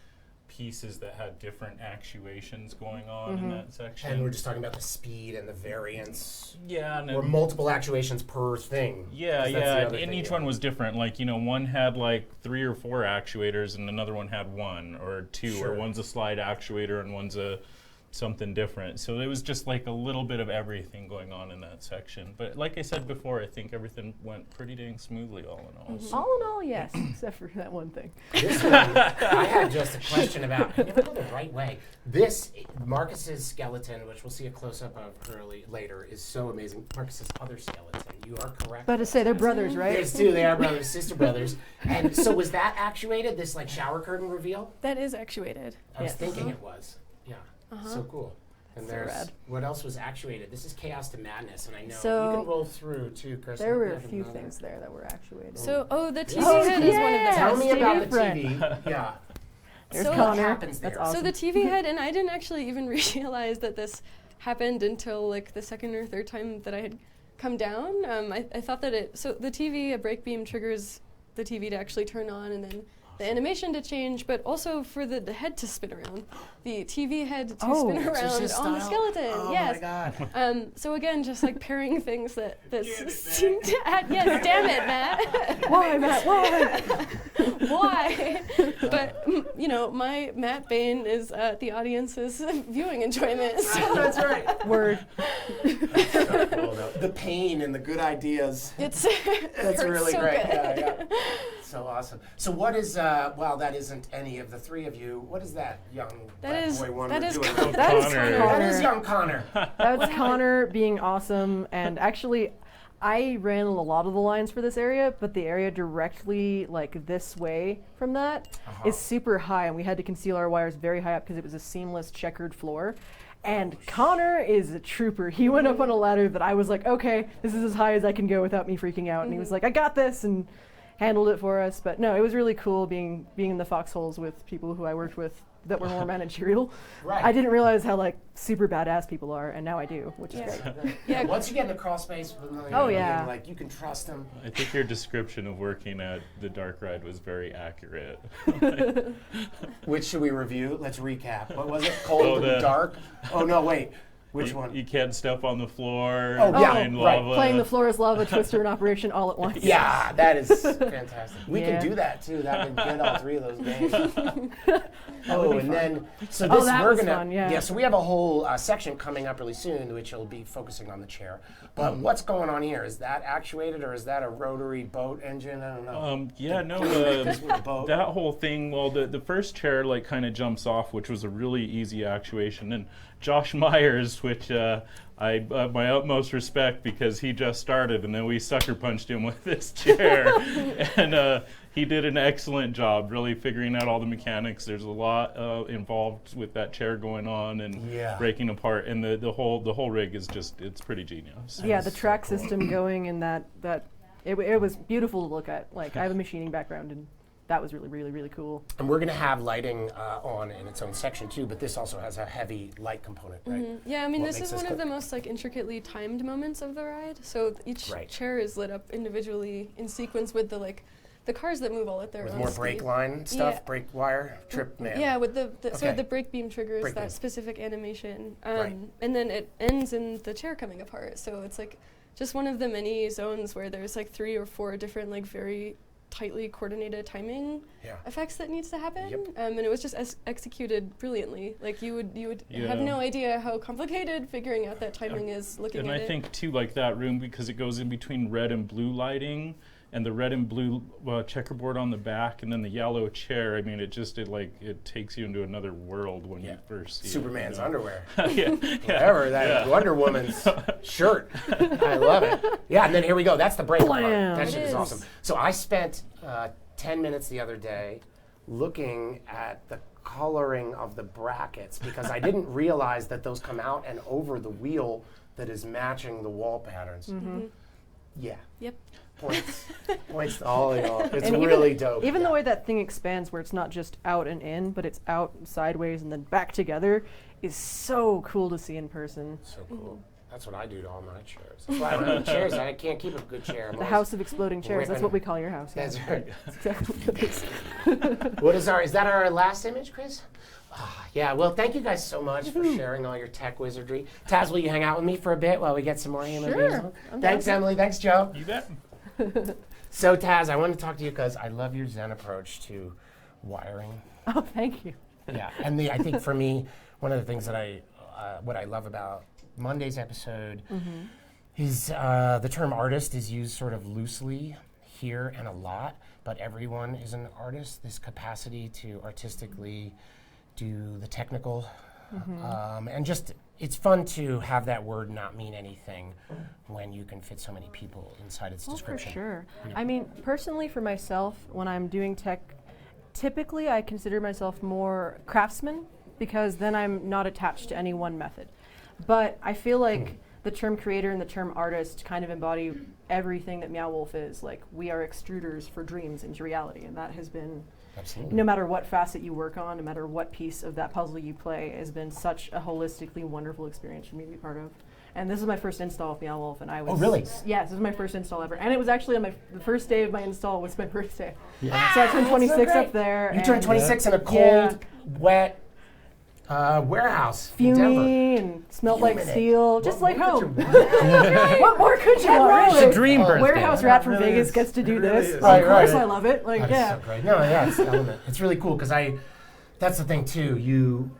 pieces that had different actuations going on in that section. And we're just talking about the speed and the variance. Yeah, or multiple actuations per thing. Yeah, and each one was different. Like, one had like 3 or 4 actuators, and another one had 1 or 2, or one's a slide actuator and one's a something different. So it was just like a little bit of everything going on in that section. But like I said before, I think everything went pretty dang smoothly all in all. So. All in all, yes, except for that one thing. This one, I had just a question about, I never go the right way. This, Marcus's skeleton, which we'll see a close-up of later, is so amazing. Marcus's other skeleton, you are correct. But to say, they're brothers, right? There's 2, they are brothers, sister brothers. And so was that actuated, this like shower curtain reveal? That is actuated. I was thinking it was, yeah. So cool. And there's what else was actuated? This is Chaos to Madness, and I know you can roll through too, Chris. There were a few things there that were actuated. So, the TV head is one of the Tell me about the TV. Yeah. There's Connor. What happens there? That's awesome. So the TV head, and I didn't actually even realize that this happened until like the second or third time that I had come down. I thought that so the TV, a brake beam triggers the TV to actually turn on, and then the animation to change, but also for the head to spin around. The TV head to spin around on the skeleton. Oh yes. my God. So again, just like pairing things that seem to add. Yes, damn it, Matt. Why, Matt? Why? Why? But my Matt Bain is the audience's viewing enjoyment. So. That's right. Word. The pain and the good ideas. It's really so great. Good. Yeah. So awesome. So what is? That isn't any of the 3 of you. What is that young boy one that we're is doing? Connor. That is young Connor. That's Connor being awesome, and actually, I ran a lot of the lines for this area, but the area directly like this way from that is super high, and we had to conceal our wires very high up because it was a seamless checkered floor. And Connor is a trooper. He went up on a ladder that I was like, okay, this is as high as I can go without me freaking out. And he was like, I got this, and handled it for us. But no, it was really cool being in the foxholes with people who I worked with that were more managerial. Right. I didn't realize how like super badass people are, and now I do, which is great. Yeah. Once you get in the crawl space with them, Oh, yeah. like you can trust them. I think your description of working at the dark ride was very accurate. Which should we review? Let's recap. What was it? Cold and dark? Oh, no, wait. Which one? You can't step on the floor. Oh, yeah, find right. lava. Playing the floor is lava twister in operation all at once. Yeah, that is fantastic. We Yeah. can do that too. That would get all three of those games. would be then fun. so Oh, this that we're was gonna fun, yeah. So we have a whole section coming up really soon, which will be focusing on the chair. But what's going on here? Is that actuated or is that a rotary boat engine? I don't know. Yeah, no, boat. that whole thing, well, the first chair like kind of jumps off, which was a really easy actuation. And Josh Myers, which I my utmost respect because he just started and then we sucker punched him with this chair. And he did an excellent job really figuring out all the mechanics. There's a lot involved with that chair going on and breaking apart. And the whole rig is just, it's pretty genius. Yeah, the track system going in that it was beautiful to look at. Like I have a machining background and that was really, really, really cool. And we're going to have lighting on in its own section too, but this also has a heavy light component, right? Yeah, I mean, this is one of the most like intricately timed moments of the ride. So each chair is lit up individually in sequence with the cars that move all at their own With more speed. brake line stuff, brake wire, trip man. Yeah, with so the brake beam triggers Brake that beam. specific animation, Right. and then it ends in the chair coming apart. So it's like just one of the many zones where there's like 3 or 4 different like very tightly coordinated timing effects that needs to happen, and it was just executed brilliantly. Like you would have no idea how complicated figuring out that timing is looking and at I it. think too, like that room, because it goes in between red and blue lighting, and the red and blue checkerboard on the back, and then the yellow chair. I mean, it takes you into another world when you first see Superman's it. underwear. Whatever, that Wonder Woman's shirt. I love it. Yeah, and then here we go. That's the brake part. That shit is awesome. So I spent 10 minutes the other day looking at the coloring of the brackets because I didn't realize that those come out and over the wheel that is matching the wall patterns. Yeah. Yep. Points to all of y'all. It's And really dope. Even the way that thing expands, where it's not just out and in, but it's out sideways and then back together, is so cool to see in person. So cool. That's what I do to all my chairs. That's why I run the chairs. I can't keep a good chair. The house of exploding chairs. That's what we call your house. That's right. That's exactly what it is. What is is that our last image, Chris? Yeah, well, thank you guys so much for sharing all your tech wizardry. Taz, will you hang out with me for a bit while we get some more human beings on? Thanks, Emily. Thanks, Joe. You bet. So, Taz, I want to talk to you because I love your Zen approach to wiring. Oh, thank you. Yeah, and I think for me, one of the things that what I love about Monday's episode is the term artist is used sort of loosely here and a lot, but everyone is an artist. This capacity to artistically do the technical, and just it's fun to have that word not mean anything when you can fit so many people inside its description. For sure. I mean, personally for myself, when I'm doing tech, typically I consider myself more craftsman because then I'm not attached to any one method. But I feel like the term creator and the term artist kind of embody everything that Meow Wolf is. Like, we are extruders for dreams into reality, and that has been, no matter what facet you work on, no matter what piece of that puzzle you play, has been such a holistically wonderful experience for me to be part of. And this is my first install of Meow Wolf, and I was... Oh, really? Yes, this is my first install ever. And it was actually on the first day of my install was my birthday. Yeah. So I turned 26 up there. You turned 26 in a cold, wet warehouse in Denver. Fumey and smelled like steel, just like home. What What more could you want? It's a dream birthday. Warehouse rat from Really Vegas is. gets to do this. Of Right, course right. I love it. Like, That is so great. No, yeah, it's element. It's really cool because that's the thing too. You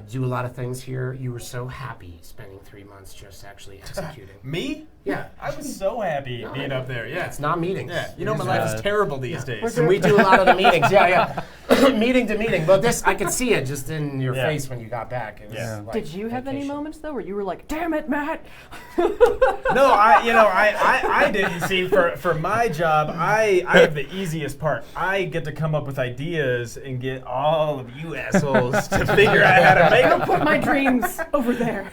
do a lot of things here. You were so happy spending 3 months just actually executing. Me? Yeah. I was so happy being up there. Yeah. It's not meetings. Yeah. You know, my life is terrible these days. And we do a lot of the meetings. Yeah. Meeting to meeting. But this, I could see it just in your face when you got back. It was like Did you have any moments though where you were like, "Damn it, Matt"? No, I didn't see for my job. I have the easiest part. I get to come up with ideas and get all of you assholes to figure out how to make them. Put my dreams over there.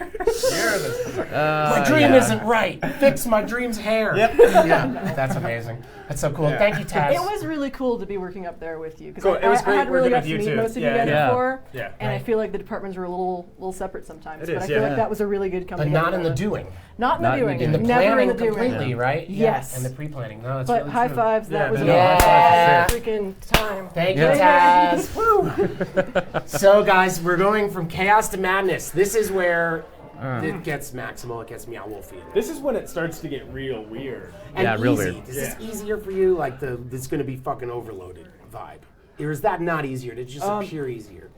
my dream isn't right. Fix my dream's hair. Yep. Yeah, that's amazing. That's so cool. Yeah. Thank you, Taz. It was really cool to be working up there with you because Cool. It was I great hadn't really working got with to you meet too. most of you Yeah, guys yeah. before, Yeah. and I Right. feel like the departments were a little separate sometimes. It but is, I feel yeah. like that was a really good coming But not in together. the doing. Not in the doing. In the Never planning in the doing. completely, right? Yes. And the pre-planning. No, that's But really high true. fives. That was Yeah. a freaking time. Thank you, Taz. Woo. So, guys, we're going from chaos to madness. This is where it gets maximal. It gets Meow Wolf. This is when it starts to get real weird. And Yeah, real easy. weird. Is this easier for you? Like this going to be fucking overloaded vibe, or is that not easier? Did it just appear easier?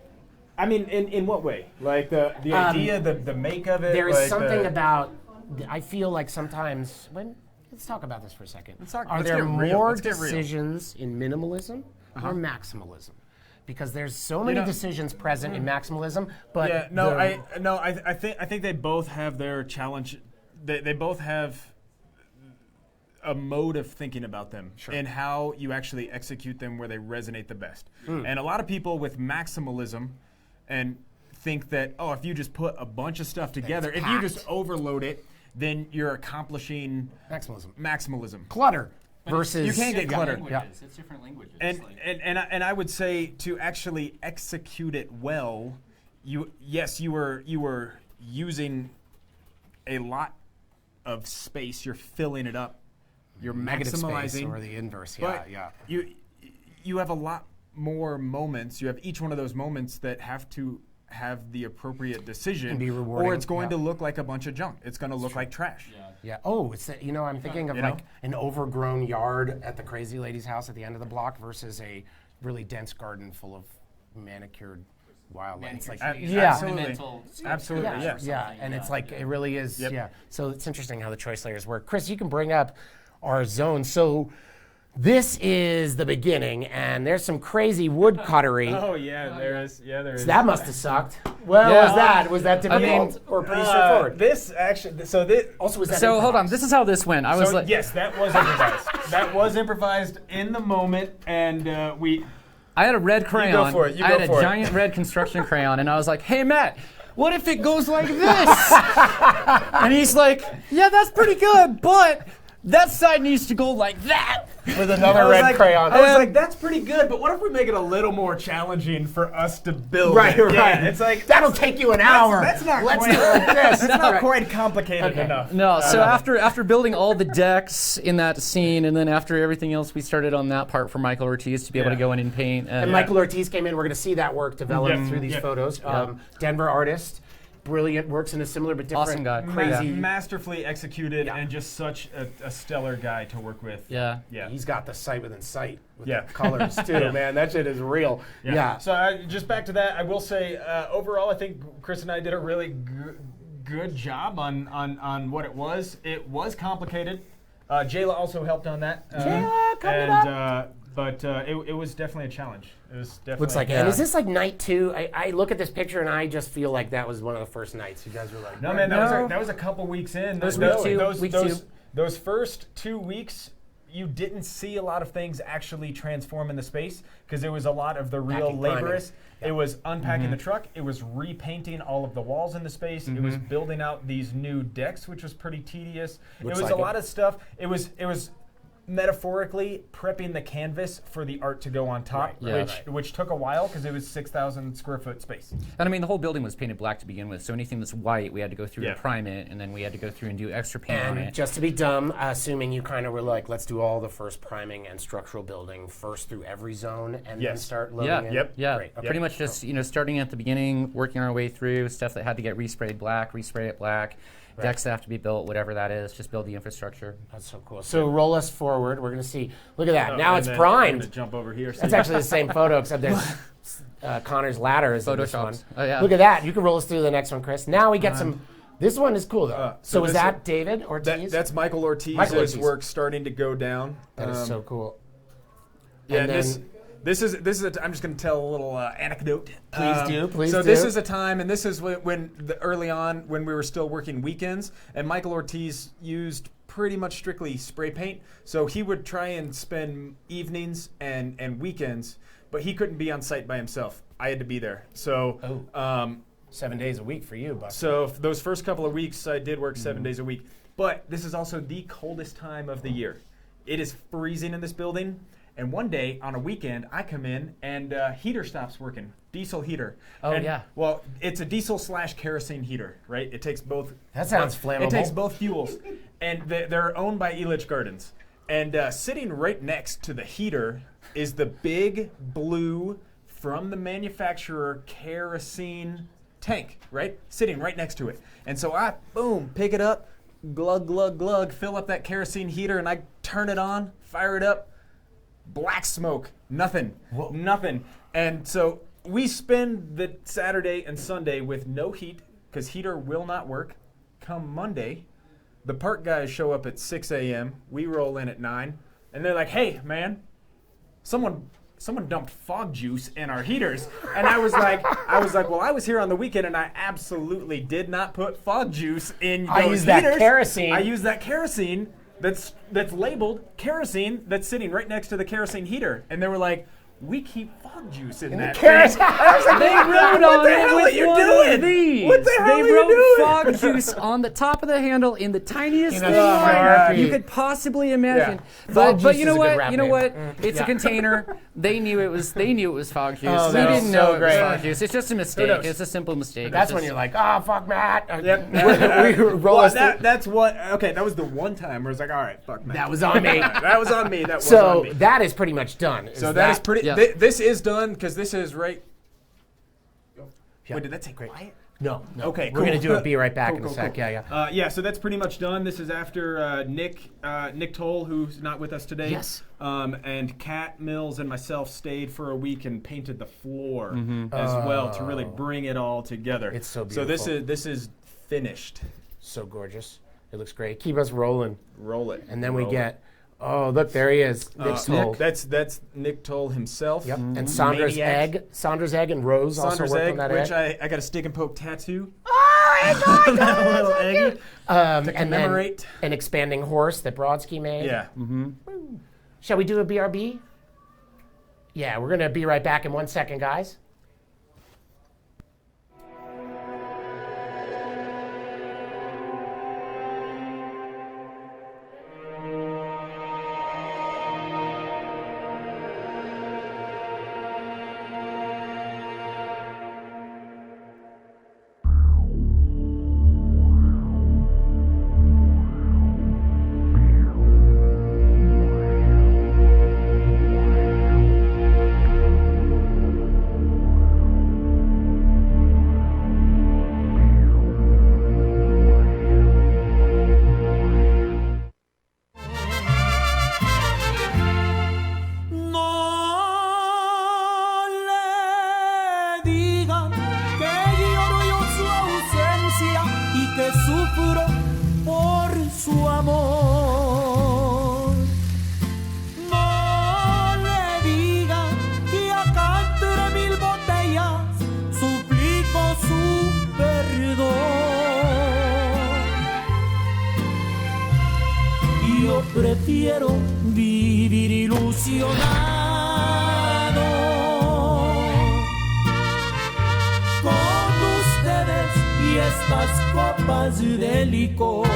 I mean, in what way? Like the idea, the make of it. There is like something about. I feel like sometimes let's talk about this for a second. Are let's there get real. more Let's get real. decisions in minimalism or maximalism? Because there's so many decisions present in maximalism, but I think they both have their challenge. They both have a mode of thinking about them and how you actually execute them where they resonate the best. And a lot of people with maximalism and think that, if you just put a bunch of stuff together, if you just overload it, then you're accomplishing maximalism. Clutter. Versus you can't get cluttered. It's different languages. And I would say to actually execute it well, you were using a lot of space. You're filling it up. You're Negative maximizing space or the inverse. but you have a lot more moments. You have each one of those moments that have to have the appropriate decision, And be rewarding, or it's going to look like a bunch of junk. It's going to look like trash. Yeah. Oh, it's I'm thinking of like an overgrown yard at the crazy lady's house at the end of the block versus a really dense garden full of manicured wildlife. It's like absolutely, yeah. And it's like it really is. Yeah. So it's interesting how the choice layers work. Chris, you can bring up our zone. So this is the beginning, and there's some crazy wood cuttery. Oh yeah, there is. Yeah, there is. So that must have sucked. Well, was that difficult or pretty straightforward? This actually, so this also was that. So hold on, this is how this went. I was like, yes, that was improvised. That was improvised in the moment, and we. I had a red crayon. You go for it. I had a giant red construction crayon, and I was like, "Hey Matt, what if it goes like this?" And he's like, "Yeah, that's pretty good, but that side needs to go like that." With another red crayon. I was like, that's pretty good, but what if we make it a little more challenging for us to build? Right. Yeah, it's like that'll take you an hour. That's not Let's quite do it like this. That's not quite complicated enough. No, so after building all the decks in that scene, and then after everything else, we started on that part for Michael Ortiz to be able to go in and paint. And Michael Ortiz came in. We're going to see that work develop through these photos. Denver artist. Brilliant, works in a similar but different, awesome guy. crazy, masterfully executed, and just such a stellar guy to work with. Yeah. He's got the sight within sight with the colors too, man. That shit is real. Yeah. So just back to that, I will say overall, I think Chris and I did a really good job on what it was. It was complicated. Jayla also helped on that. Jayla, coming up. But it was definitely a challenge. It was definitely. Looks like it. And is this like night 2? I look at this picture and I just feel like that was one of the first nights. You guys were like, no, man, that was a couple weeks in. Those first 2 weeks, you didn't see a lot of things actually transform in the space because there was a lot of the real laborious. It was unpacking the truck. It was repainting all of the walls in the space. It was building out these new decks, which was pretty tedious. It was a lot of stuff. It was metaphorically prepping the canvas for the art to go on top, which took a while because it was 6,000 square foot space. And I mean, the whole building was painted black to begin with, so anything that's white, we had to go through and prime it, and then we had to go through and do extra paint on it. Just to be dumb, assuming you kind of were like, let's do all the first priming and structural building first through every zone, and then start loading in. Great. Pretty much just starting at the beginning, working our way through stuff that had to get resprayed black, respray it black. Decks that have to be built, whatever that is, just build the infrastructure. That's so cool. So roll us forward. We're going to see. Look at that. Now it's primed. Jump over here. That's actually the same photo, except there's Connor's ladder is in this one. Oh, yeah. Look at that. You can roll us through the next one, Chris. Now we get some. This one is cool, though. So is that David Ortiz? That's Michael Ortiz's work starting to go down. That is so cool. Yeah, This is I'm just going to tell a little anecdote. Please do. So this is a time, and this is when early on when we were still working weekends, and Michael Ortiz used pretty much strictly spray paint. So he would try and spend evenings and weekends, but he couldn't be on site by himself. I had to be there. So 7 days a week for you, Buck. So those first couple of weeks, I did work 7 days a week. But this is also the coldest time of the year. It is freezing in this building. And one day on a weekend, I come in and heater stops working. Diesel heater. Oh, and, yeah. Well, it's a diesel / kerosene heater, right? It takes both. That sounds flammable. It takes both fuels. And they're owned by Elitch Gardens. And sitting right next to the heater is the big blue from the manufacturer kerosene tank, right? Sitting right next to it. And so I, boom, pick it up, glug, glug, glug, fill up that kerosene heater, and I turn it on, fire it up. Black smoke, nothing. And so we spend the Saturday and Sunday with no heat because heater will not work. Come Monday, the park guys show up at 6 a.m. We roll in at 9, and they're like, "Hey, man, someone dumped fog juice in our heaters." And I was like, "Well, I was here on the weekend, and I absolutely did not put fog juice in those heaters. I used that kerosene. That's labeled kerosene that's sitting right next to the kerosene heater." And they were like, "We keep fog juice in that kerosene." thing." I was like, They wrote on it with one of these. What the hell They are you wrote doing? fog juice on the top of the handle in the tiniest In thing a you could possibly imagine. Yeah. Fog But juice you know is a good what? rap You know name. what? It's Yeah. a container. They knew it was fog juice. Oh, we that is didn't so know it was great. fog juice. It's just a mistake. knows? It's a simple mistake. That's It's when just- you're like, fuck Matt. Yep. we roll us that's what. Okay, that was the one time where it's like, "All right, fuck man." That was on me. That was on me. That was So on me. that is pretty much done. So that is pretty. Yeah. This is done because this is right. Yeah. Wait, did that say quiet? No. Okay, We're cool. going to do it. Be right back Cool, in cool, a sec. cool. Yeah. Yeah, so that's pretty much done. This is after Nick Toll, who's not with us today. Yes. And Kat Mills and myself stayed for a week and painted the floor as well to really bring it all together. It's so So beautiful. this is finished. So gorgeous. It looks great. Keep us rolling. Roll it. And then we Roll get, look, there he is. Nick Toll. That's Nick Toll himself. Yep. And Sandra's egg. Sandra's egg and Rose also Sandra's worked egg, on that which egg. I got a stick and poke tattoo. Oh, That little egg. and then commemorate. an expanding horse that Brodsky made. Yeah. Shall we do a BRB? Yeah, we're going to be right back in 1 second, guys. Prefiero vivir ilusionado con ustedes y estas copas de licor.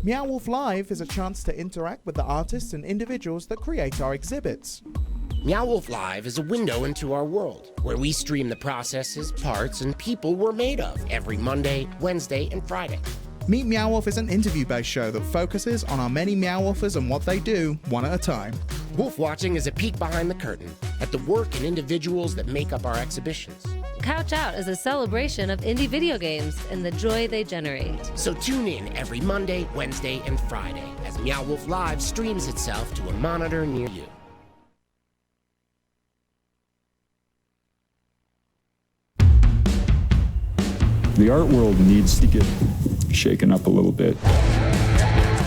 Meow Wolf Live is a chance to interact with the artists and individuals that create our exhibits. Meow Wolf Live is a window into our world, where we stream the processes, parts, and people we're made of every Monday, Wednesday, and Friday. Meet Meow Wolf is an interview-based show that focuses on our many Meow Wolfers and what they do, one at a time. Wolf Watching is a peek behind the curtain at the work and individuals that make up our exhibitions. Couch Out is a celebration of indie video games and the joy they generate. So tune in every Monday, Wednesday, and Friday as Meow Wolf Live streams itself to a monitor near you. The art world needs to get shaken up a little bit.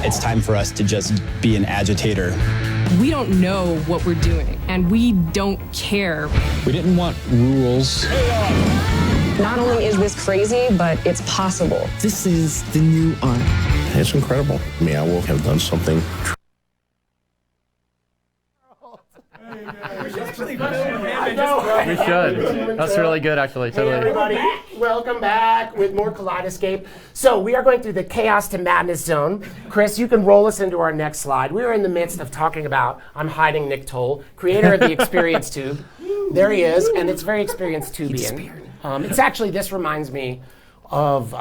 It's time for us to just be an agitator. We don't know what we're doing, and we don't care. We didn't want rules. Not only is this crazy, but it's possible. This is the new art. It's incredible. Meow Wolf have done something. We should. That's really good, actually. Hey Totally. everybody, welcome back with more Kaleidoscape. So we are going through the chaos to madness zone. Chris, you can roll us into our next slide. We are in the midst of talking about, I'm hiding Nick Toll, creator of the Experience Tube. There he is, and it's very Experience Tubian. It's actually, this reminds me of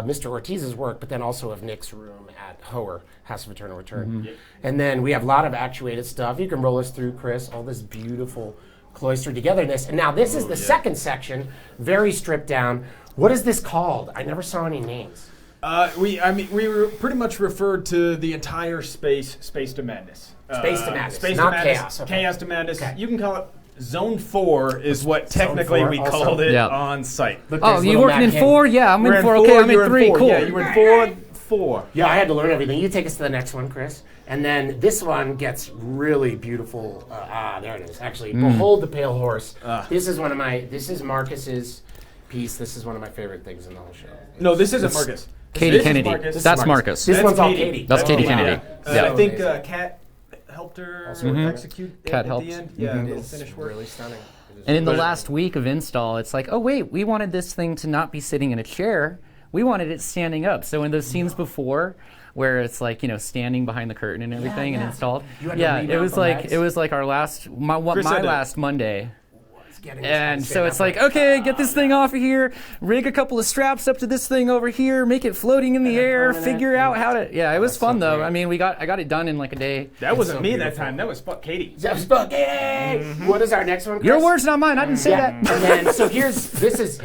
Mr. Ortiz's work, but then also of Nick's room at Hoer, House of Eternal Return. And then we have a lot of actuated stuff. You can roll us through, Chris, all this beautiful cloistered togetherness. And now this is the second section, very stripped down. What is this called? I never saw any names. We were pretty much referred to the entire space to madness. Space to madness, space not to madness, chaos. Okay. Chaos to madness. Okay. You can call it Zone 4 is what technically we called it on site. Oh, you working in 4? Yeah, I'm in 4. Okay, I'm in 3. Cool. Yeah, you were in 4. Yeah, I had to learn everything. You take us to the next one, Chris. And then this one gets really beautiful. There it is. Actually, Behold the Pale Horse. This is this is Marcus's piece. This is one of my favorite things in the whole show. No, this isn't Marcus. Katie Kennedy. That's Marcus. This one's all Katie. That's Katie Kennedy. I think Kat helped her execute it Kat at helped. the end. Yeah, it'll finish work. Really stunning. And in the last week of install, it's like, oh wait, we wanted this thing to not be sitting in a chair. We wanted it standing up. So in those scenes before, where it's like, you know, standing behind the curtain and everything and installed. It was like our last my last Monday. And so it's like, okay, get this thing off of here, rig a couple of straps up to this thing over here, make it floating in the air, figure out how to. Yeah, it was fun though. I mean, I got it done in like a day. That wasn't me that time. That was Katie. That was Katie. What is our next one, Chris? Your words, not mine. I didn't say that. And then, so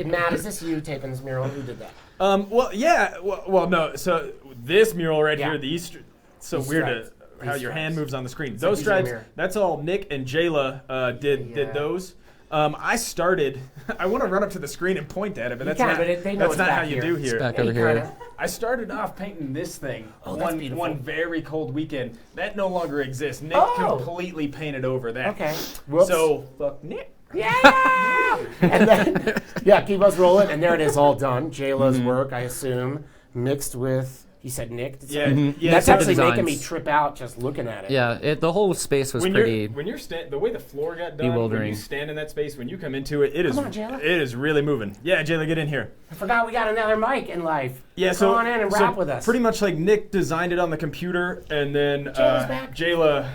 Matt, is this you taping this mural? Who did that? No. So this mural right here, the Easter. So weird how your hand moves on the screen. Those stripes. That's all Nick and Jayla did those. I started. I want to run up to the screen and point at it, but that's not how you do here. It's back over here. I started off painting this thing one very cold weekend. That no longer exists. Nick completely painted over that. Okay. Whoops. So fuck Nick. Yeah. And then keep us rolling, and there it is, all done. Jayla's work, I assume, mixed with. He said Nick. That's actually making me trip out just looking at it. Yeah, the whole space was pretty. When you're the way the floor got done, bewildering. When you stand in that space, when you come into it, it is really moving. Yeah, Jayla, get in here. I forgot we got another mic in life. Yeah, come on in and rap with us. Pretty much like Nick designed it on the computer, and then Jayla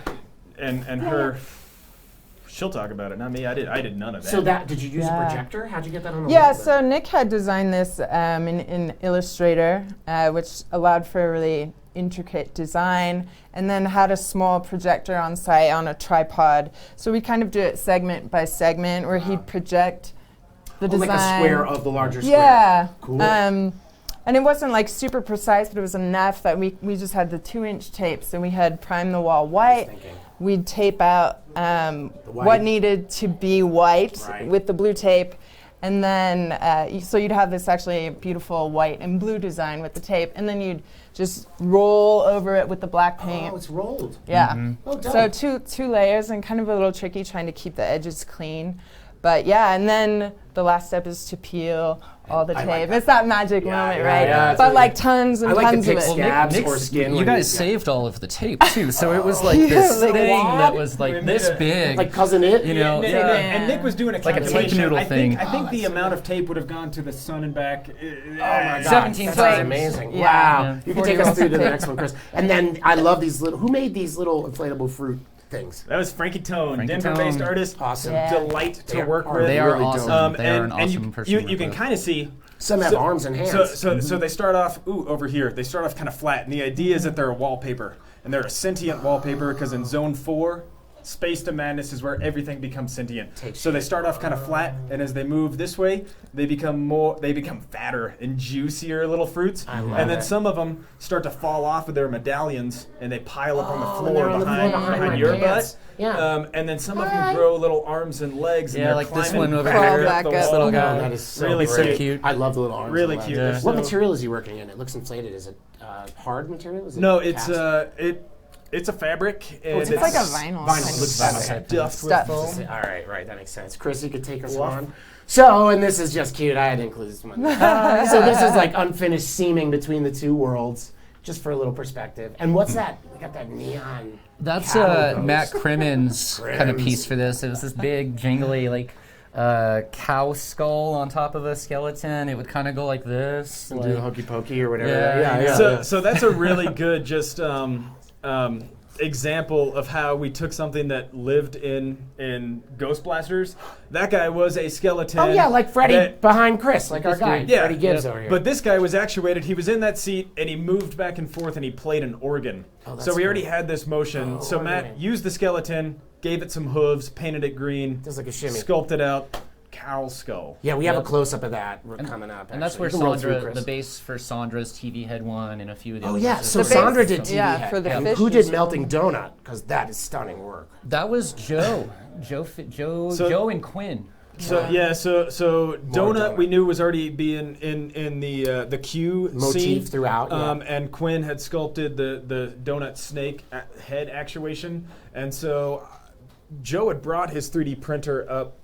and her. She'll talk about it, not me. I did none of that. So did you use a projector? How'd you get that on the wall? wall? So Nick had designed this in Illustrator, which allowed for a really intricate design, and then had a small projector on site on a tripod. So we kind of do it segment by segment, where he'd project the design. Like a square of the larger square. Yeah. Cool. And it wasn't like super precise, but it was enough that we just had the 2-inch tape. So we had prime the wall white. We'd tape out what needed to be white with the blue tape. And then, so you'd have this actually beautiful white and blue design with the tape. And then you'd just roll over it with the black paint. Oh, it's rolled. Yeah. So two layers, and kind of a little tricky trying to keep the edges clean. But yeah, and then the last step is to peel all the tape. It's that magic moment, right? Yeah, but like tons and tons of it. Scabs or skin. You guys saved all of the tape too, so it was like this thing that was like this big. Like Cousin It, you know. And Nick was doing a like a tape noodle thing. I think the amount of tape would have gone to the sun and back. Oh my God, 17 that's times. amazing! Yeah. Wow, Yeah. You can take us through to the next one, Chris. And then I love these little. Who made these little inflatable fruit things? That was Frankie Tone, Denver-based artist. Awesome. delight to work with. They are awesome. They are an and awesome person. you can kind of see. Some have arms and hands. So they start off over here. They start off kind of flat, and the idea is that they're a wallpaper, and they're a sentient wallpaper because in Zone 4, Space to Madness is where everything becomes sentient. So they start off kind of flat, and as they move this way, they become fatter and juicier little fruits. And then some of them start to fall off of their medallions, and they pile up on the floor behind your butt. Yeah. And then some of them grow little arms and legs. And Yeah, they're like this climbing one over back here. up the This wall. little guy. That is so really great. cute. I love the little arms. Really and cute. legs. Yeah. What material is he working in? It looks inflated. Is it hard material? Is it No, it's cast? it's a fabric. And it's like a vinyl. Vinyl. It looks stuffed with foam. All right, that makes sense. Chris, you could take us on. So, and this is just cute. I had to include this one. So this is like unfinished seaming between the two worlds, just for a little perspective. And what's that? We got that neon. That's Matt Crimmon's kind of piece for this. It was this big, jingly, like cow skull on top of a skeleton. It would kind of go like this. And like, do hokey pokey or whatever. Yeah. So that's a really good just example of how we took something that lived in Ghost Blasters. That guy was a skeleton. Oh yeah, like Freddie behind Chris, like our guy, Freddie Gibbs over here. But this guy was actuated. He was in that seat and he moved back and forth and he played an organ. So we already had this motion. So Matt used the skeleton, gave it some hooves, painted it green, does like a shimmy, sculpted out. Cow skull. Yeah, we have a close up of that coming up. And that's where Sandra, the base for Sandra's TV head one, and a few of the others. Yeah, so Sandra did TV head. For the and fish who did Melting Donut? Because that is stunning work. That was Joe. Joe and Quinn. So so Donut we knew was already being in the Q motif scene throughout. And Quinn had sculpted the donut snake head actuation, and so Joe had brought his 3D printer up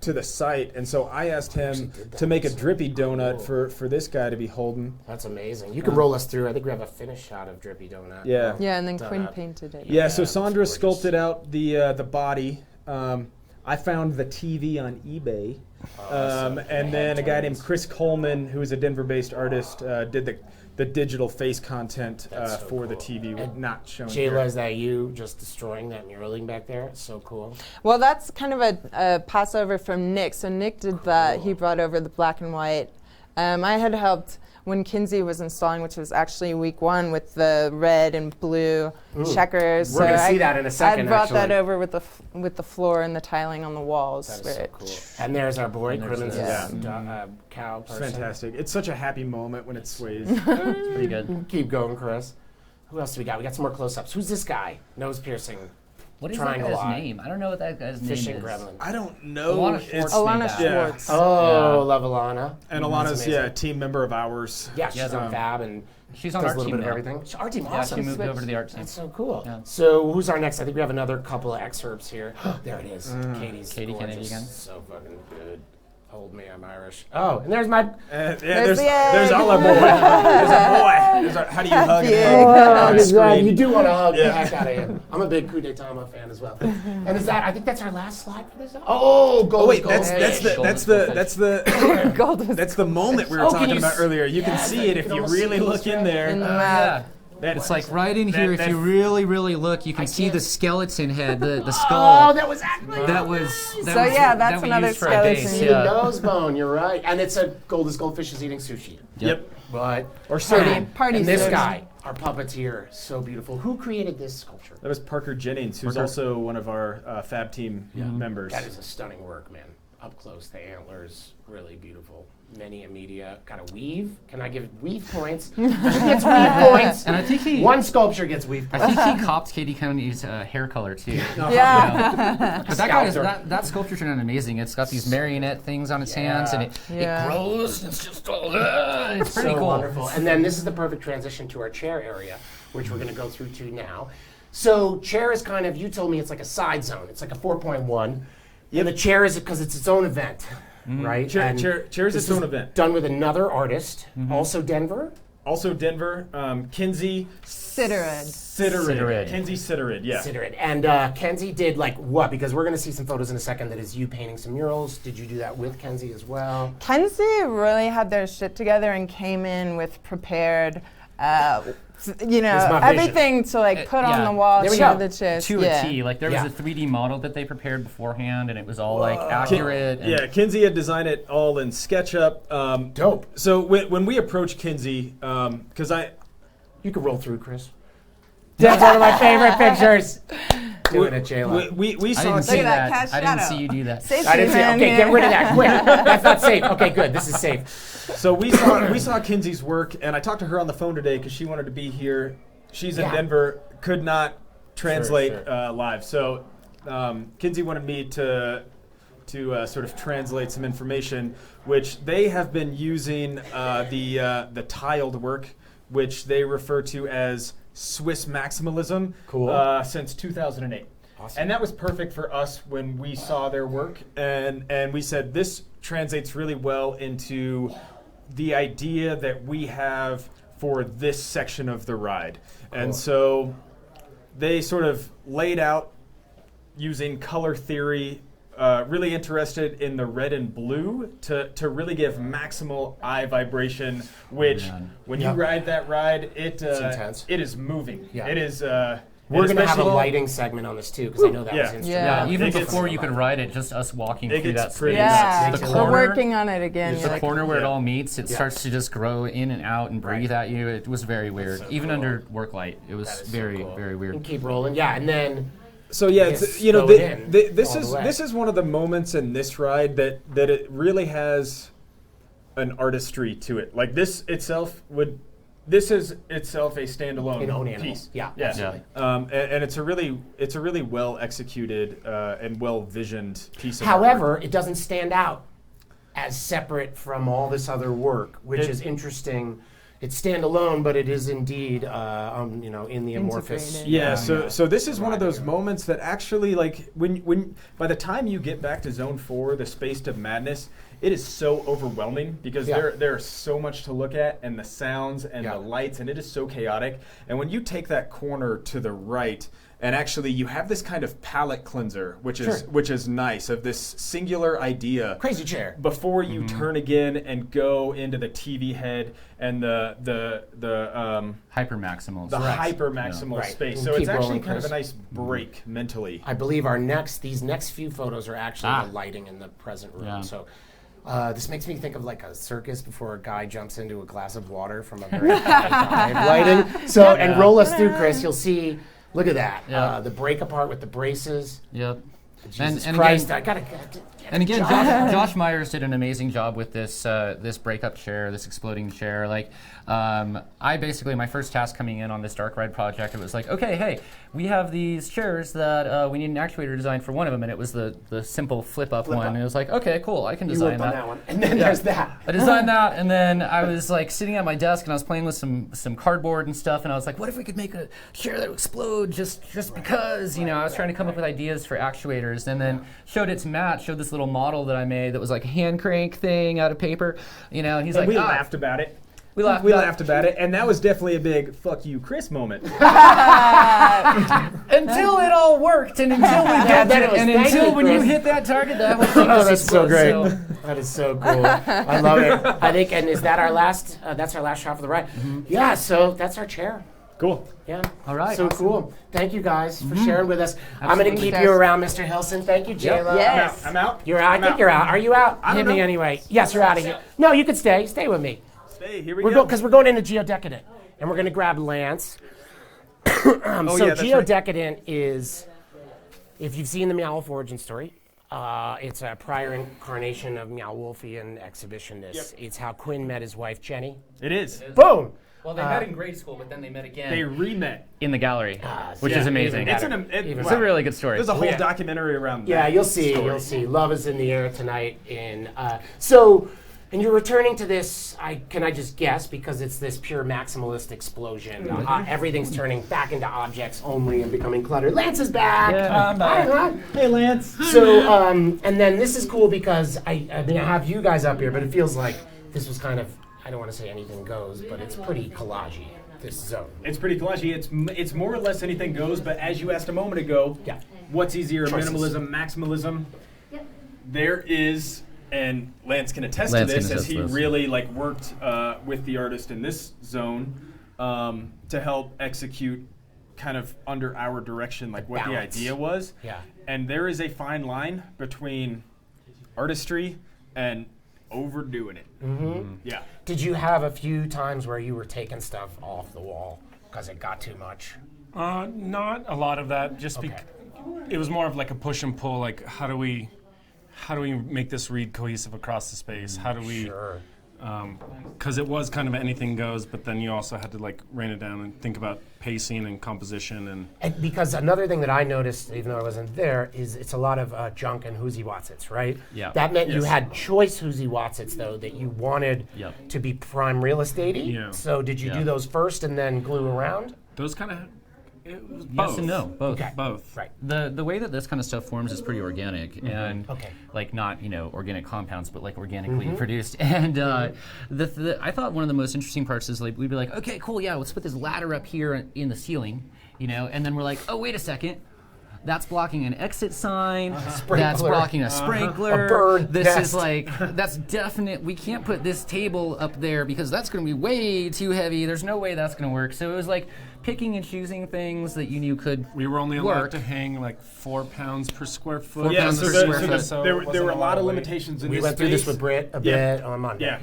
to the site, and so I asked him to make a drippy donut for this guy to be holding. That's amazing. You can roll us through. I think we have a finish shot of drippy donut. Yeah. Yeah, and then Quinn painted it. Yeah, so Sandra sculpted out the body. I found the TV on eBay, and then a guy named Chris Coleman, who is a Denver-based artist, did the digital face content for the TV, not shown Jayla, here. is that you just destroying that muraling back there? It's so cool. Well, that's kind of a passover from Nick. So Nick did that. He brought over the black and white. I had helped when Kinsey was installing, which was actually week 1, with the red and blue checkers. We're going to see that in a second, I brought that over with the floor and the tiling on the walls. That is so cool. And there's our boy, Crimmins' cow person. Fantastic. It's such a happy moment when it sways. Pretty good. Keep going, Chris. Who else do we got? We got some more close-ups. Who's this guy? Nose piercing. What is that guy's name? I don't know what that guy's Fishing name is. gremlin. I don't know. Alana Schwartz. Oh, love Alana. And Alana's a team member of ours. Yeah, she's on Fab and she's on does our a little team bit of now. everything. Our team, Yeah, awesome. she moved over to the art team. That's so cool. Yeah. So who's our next? I think we have another couple of excerpts here. There it is. Katie Kennedy again. So fucking good. Hold me, I'm Irish. Oh, and there's my. There's our boy. There's a boy. How do you hug him? You do want to hug the heck out of him. I'm a big Coup d'etat fan as well. And is that? I think that's our last slide for this. Oh, gold. Wait, that's the moment we were talking about earlier. You can see it if you really look in there. In the map. It's like right in here. If you really, really look, you can see the skeleton head, the skull. Oh, that was actually. That's another skeleton. The nose bone. You're right, and it's a goldfish is eating sushi. Yep. But or sardine. And this guy, our puppeteer, so beautiful. Who created this sculpture? That was Parker Jennings, who's also one of our Fab Team members. That is a stunning work, man. Up close, the antlers, really beautiful. Many media, got a weave. Can I give weave points? He gets weave points. And I think one sculpture gets weave points. I think he copped Katie County's hair color too. Yeah. But that sculpture turned out amazing. It's got these marionette things on its hands, and it grows. It's just all. It's pretty so cool. Wonderful. And then this is the perfect transition to our chair area, which we're going to go through to now. So chair is kind of, you told me it's like a side zone. It's like a 4.1. Yeah, the chair is because it's its own event, right? Chair is its own event. Done with another artist, also Denver. Kinsey Sitterid. Kinsey Sitterid, yeah. Sitterid. And Kenzie did like what? Because we're going to see some photos in a second that is you painting some murals. Did you do that with Kenzie as well? Kenzie really had their shit together and came in with prepared, everything to like put on the wall to the chairs. To a T. Like there was a 3D model that they prepared beforehand, and it was all like accurate. Kinsey had designed it all in SketchUp. Dope. So when we approached Kinsey, because you could roll through, Chris. That's one of my favorite pictures. doing it, Jayla. We I saw didn't see Look at that that. cat I didn't shadow. see you do that. Safe I didn't say. season, Okay, yeah. get rid of that quick. That's not safe. Okay, good. This is safe. So we saw Kinsey's work, and I talked to her on the phone today because she wanted to be here. She's in Denver, could not translate live. So Kinsey wanted me to sort of translate some information, which they have been using the tiled work, which they refer to as Swiss maximalism, since 2008. Awesome. And that was perfect for us when we saw their work, and we said this translates really well into the idea that we have for this section of the ride. Cool. And so they sort of laid out using color theory, really interested in the red and blue to really give maximal eye vibration, which when you ride that ride, it's intense. It is moving. Yeah. It is. We're going to have a lighting segment on this too, because I know that was instrumental. Yeah, even before you can ride it, just us walking through that space. Yeah, The corner, we're working on it again. The corner where it all meets, it starts to just grow in and out and breathe at you. It was very weird. Even under work light, it was very, very weird. And keep rolling, and then. So this is one of the moments in this ride that it really has an artistry to it. Like this is itself a standalone piece. Yeah, absolutely. And it's a really well executed and well visioned piece of However, artwork. it doesn't stand out as separate from all this other work, which is interesting. It's standalone, but it is indeed, in the amorphous. Yeah. So this is one of those moments that actually, like, when by the time you get back to Zone 4, the Space of Madness, it is so overwhelming because there's so much to look at, and the sounds and the lights, and it is so chaotic. And when you take that corner to the right, and actually you have this kind of palette cleanser, which is nice, of this singular idea. Crazy chair. Before you turn again and go into the TV head and the hyper maximal. The hyper maximal space. So it's actually kind of a nice break mentally. I believe these next few photos are actually the lighting in the present room. Yeah. So this makes me think of like a circus before a guy jumps into a glass of water from a very high dive lighting. So and roll us through, Chris. You'll see. Look at that. Yeah. The break apart with the braces. Yep. Jesus Christ! I gotta. And again, Josh Myers did an amazing job with this this breakup chair, this exploding chair. Like, I basically, my first task coming in on this dark ride project, it was like, okay, hey, we have these chairs that we need an actuator design for one of them, and it was the simple flip up one. And it was like, okay, cool, I can design that. On that one. And then there's that. I designed that, and then I was like sitting at my desk, and I was playing with some cardboard and stuff, and I was like, what if we could make a chair that would explode just because, I was trying to come up with ideas for actuators, and then showed it to Matt, showed this little model that I made that was like a hand crank thing out of paper, and he's like, we laughed about it. We laughed about it, and that was definitely a big "fuck you, Chris" moment. Until it all worked, and until we got it, and until when you hit that target, that whole thing that's so great. That is so cool. I love it. I think, and is that our last? That's our last shot for the ride. Yeah. So that's our chair. Cool. Yeah. All right. So cool. Thank you guys for sharing with us. Absolutely. I'm going to keep you around, Mr. Hilson. Thank you, Jayla. Yes. I'm out. You're out. I think you're out. Are you out? I don't Hit me know. anyway. Yes, you're out of here. No, you can stay. Stay with me. Stay. Here we go. Because we're going into Geodecadent, and we're going to grab Lance. Geodecadent is, if you've seen the Meow Wolf origin story, it's a prior incarnation of Meow Wolfian exhibitionists. Yep. It's how Quinn met his wife, Jenny. It is. Boom. Well, they met in grade school, but then they met again. They re-met in the gallery, which is amazing. It's a really good story. There's a whole documentary around that. Yeah, you'll see. Story. You'll see. Love is in the air tonight. And you're returning to this. Can I just guess, because it's this pure maximalist explosion. Everything's turning back into objects only and becoming cluttered. Lance is back. Yeah, I'm back. Hey, Lance. So, and then this is cool because I have you guys up here, but it feels like this was kind of, I don't want to say anything goes, but it's pretty collage-y, this zone. It's pretty collage-y. It's more or less anything goes, but as you asked a moment ago, what's easier, minimalism, maximalism? Yep. There is, and Lance can attest to this, as he really worked with the artist in this zone to help execute kind of under our direction, what the idea was. Yeah. And there is a fine line between artistry and overdoing it. Mm-hmm. Yeah. Did you have a few times where you were taking stuff off the wall because it got too much? Not a lot of that. it was more of like a push and pull. Like, how do we make this read cohesive across the space? How do we? Sure. Because it was kind of anything goes, but then you also had to like rein it down and think about pacing and composition and because another thing that I noticed, even though I wasn't there, is it's a lot of junk and whoozy watsits, right? Yeah. That meant you had choice woozy watsits though that you wanted to be prime real estate-y. Yeah. So did you do those first and then glue around? Those kind of. It was Yes both. and no, both. Okay. Both. Right. The way that this kind of stuff forms is pretty organic and like not organic compounds, but like organically produced. And I thought one of the most interesting parts is like we'd be like, okay, cool, yeah, let's put this ladder up here in the ceiling, and then we're like, oh, wait a second. That's blocking an exit sign. That's blocking a sprinkler. A bird this nest. is like, that's definite. We can't put this table up there because that's going to be way too heavy. There's no way that's going to work. So it was like picking and choosing things that you knew could We were only work. allowed to hang like 4 pounds per square foot. Yeah, pounds so per there square foot, so it there were wasn't a lot of weight. limitations in We this went through this space. with Britt a bit on Monday.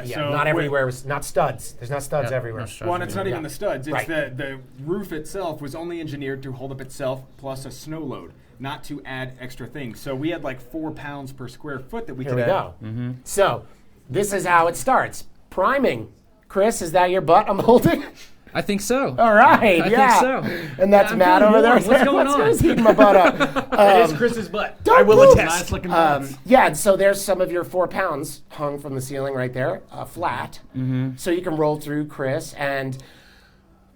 So not everywhere was not studs. There's not studs everywhere. Well, and it's not even the studs. It's Right. the roof itself was only engineered to hold up itself plus a snow load, not to add extra things. So we had like 4 pounds per square foot that we Here could we add. go. So this is how it starts. Priming. Chris, is that your butt I'm holding? I think so. All right, I yeah. think so. And that's I'm Matt feeling over there. warm. What's going on? He's heating my butt up. It is Chris's butt. Don't I will move. attest. Nice looking butts. Yeah, and so there's some of your 4 pounds hung from the ceiling right there, flat. So you can roll through, Chris, and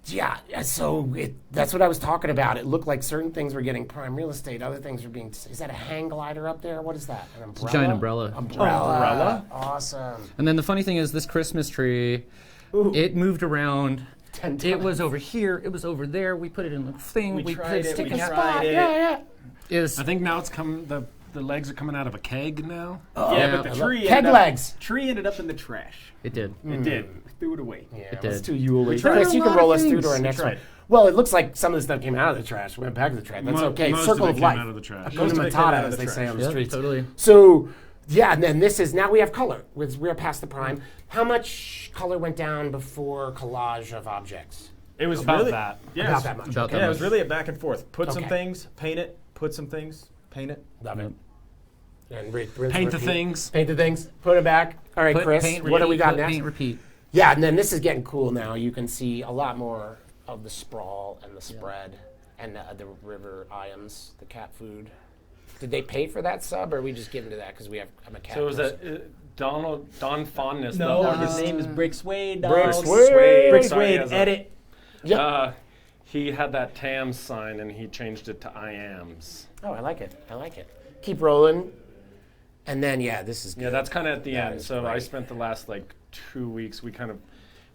yeah, so that's what I was talking about. It looked like certain things were getting prime real estate, other things were being. Is that a hang glider up there? What is that? An umbrella? It's a giant umbrella. Umbrella. Awesome. And then the funny thing is, this Christmas tree, it moved around. 10 It was over here. It was over there. We put it in the thing. We put tried it. stick We a tried spot. it. Yeah. Is I think now it's come. The legs are coming out of a keg now. Yeah, but the tree Keg ended legs. Tree ended up in the trash. it did. It did. We threw it away. Yeah, It let's did. do Yule. tried Chris, a you can lot roll of us through to things. our We next one. tried. Well, it looks like some of the stuff came out of the trash. Went back to the trash. That's okay. Most Circle of of it life. came out of the trash. Hakuna Most of it came out Matata, of as the they say trash. on the Yep, streets. totally. So, yeah, and then this is, now we have color. We're past the prime. How much color went down before collage of objects? It was About really that. Yeah, About that much. About that Yeah, it was much. really a back and forth. Put some Okay. things, paint it. Put some things, paint it. Love it. And Paint the things. Paint the things. Put it back. All right, Put, Chris, paint, what do we repeat, got put, next? Paint, repeat. Yeah, and then this is getting cool now. You can see a lot more of the sprawl and the spread and the river items, the cat food. Did they pay for that sub, or are we just giving to that because I'm a cat So it was person? Don Fondness. No, the his artist. name is Brick Swade. Brick dog. Swade. Brick Sorry, Swade. as a- Edit. Yep. He had that TAMS sign and he changed it to I AMS. Oh, I like it. Keep rolling. And then, yeah, this is good. Yeah, that's kind of at the That end. is So I great. spent the last 2 weeks. We kind of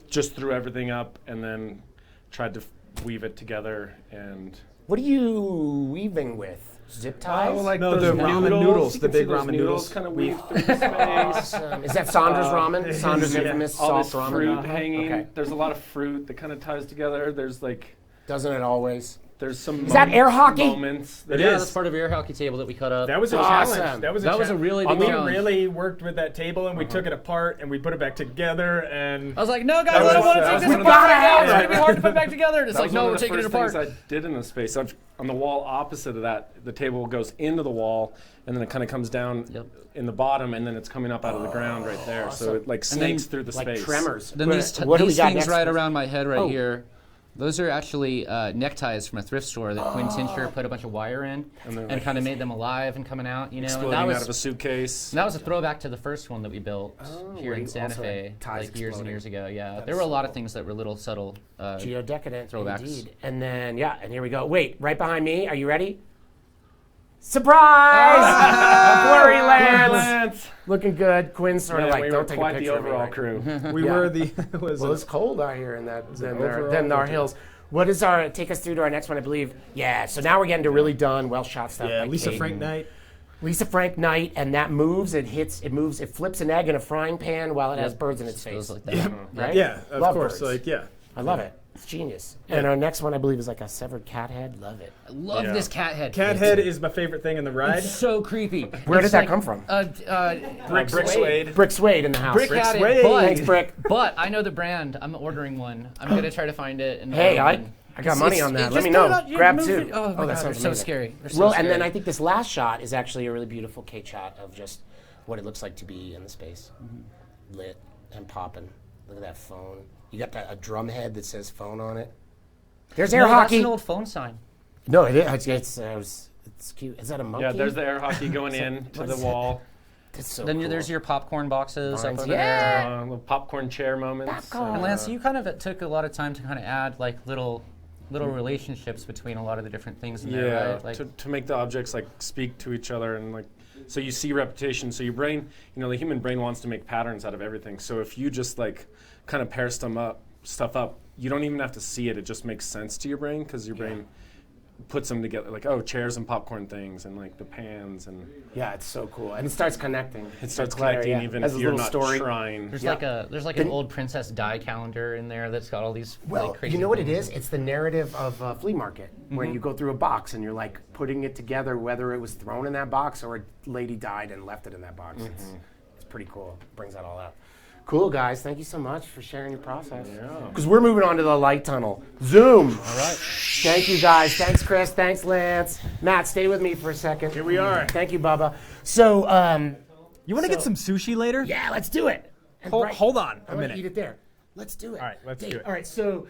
just threw everything up and then tried to weave it together. And What are you weaving with? Zip ties? like No, those the ramen noodles, You the can see big those ramen noodles. kind of weave through the space. Awesome. Is that Saunders ramen? Saunders infamous All soft this ramen? fruit hanging. Okay. There's a lot of fruit that kind of ties together. There's Doesn't it always? there's some Is that air hockey? moments. It Yeah, is. that's part of your hockey table that we cut up. That was a Awesome. challenge. That was a really big we challenge. really worked with that table, and we took it apart and we put it back together. And I was like, no, guys, That I don't was- want to that take was this one of apart the- right now. It's yeah. going to be hard to put back together. And it's That like, was no, one we're of the taking it first apart. things I did in the space. So on the wall opposite of that, the table goes into the wall, and then it kind of comes down in the bottom, and then it's coming up out of the ground right there. So it snakes through the Like space. Tremors. Then these What do we these got things next? right around my head right Oh. here, those are actually neckties from a thrift store that Quinn Tincher put a bunch of wire in and kind of made them alive and coming out. You know, Exploding and that was, out of a suitcase. and that was a throwback to the first one that we built here where in Santa also Fe, ties like years and exploding. years ago. Yeah, That's there were a lot so of things that were little subtle. Geodecadent, throwbacks. indeed. And then, and here we go. Wait, right behind me. Are you ready? Surprise! Blurry Lance! Looking good. Quinn's sort of Yeah, like, we don't were take quite a the picture of me overall right crew. we Yeah. were the. Well, it's cold out here in that than overall our winter. hills. What is take us through to our next one, I believe. Yeah, so now we're getting to really done, well shot stuff. Yeah, like Lisa Kate. Frank night. Lisa Frank night, and that moves, it flips an egg in a frying pan while it has birds in its face. Goes like that. Yeah, Right? yeah, of Love course. birds. I love it. It's genius. And our next one, I believe, is like a severed cat head. Love it. I love this cat head. Cat head is my favorite thing in the ride. It's so creepy. Where It's did that like, come from? Brick Suede. Brick Suede in the house. Brick had Suede. it, but, Thanks, Brick. but I know the brand. I'm ordering one. I'm gonna try to find it. And Hey, I got money on that. Let me know. Grab two. Oh, my God, that they're sounds so amazing. scary. They're so And then scary. I think this last shot is actually a really beautiful K shot of just what it looks like to be in the space, lit and popping. Look at that phone. You got a drum head that says phone on it. There's air hockey. That's an old phone sign. No, it is. It's cute. Is that a monkey? Yeah, there's the air hockey going in to the wall. That's so Then cool. there's your popcorn boxes up over Yeah. there. Little popcorn chair moments. And Lance, you kind of took a lot of time to kind of add like little relationships between a lot of the different things in there, right? Like to make the objects like speak to each other and like so you see repetition. So your brain, the human brain wants to make patterns out of everything. So if you just like kind of pair stuff up, you don't even have to see it. It just makes sense to your brain because your brain puts them together, like chairs and popcorn things, and like the pans and. Yeah, it's so cool, and it starts connecting. It starts connecting even if you're not trying. There's like an old Princess Di calendar in there that's got all these really crazy. You know what it things. is? It's the narrative of a flea market where you go through a box and you're like putting it together, whether it was thrown in that box or a lady died and left it in that box. It's pretty cool. Brings that all out. Cool, guys. Thank you so much for sharing your process. Because we're moving on to the light tunnel. Zoom. All right. Thank you, guys. Thanks, Chris. Thanks, Lance. Matt, stay with me for a second. Here we are. Thank you, Bubba. So, you want to get some sushi later? Yeah, let's do it. Hold on a I'm minute. gonna eat it there. Let's do it. All right, let's do it. All right, so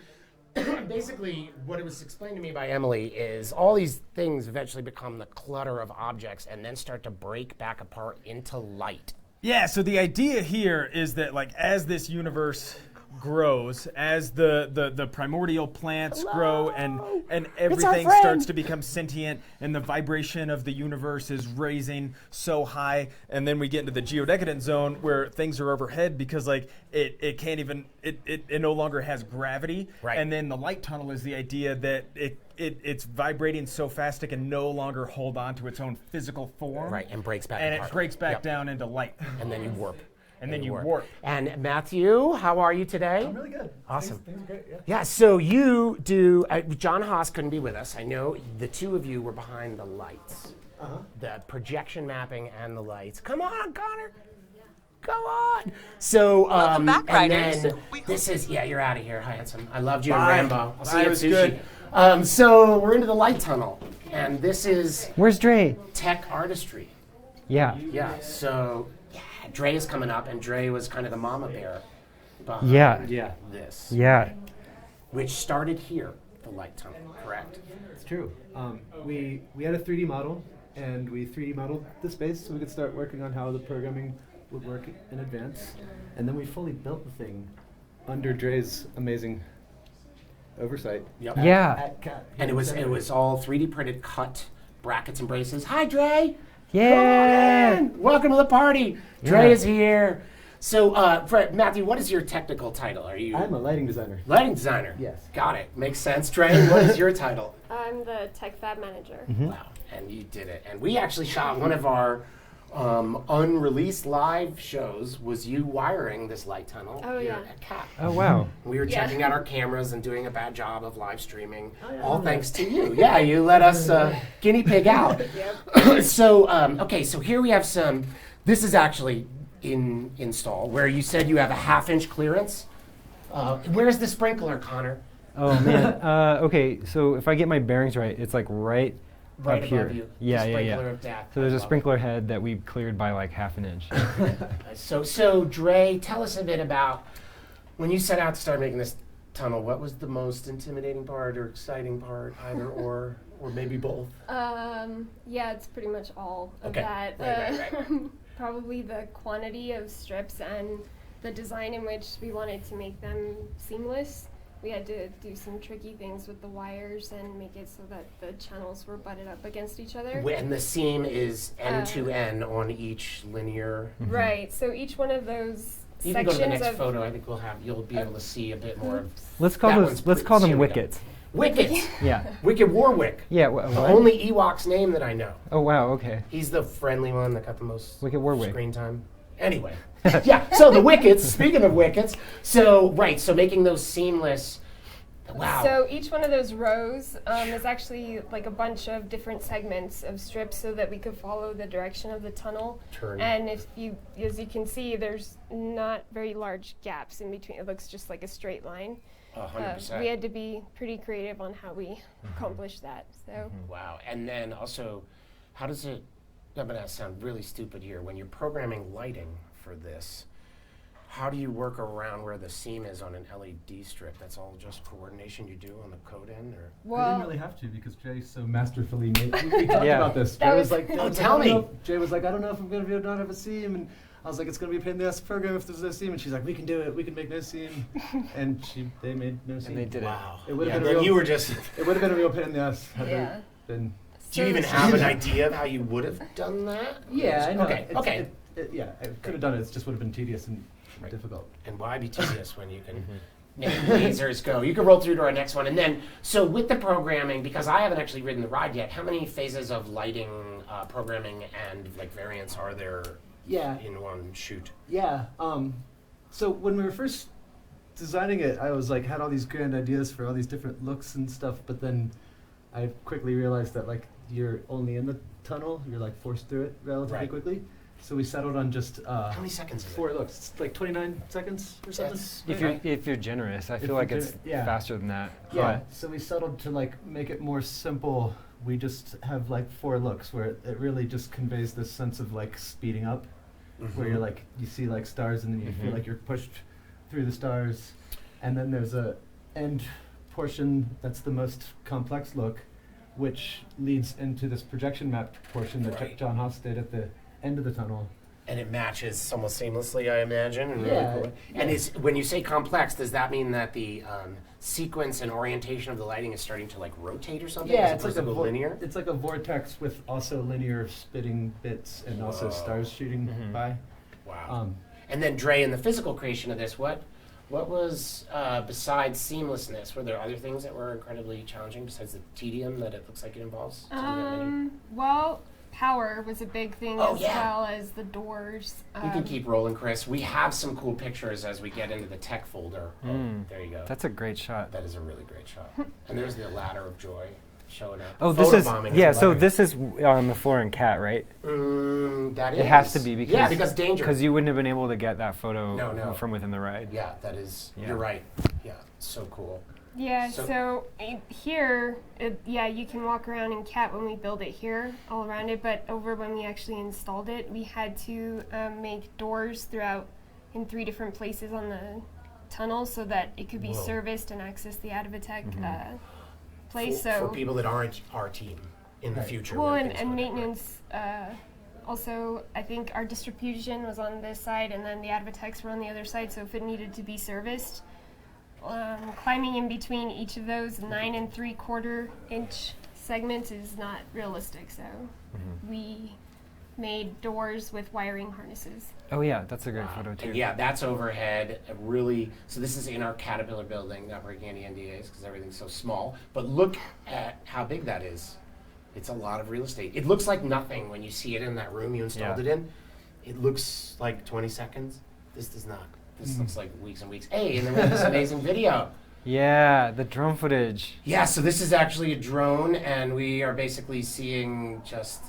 basically what it was explained to me by Emily is all these things eventually become the clutter of objects and then start to break back apart into light. Yeah, so the idea here is that like as this universe grows, as the primordial plants grow and everything starts to become sentient and the vibration of the universe is raising so high, and then we get into the geodecadent zone where things are overhead because like it can't even it no longer has gravity. Right. And then the light tunnel is the idea that it's vibrating so fast it can no longer hold on to its own physical form. Right, and breaks back and apart. it breaks back down into light. And then you warp. And then you warp. And Matthew, how are you today? I'm really good. Awesome. Things are great, yeah. Yeah, so you do, John Haas couldn't be with us. I know the two of you were behind the lights, the projection mapping and the lights. Come on, Connor. Go on. So, Welcome back, and riders. then this is, you're out of here, handsome. I loved you Bye. in Rambo. I'll see Bye, you it at was sushi. good. So we're into the light tunnel, and this is Where's Dre? tech artistry. Yeah. Yeah, so Dre is coming up, and Dre was kind of the mama bear behind this. Yeah. Which started here, the light tunnel, correct? It's true. We had a 3D model, and we 3D modeled the space so we could start working on how the programming would work in advance. And then we fully built the thing under Dre's amazing oversight. Yep. Yeah. At CAT. And it was all 3D printed cut brackets and braces. Hi, Dre. Yeah. Come on in. Welcome to the party. Dre Yeah. is here. So, Matthew, what is your technical title? Are you? I'm a lighting designer. Lighting designer. Yes. Got it. Makes sense. Dre, what is your title? I'm the tech fab manager. Wow. And you did it. And we actually shot one of our unreleased live shows was you wiring this light tunnel here at CAT. Oh, wow. We were checking out our cameras and doing a bad job of live streaming, all thanks to you. Yeah, you let us guinea pig out. So, okay, so here we have some, this is actually in install, where you said you have a 1/2 inch clearance. Where's the sprinkler, Connor? Oh, man. Okay, so if I get my bearings right, it's like right Right up here. above you. Yeah, The yeah, sprinkler yeah. of death. So there's I a love sprinkler head that we cleared by like 1/2 inch. So Dre, tell us a bit about when you set out to start making this tunnel. What was the most intimidating part or exciting part, either or maybe both? Yeah, it's pretty much all of Okay. that. Right. Probably the quantity of strips and the design in which we wanted to make them seamless. We had to do some tricky things with the wires and make it so that the channels were butted up against each other. And the seam is end to end on each linear. Right. So each one of those You can sections go to the next of photo. I think you'll be able to see a bit more of. Let's call that those. one's Let's pretty- call them here we go. wickets. Wickets. Yeah. Wicked Warwick. Yeah. The What? only Ewok's name that I know. Oh, wow. Okay. He's the friendly one that got the most Wicked Warwick. screen time. Anyway, yeah. So the wickets. Speaking of wickets, so making those seamless. Wow. So each one of those rows is actually like a bunch of different segments of strips so that we could follow the direction of the tunnel. Turn. And as you can see, there's not very large gaps in between. It looks just like a straight line. 100%. We had to be pretty creative on how we accomplished that. So Wow. And then also, how does it, I'm going to sound really stupid here, when you're programming lighting for this, how do you work around where the seam is on an LED strip? That's all just coordination you do on the code end? Or? We didn't really have to because Jay so masterfully made. We talked about this. Jay was like, tell me. Jay was like, I don't know if I'm going to be able to not have a seam. And I was like, it's going to be a pain in the ass to program if there's no seam. And she's like, we can do it. We can make no seam. And they made no seam. And they did wow. It would have Yeah, been a real, you were just. It would have been a real pain in the ass had there been. Do you even have an idea of how you would have done that? Yeah, I know. Okay. Okay. Yeah, I could have done it. It just would have been tedious and difficult. And why be tedious when you can make lasers go? You can roll through to our next one. And then, so with the programming, because I haven't actually ridden the ride yet, how many phases of lighting, programming, and like variants are there in one shoot? Yeah. So when we were first designing it, I was like, had all these grand ideas for all these different looks and stuff, but then I quickly realized that like you're only in the tunnel, you're like forced through it relatively quickly. So we settled on just how many seconds is 4 looks. It's like 29 seconds or something. If you're generous, I feel like it's faster than that. Yeah. So we settled to like make it more simple. We just have like 4 looks where it really just conveys this sense of like speeding up, where you're like you see like stars and then you feel like you're pushed through the stars, and then there's a end portion that's the most complex look, which leads into this projection map portion that John Haas did at the end of the tunnel. And it matches almost seamlessly, I imagine. And Yeah. really cool. And is when you say complex, does that mean that the sequence and orientation of the lighting is starting to like rotate or something? Yeah, as it's like opposed to linear. It's like a vortex with also linear spitting bits and also stars shooting by. Wow. And then Dre, in the physical creation of this, what was besides seamlessness? Were there other things that were incredibly challenging besides the tedium that it looks like it involves? well, power was a big thing well as the doors. You can keep rolling, Chris. We have some cool pictures as we get into the tech folder. There you go. That's a great shot. That is a really great shot. And there's the ladder of joy showing up. Oh, this is so this is on the floor in Cat, right? That is. It has to be because danger. Because you wouldn't have been able to get that photo from within the ride. Yeah, that is. You're right. Yeah, so cool. Yeah, so here, you can walk around in Cat when we build it here, all around it, but over when we actually installed it, we had to make doors throughout in 3 different places on the tunnel so that it could be serviced and access the Advatech place. For people that aren't our team in the future. Well, and maintenance, also, I think our distribution was on this side and then the Advatechs were on the other side, so if it needed to be serviced, climbing in between each of those 9 3/4 inch segments is not realistic, so we made doors with wiring harnesses. Oh yeah, that's a great photo too. And yeah, that's overhead. So this is in our Caterpillar building, not breaking any NDAs because everything's so small. But look at how big that is. It's a lot of real estate. It looks like nothing when you see it in that room you installed it in. It looks like 20 seconds. This does not. This looks like weeks and weeks. Hey, and then we have this amazing video. Yeah, the drone footage. Yeah, so this is actually a drone, and we are basically seeing just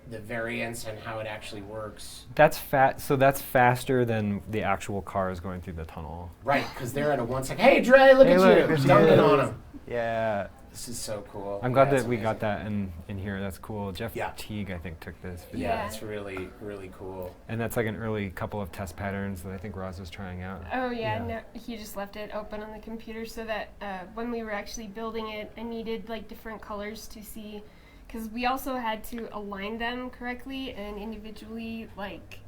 the variance and how it actually works. That's So that's faster than the actual cars going through the tunnel. Right, because they're at a 1 second. Hey, Dre, look at you, dunking on them. Yeah. This is so cool. I'm glad that we got that in here. That's cool. Jeff Teague, I think, took this video. Yeah, it's really, really cool. And that's like an early couple of test patterns that I think Roz was trying out. Oh yeah, no, he just left it open on the computer so that when we were actually building it, I needed like different colors to see, because we also had to align them correctly and individually like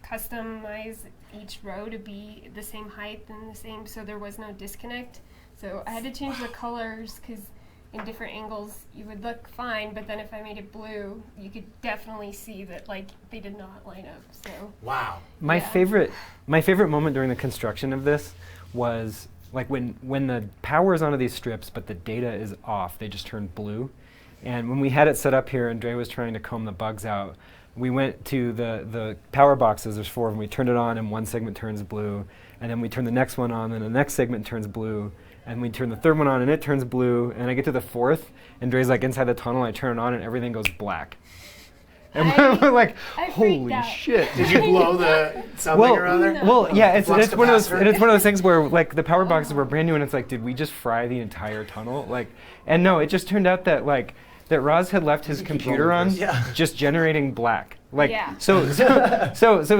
customize each row to be the same height and the same, so there was no disconnect. So I had to change the colors because in different angles you would look fine, but then if I made it blue, you could definitely see that like they did not line up. So wow. My favorite moment during the construction of this was like when the power is onto these strips but the data is off, they just turn blue. And when we had it set up here and Dre was trying to comb the bugs out, we went to the power boxes, there's 4 of them, we turned it on and one segment turns blue, and then we turn the next one on and the next segment turns blue, and we turn the 3rd one on and it turns blue, and I get to the 4th and Dre's like inside the tunnel, I turn it on and everything goes black. And we're like, I holy freaked out. shit. Did you blow the something around there? Well, yeah, it's Flux one of those capacitor? it's one of those things where like the power boxes were brand new, and it's like, did we just fry the entire tunnel? Like, and no, it just turned out that like that Roz had left his computer on, just generating black. Like, so as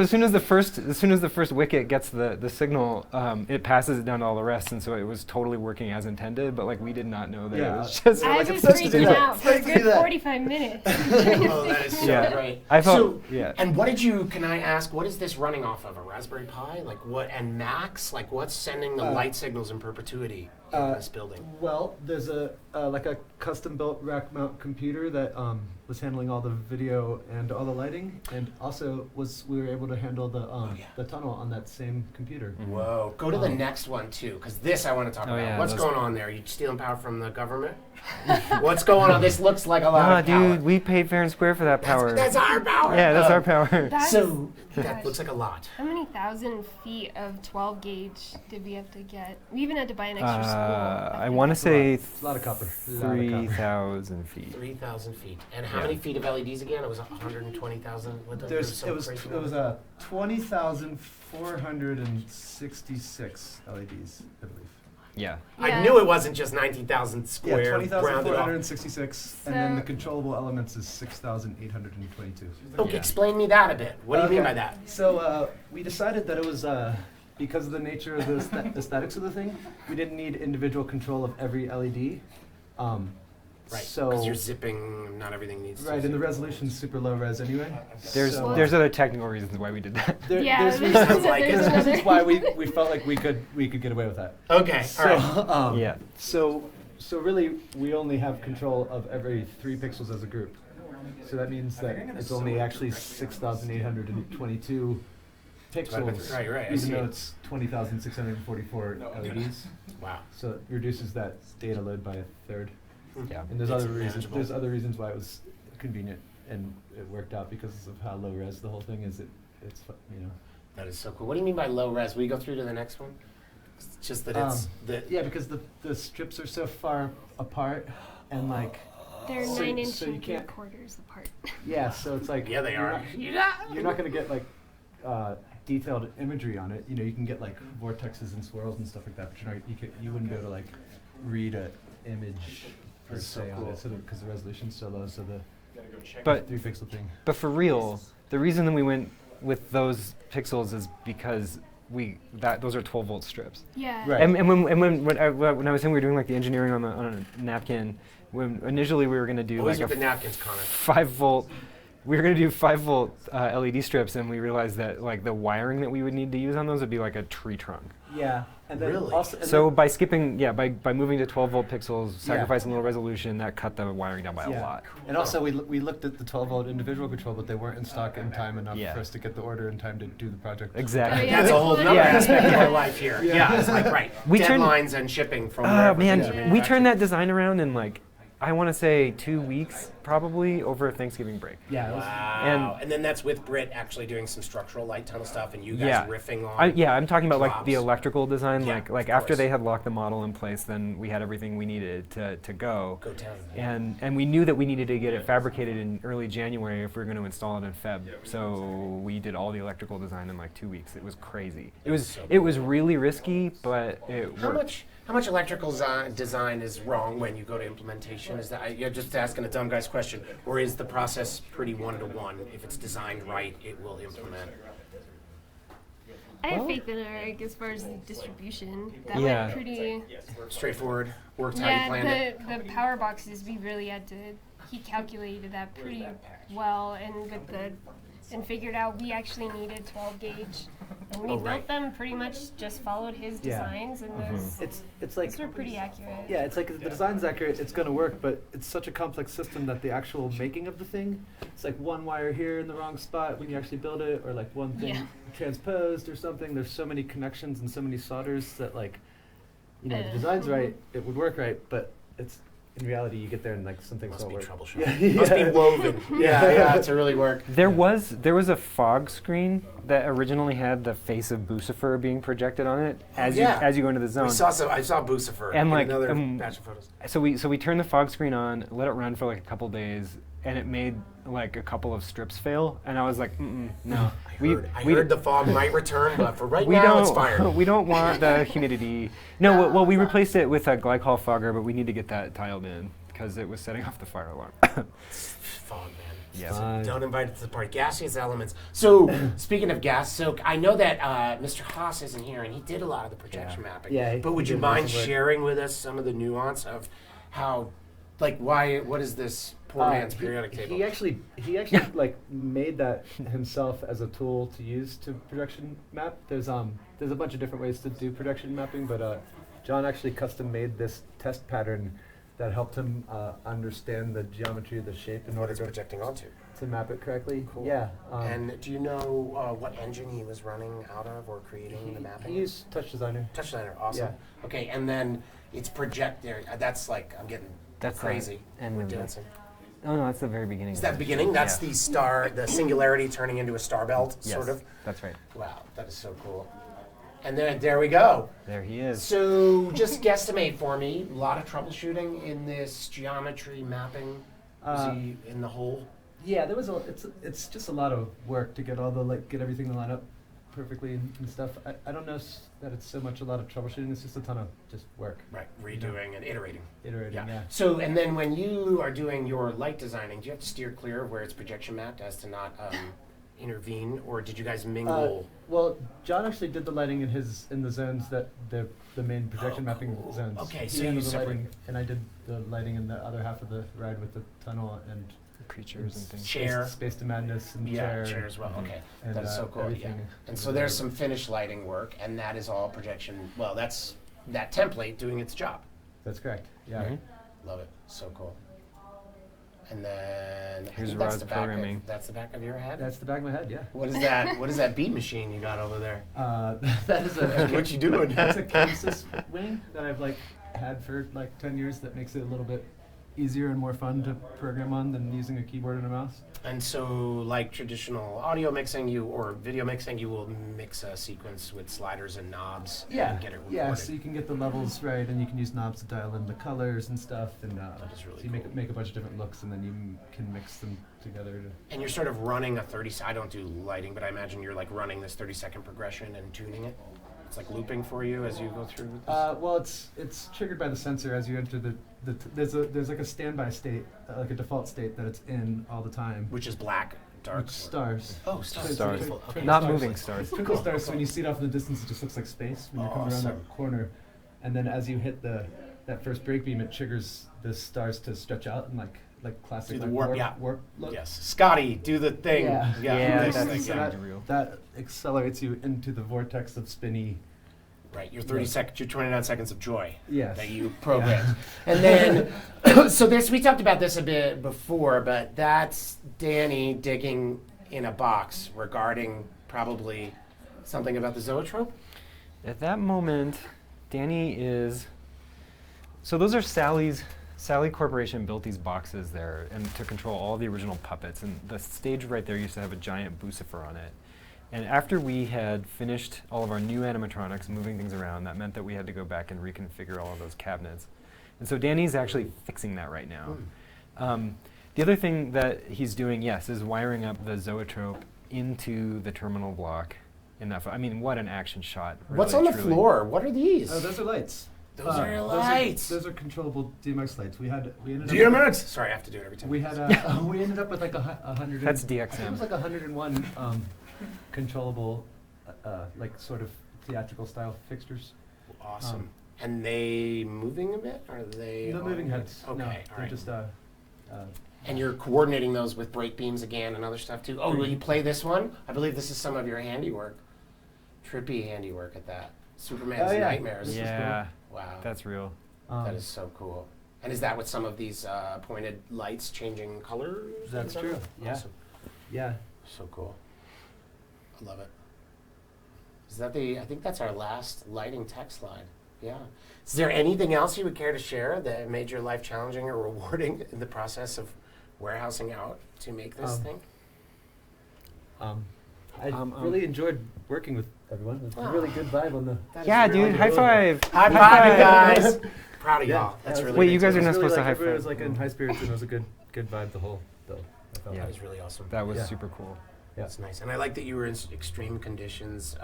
soon as the first wicket gets the signal, it passes it down to all the rest, and so it was totally working as intended. But like we did not know that it was just. I was freaking out for a good 45 minutes. Oh, that is so great. I felt, And what did you? Can I ask? What is this running off of? A Raspberry Pi? Like what? And Macs? Like what's sending the light signals in perpetuity in this building? Well, there's a like a custom-built rack mount computer that was handling all the video and all the lighting, and also we were able to handle the tunnel on that same computer. Whoa! Go to the next one too, because this I want to talk about. yeah, What's going on there? Are you stealing power from the government? What's going on? This looks like a lot of power. Dude, we paid fair and square for that power. That's our power. Yeah, that's our power. So that looks like a lot. How many thousand feet of 12 gauge did we have to get? We even had to buy an extra spool. I want to say a lot of copper. 3,000 feet. 3,000 feet. And how many feet of LEDs again? It was 120,000. It was 20,466 LEDs, I believe. Yeah. I knew it wasn't just 19,000 square. Yeah, rounded off. 20,466, and then the controllable elements is 6,822. Okay, explain me that a bit. What do you mean by that? So we decided that it was because of the nature of the aesthetics of the thing, we didn't need individual control of every LED. Right, so because you're zipping, not everything needs to and the resolution's super low res anyway. There's other technical reasons why we did that. There's reasons why we felt like we could get away with that. Okay, all right. So really, we only have control of every 3 pixels as a group. So that means that it's only actually 6,822 pixels, right, even though it's 20,644 LEDs. Wow. So it reduces that data load by a third. Yeah. And there's It's other reasons. manageable. There's other reasons why it was convenient, and it worked out because of how low res the whole thing is. It's That is so cool. What do you mean by low res? Will you go through to the next one? It's just that it's because the strips are so far apart, and like they're so 9 inch so you and can't 3/4 apart. Yeah, so it's like they are. You're not gonna get like detailed imagery on it. You can get like vortexes and swirls and stuff like that, but you wouldn't be able to like read an image per se on it, because the resolution's so low. So the 3 pixel thing. But for real, the reason that we went with those pixels is because those are 12-volt strips. Yeah. Right. And when I was saying we were doing like the engineering on a napkin, when initially we were going to do Always like with the napkins, Connor. 5-volt. We were going to do 5-volt LED strips, and we realized that like the wiring that we would need to use on those would be like a tree trunk. Yeah. And then Really? also, So by skipping, by moving to 12-volt pixels, sacrificing a little resolution, that cut the wiring down by a lot. And also we looked at the 12-volt individual control, but they weren't in stock in time enough for us to get the order in time to do the project. Exactly. That's a whole other aspect of our life here. Yeah, it's like deadlines and shipping from wherever things are we manufactured. turned that design around in like, I want to say 2 weeks, probably over Thanksgiving break. Yeah. Wow. And then that's with Britt actually doing some structural light tunnel stuff, and you guys riffing on. I'm talking about like drops. the electrical design. Yeah, like after they had locked the model in place, then we had everything we needed to go. Go down. And we knew that we needed to get it fabricated in early January if we were going to install it in Feb. So we did all the electrical design in like 2 weeks. It was crazy. It was really risky, but it worked. How much electrical design is wrong when you go to implementation? Is that you're just asking a dumb guy's question, or is the process pretty one-to-one? If it's designed right, it will implement. I have faith in Eric as far as the distribution. That went pretty straightforward. Worked how you planned it. The power boxes, we really had to. He calculated that pretty well, and figured out we actually needed 12 gauge, and we built them pretty much just followed his designs, and it's like those were pretty accurate. Yeah, it's like the design's accurate, it's going to work, but it's such a complex system that the actual making of the thing, it's like one wire here in the wrong spot when you actually build it, or like one thing transposed or something. There's so many connections and so many solders that the design's right, it would work right, but it's in reality, you get there and like some things don't work. Troubleshooting. Yeah. Must be woven. Yeah, to really work. There was a fog screen that originally had the face of Bucifer being projected on it as you go into the zone. I saw Bucifer and in like another batch of photos. So we turned the fog screen on, let it run for like a couple days, and it made like a couple of strips fail, and I was like, no. I heard the fog might return, but for right now it's fine. We don't want the humidity. No, well, we replaced it with a glycol fogger, but we need to get that tiled in because it was setting off the fire alarm. Fog, man. Yeah. Don't invite it to the party. Gaseous elements. So, speaking of gas soak, I know that Mr. Haas isn't here, and he did a lot of the projection mapping. Yeah, but would you mind sharing with us some of the nuance of how, like, what is this poor man's periodic table? He actually like made that himself as a tool to use to projection map. There's a bunch of different ways to do projection mapping, but John actually custom made this test pattern that helped him understand the geometry of the shape in order to projecting onto to map it correctly. Cool. Yeah. And do you know what engine he was running out of or creating the mapping? He used Touch Designer. Touch Designer, awesome. Yeah. Okay, and then it's projector. That's like I'm getting crazy. And we're dancing. Oh no, that's the very beginning. Is that the beginning? That's the star, the singularity turning into a star belt, sort of. That's right. Wow, that is so cool. And then there we go. There he is. So just guesstimate for me. A lot of troubleshooting in this geometry mapping. Was he in the hole? Yeah, there was it's just a lot of work to get all the get everything to line up perfectly and stuff. I don't know that it's so much a lot of troubleshooting. It's just a ton of just work. Right, redoing and iterating. Yeah. So and then when you are doing your light designing, do you have to steer clear of where it's projection mapped as to not intervene, or did you guys mingle? Well, John actually did the lighting in the zones that the main projection mapping zones. Okay, He so you handled the separate. lighting, and I did the lighting in the other half of the ride with the tunnel and creatures and things. Chair. Space to Madness and chair as well. Mhm. Okay, And, that is so cool. Yeah. everything. And so there's some finished lighting work, and that is all projection. Well, that's that template doing its job. That's correct. Yeah. Love it. So cool. And then Here's I think that's Rod's the back programming. That's the back of your head. That's the back of my head. Yeah. What is that? What is that beat machine you got over there? That is a. What you doing? That's a Kinesis wing that I've had for 10 years. That makes it a little bit easier and more fun to program on than using a keyboard and a mouse. And so, like traditional audio mixing, or video mixing, you will mix a sequence with sliders and knobs. And get it recorded. Yeah. So you can get the levels right, and you can use knobs to dial in the colors and stuff. And that is really so you make a bunch of different looks, and then you can mix them together. And you're sort of running a 30. I don't do lighting, but I imagine you're running this 30-second progression and tuning it. It's like looping for you as you go through with this? Well, it's triggered by the sensor as you enter there's like a standby state, like a default state that it's in all the time. Which is black, dark. Stars. Oh, stars. Okay. Not moving stars. Twinkle stars. So when you see it off in the distance, it just looks like space when you're coming around that corner. And then as you hit that first break beam, it triggers the stars to stretch out and like classic Do the warp look. Yes. Scotty, do the thing. That accelerates you into the vortex of spinny. Right, your 29 seconds of joy. Yes. That you programmed. And then, so we talked about this a bit before, but that's Danny digging in a box regarding probably something about the zoetrope? At that moment, Danny is. So those are Sally's. Sally Corporation built these boxes there and to control all the original puppets. And the stage right there used to have a giant Bucifer on it. And after we had finished all of our new animatronics, moving things around, that meant that we had to go back and reconfigure all of those cabinets. And so Danny's actually fixing that right now. The other thing that he's doing, yes, is wiring up the zoetrope into the terminal block. I mean, what an action shot. Really, What's on the floor? What are these? Oh, those are lights. Those are lights. Those are controllable DMX lights. We ended DMX. Up Sorry, I have to do it every time. We had we ended up with like 100. That's DXM. I think it was like 101 controllable, sort of theatrical style fixtures. Awesome. And they moving a bit? Or are they? No moving heads. Okay, No, all they're right. just. And you're coordinating those with break beams again and other stuff too. Oh, will you play this one? I believe this is some of your handiwork. Trippy handiwork at that. Superman's Nightmares. Yeah. Wow. That's real. That is so cool. And is that with some of these pointed lights changing colors? That's true. Yeah. Awesome. Yeah. So cool. I love it. Is that I think that's our last lighting tech slide. Yeah. Is there anything else you would care to share that made your life challenging or rewarding in the process of warehousing out to make this thing? I really enjoyed working with everyone. It was a really good vibe on the. Yeah, dude, high five. High five, you guys. Proud of Yeah, y'all. That's really Wait, you good guys too. are not It was supposed to really high everyone five. was in high spirits and it was a good vibe the whole build. That is really awesome. That was super cool. That's nice. And I like that you were in extreme conditions,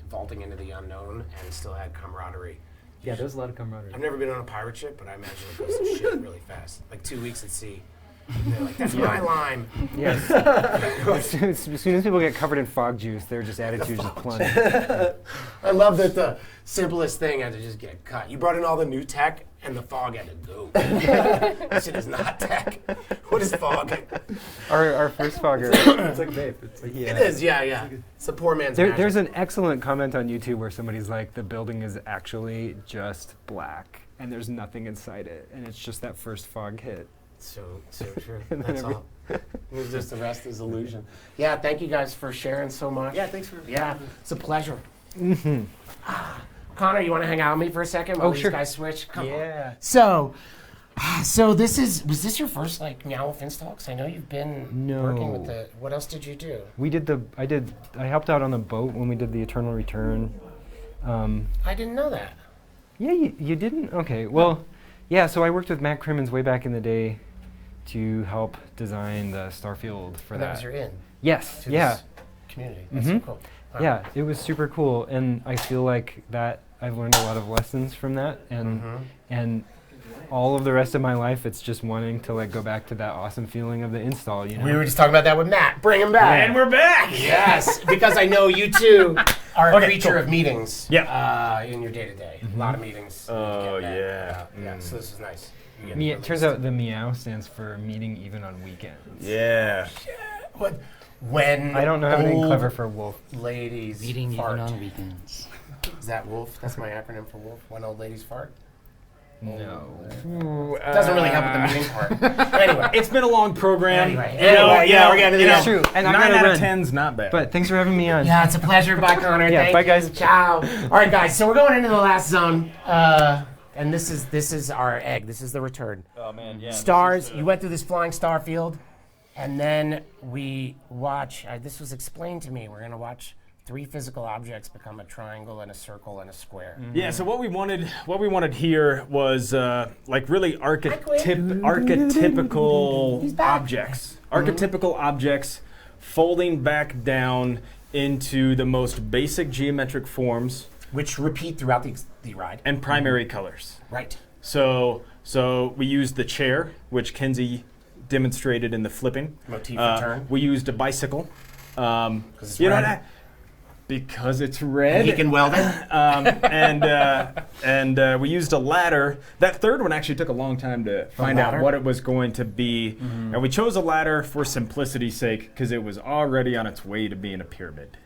vaulting into the unknown, and still had camaraderie. Yeah, there's a lot of camaraderie. I've never been on a pirate ship, but I imagine it goes to shit really fast. Like 2 weeks at sea. They're like, that's my line. Yes. as soon as people get covered in fog juice, their just attitudes just plunge. I love that the simplest thing had to just get cut. You brought in all the new tech, and the fog had to go. That shit is not tech. What is fog? Our first fogger. It's like vape. It's like, It is, yeah. It's a poor man's magic. There's an excellent comment on YouTube where somebody's like, the building is actually just black, and there's nothing inside it, and it's just that first fog hit. So true. That's all. It's just the rest is illusion. Yeah, thank you guys for sharing so much. Yeah, thanks for. Yeah, it's a pleasure. Connor, you want to hang out with me for a second while these guys switch? Come on. So was this your first like Meow Wolf install? Because I know you've been working with the. What else did you do? I helped out on the boat when we did the Eternal Return. I didn't know that. Yeah, you didn't? Okay, well, yeah. So I worked with Matt Crimmins way back in the day to help design the Starfield for that. That was your in. Yes. To this community. That's so cool. Wow. Yeah, it was super cool, and I feel like that I've learned a lot of lessons from that, and all of the rest of my life, it's just wanting to like go back to that awesome feeling of the install. You know, we were just talking about that with Matt. Bring him back, and we're back. Yes, because I know you two are a creature of meetings. Yeah. In your day to day, a lot of meetings. Oh yeah. Yeah. So this is nice. It turns out the Meow stands for meeting even on weekends. Yeah. What? When I don't know anything clever for wolf. Ladies Meeting fart. even on weekends. Is that wolf? That's my acronym for wolf. When old ladies fart. No. Doesn't really help with the meeting part. Anyway, it's been a long program. Anyway, we're getting to the end. True. And 9 out of 10's not bad. But thanks for having me on. Yeah, it's a pleasure. Bye, Connor. Yeah, Thank bye, you. guys. Ciao. All right, guys. So we're going into the last zone, and this is our egg. This is the return. Oh man, yeah. Stars. You went through this flying star field, and then we watch. This was explained to me. We're gonna watch 3 physical objects become a triangle and a circle and a square. Yeah, so what we wanted here was like really archetypical objects. Archetypical objects folding back down into the most basic geometric forms, which repeat throughout the ride. And primary colors. Right. So we used the chair, which Kenzie demonstrated in the flipping. Motif return. We used a bicycle. Because it's red. Because it's red. And he can weld it. And we used a ladder. That third one actually took a long time to find out what it was going to be. And we chose a ladder for simplicity's sake because it was already on its way to being a pyramid.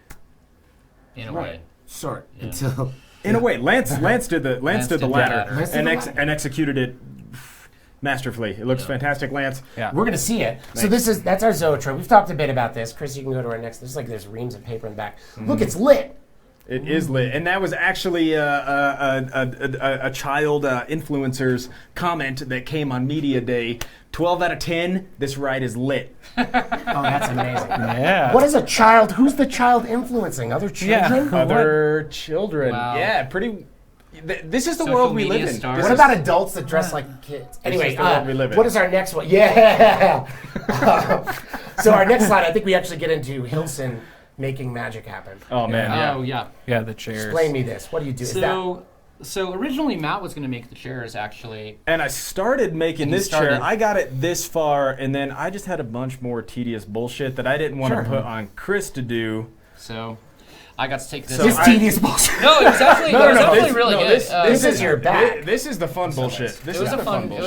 In a way. Sort. Yeah. Until... In a way. Lance did the ladder and executed it masterfully. It looks fantastic, Lance. Yeah. We're going to see it. Thanks. So that's our zoetrope. We've talked a bit about this. Chris, you can go to our next. There's reams of paper in the back. Look, it's lit. It is lit. And that was actually a child influencer's comment that came on Media Day. 12 out of 10, this ride is lit. Oh, that's amazing. Yeah. What is a child? Who's the child influencing? Other children? Yeah. Other children. Wow. Yeah, pretty... This is the Social world we live media in. stars. What about adults that dress like kids? Anyway, the world we live in. What is our next one? Yeah! So our next slide, I think we actually get into Hilson making magic happen. Oh, man. Yeah. Oh, yeah. Yeah, the chairs. Explain me this. What do you do? So originally Matt was going to make the chairs, actually. And I started making this chair. I got it this far, and then I just had a bunch more tedious bullshit that I didn't want to put on Chris to do. So I got to take this. This tedious bullshit. No, it was actually really good. This is your bag. This is the fun bullshit. It was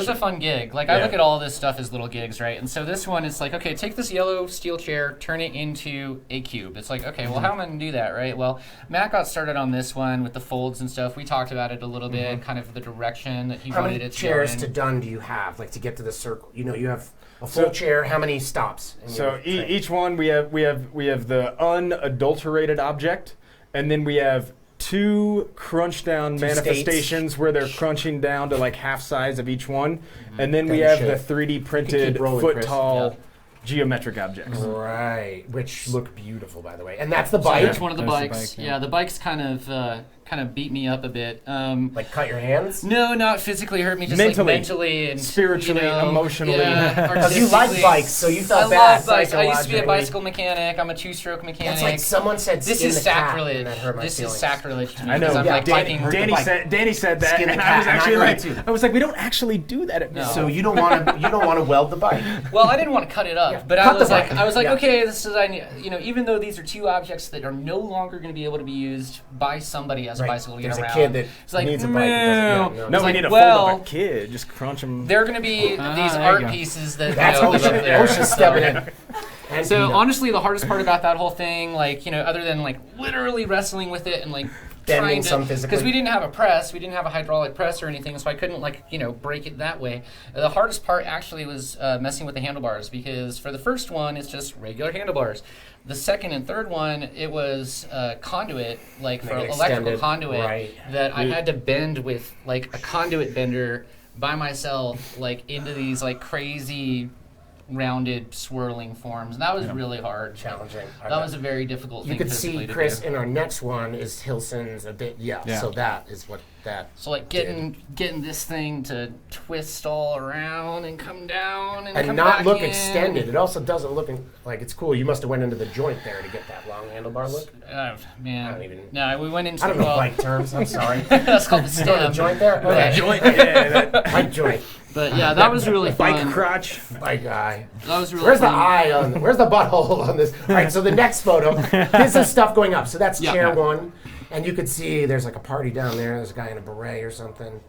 a fun gig. Like I look at all this stuff as little gigs, right? And so this one is like, okay, take this yellow steel chair, turn it into a cube. It's like, okay, well, how am I gonna do that, right? Well, Matt got started on this one with the folds and stuff. We talked about it a little bit, kind of the direction that he wanted it to go in. How many chairs to done do you have, like to get to the circle? You know, you have a full chair. How many stops? So each one we have the unadulterated object. And then we have 2 crunch down manifestations where they're crunching down to like half size of each one. And then we have the 3D printed foot tall geometric objects. Right, which look beautiful, by the way. And that's the bike. That's one of the bikes. Yeah, the bike's kind of kind of beat me up a bit. Like cut your hands? No, not physically hurt me, just mentally, like mentally and spiritually, emotionally. Because you like bikes, so you felt I bad. love bikes. I used to be a bicycle mechanic. I'm a two-stroke mechanic. That's like someone said this skin is the sacrilege. cat, and that hurt my this feelings. is sacrilege to me. I know. I'm like Danny said that, Skin the and cat, I was actually and I like, heard it too. I was like, we don't actually do that at So you don't want to weld the bike. Well, I didn't want to cut it up, but cut I was the like, bike. okay, this is even though these are two objects that are no longer going to be able to be used by somebody as a bicycle to get There's around. a kid that it's like, needs a bike. No, we need to fold up a kid. Just crunch them. They're going to be these art pieces that That's live up there. OSHA's stepping in. And so honestly, the hardest part about that whole thing, other than literally wrestling with it and Bending trying some to, physically. because we didn't have a press, we didn't have a hydraulic press or anything, so I couldn't break it that way. The hardest part actually was messing with the handlebars, because for the first one, it's just regular handlebars. The second and third one, it was conduit, for electrical conduit, that I had to bend with a conduit bender by myself, into these crazy rounded swirling forms. And that was really hard. Challenging. That was a very difficult thing You could physically see to Chris do. in our next one is Hilson's a bit, so that is what that So getting this thing to twist all around and come down and come not back look in. extended. It also doesn't look like it's cool. You must have went into the joint there to get that long handlebar look. Man. I don't even. No, we went into I don't know bike terms. I'm sorry. That's called the stem. The joint there. Okay. Joint. Bike joint. But yeah, that was really fun. Bike crotch. Bike eye. That was really Where's fun. the eye on? Where's the butthole on this? All right. So the next photo. This is stuff going up. So that's chair one, and you could see there's a party down there. There's a guy in a beret or something.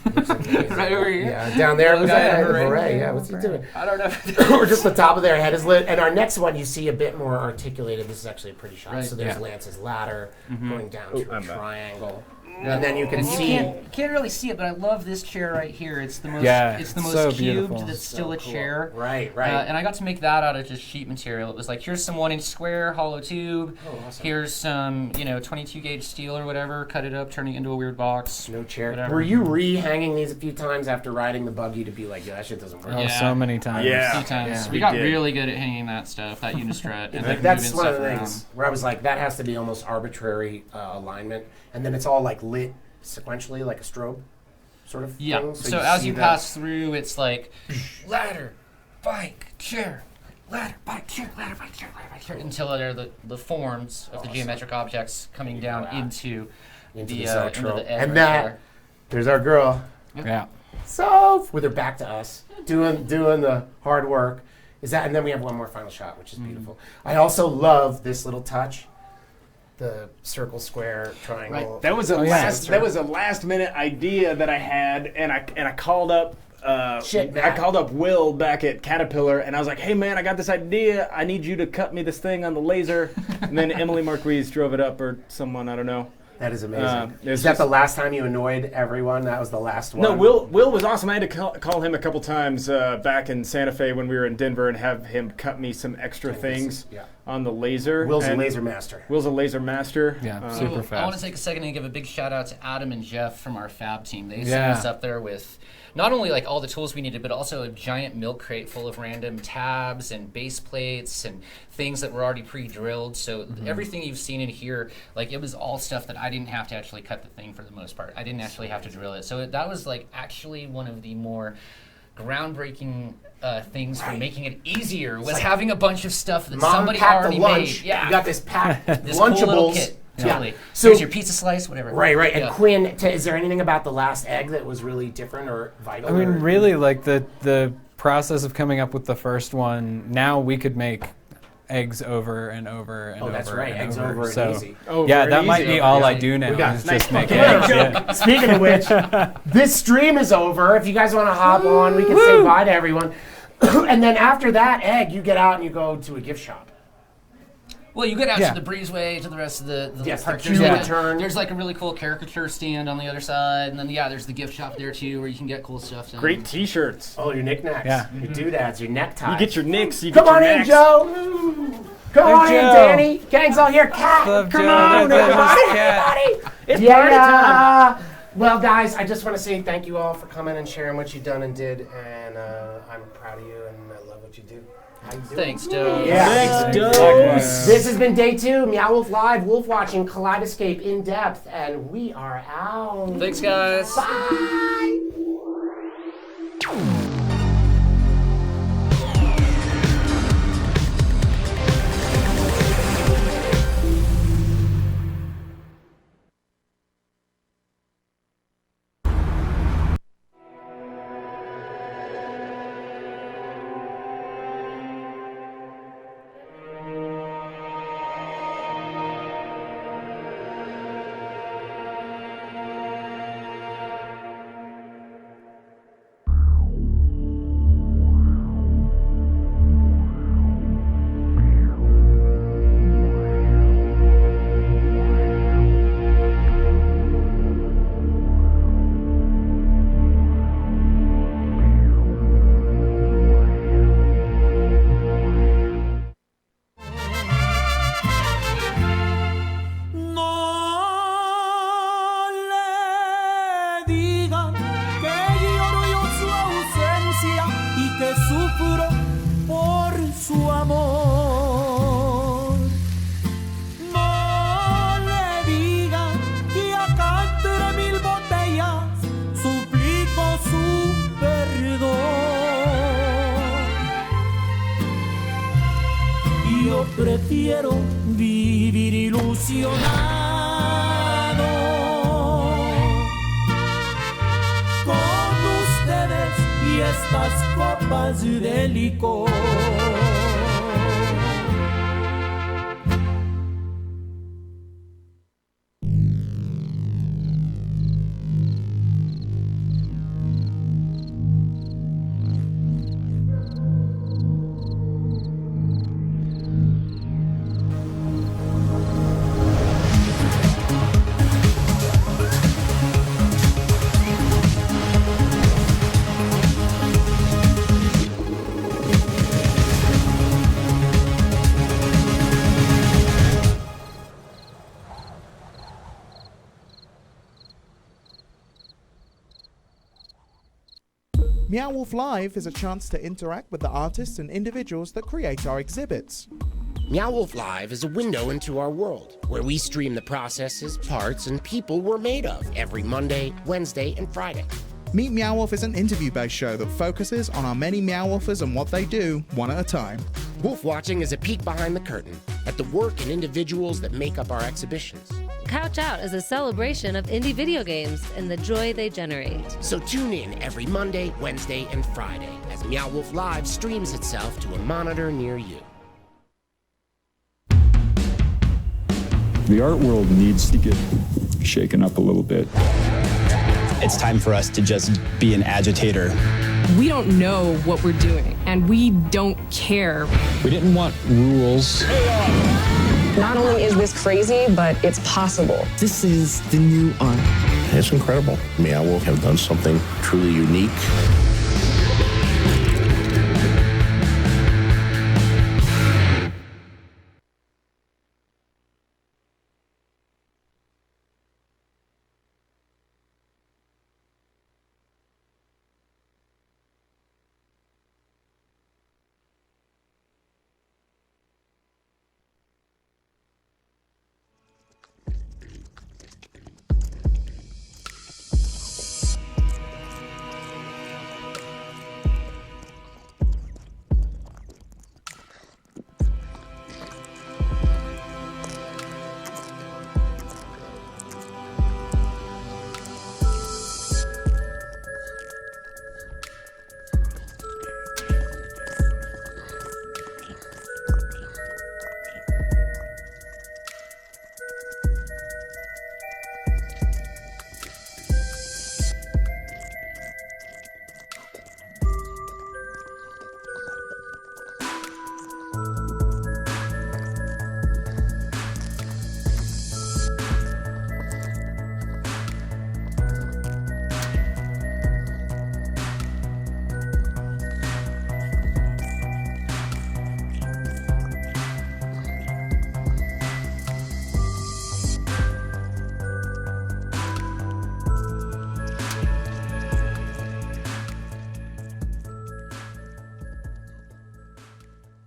Right over here. Yeah, down there was that guy in a beret. beret. Yeah, what's he doing? I don't know. Or just the top of their head is lit. And our next one, you see a bit more articulated. This is actually a pretty shot. Right. So there's Lance's ladder going down to a triangle. Yeah. And then you can see. You can't really see it, but I love this chair right here. It's the most. Yeah, it's the it's most so cubed. beautiful. That's So still a cool. chair. Right. And I got to make that out of just sheet material. It was here's some 1-inch square hollow tube. Oh, awesome. Here's some 22 gauge steel or whatever. Cut it up, turn it into a weird box. No chair. Whatever. Were you re-hanging these a few times after riding the buggy to be like, yeah, that shit doesn't work? Oh, so many times. A few times. Yeah. We got really good at hanging that stuff, that unistrut. And That's moving one of stuff the around. things where I was like, that has to be almost arbitrary alignment, and then it's all lit sequentially, like a strobe sort of thing. So you as see you that. pass through, it's ladder, bike, chair, ladder, bike, chair, ladder, bike, chair, ladder, bike, chair, until they're the forms of the geometric objects coming down into the Zoetrope. edge And right there. there's our girl. Yeah. So with her back to us, doing the hard work. And then we have one more final shot, which is beautiful. I also love this little touch. The circle, square, triangle. That was a last minute idea that I had, and I called up. I called up Will back at Caterpillar, and I was like, "Hey man, I got this idea. I need you to cut me this thing on the laser." And then Emily Marquise drove it up, or someone, I don't know. That is amazing. Is that the last time you annoyed everyone? That was the last one? No, Will was awesome. I had to call him a couple times back in Santa Fe when we were in Denver and have him cut me some extra things on the laser. Will's a laser master. Will's a laser master. Yeah, super fast. I want to take a second and give a big shout out to Adam and Jeff from our fab team. They sent us up there with not only all the tools we needed, but also a giant milk crate full of random tabs and base plates and things that were already pre-drilled. So everything you've seen in here, it was all stuff that I didn't have to actually cut the thing for the most part. I didn't actually have to drill it. So that was actually one of the more groundbreaking things for making it easier was having a bunch of stuff that somebody already lunch. made. Yeah, you got this packed this cool little Lunchables. kit. Totally. So here's your pizza slice, whatever. Right. And Quinn, is there anything about the last egg that was really different or vital? I mean, really, the process of coming up with the first one. Now we could make eggs over and over and over. Oh, that's right. And Eggs over. over So, and easy. Yeah, that might be all I do now. Is just make eggs. Speaking of which, this stream is over. If you guys want to hop on, we can say bye to everyone. And then after that egg, you get out and you go to a gift shop. Well, you get out to the breezeway, to the rest of the park. There's a really cool caricature stand on the other side, and then there's the gift shop there too, where you can get cool stuff. Great T-shirts. Oh, your knickknacks, your doodads, your neckties. You get your nicks. Come on in, Joe. Come on in, Danny. Gang's all here. Cat, come on, everybody. It's party time. Well, guys, I just want to say thank you all for coming and sharing what you've done and did, and I'm proud of you, and I love what you do. Thanks, Dose. Yeah. Thanks, Dose. This has been day 2, Meow Wolf Live, Wolf watching Kaleidoscape in depth, and we are out. Thanks, guys. Bye. Prefiero vivir ilusionado con ustedes y estas copas de licor. Meow Wolf Live is a chance to interact with the artists and individuals that create our exhibits. Meow Wolf Live is a window into our world, where we stream the processes, parts, and people we're made of every Monday, Wednesday, and Friday. Meet Meow Wolf is an interview-based show that focuses on our many Meow Wolfers and what they do, one at a time. Wolf Watching is a peek behind the curtain at the work and individuals that make up our exhibitions. Couch Out is a celebration of indie video games and the joy they generate. So tune in every Monday, Wednesday, and Friday as Meow Wolf Live streams itself to a monitor near you. The art world needs to get shaken up a little bit. It's time for us to just be an agitator. We don't know what we're doing, and we don't care. We didn't want rules. Not only is this crazy, but it's possible. This is the new art. It's incredible. Meow Wolf have done something truly unique.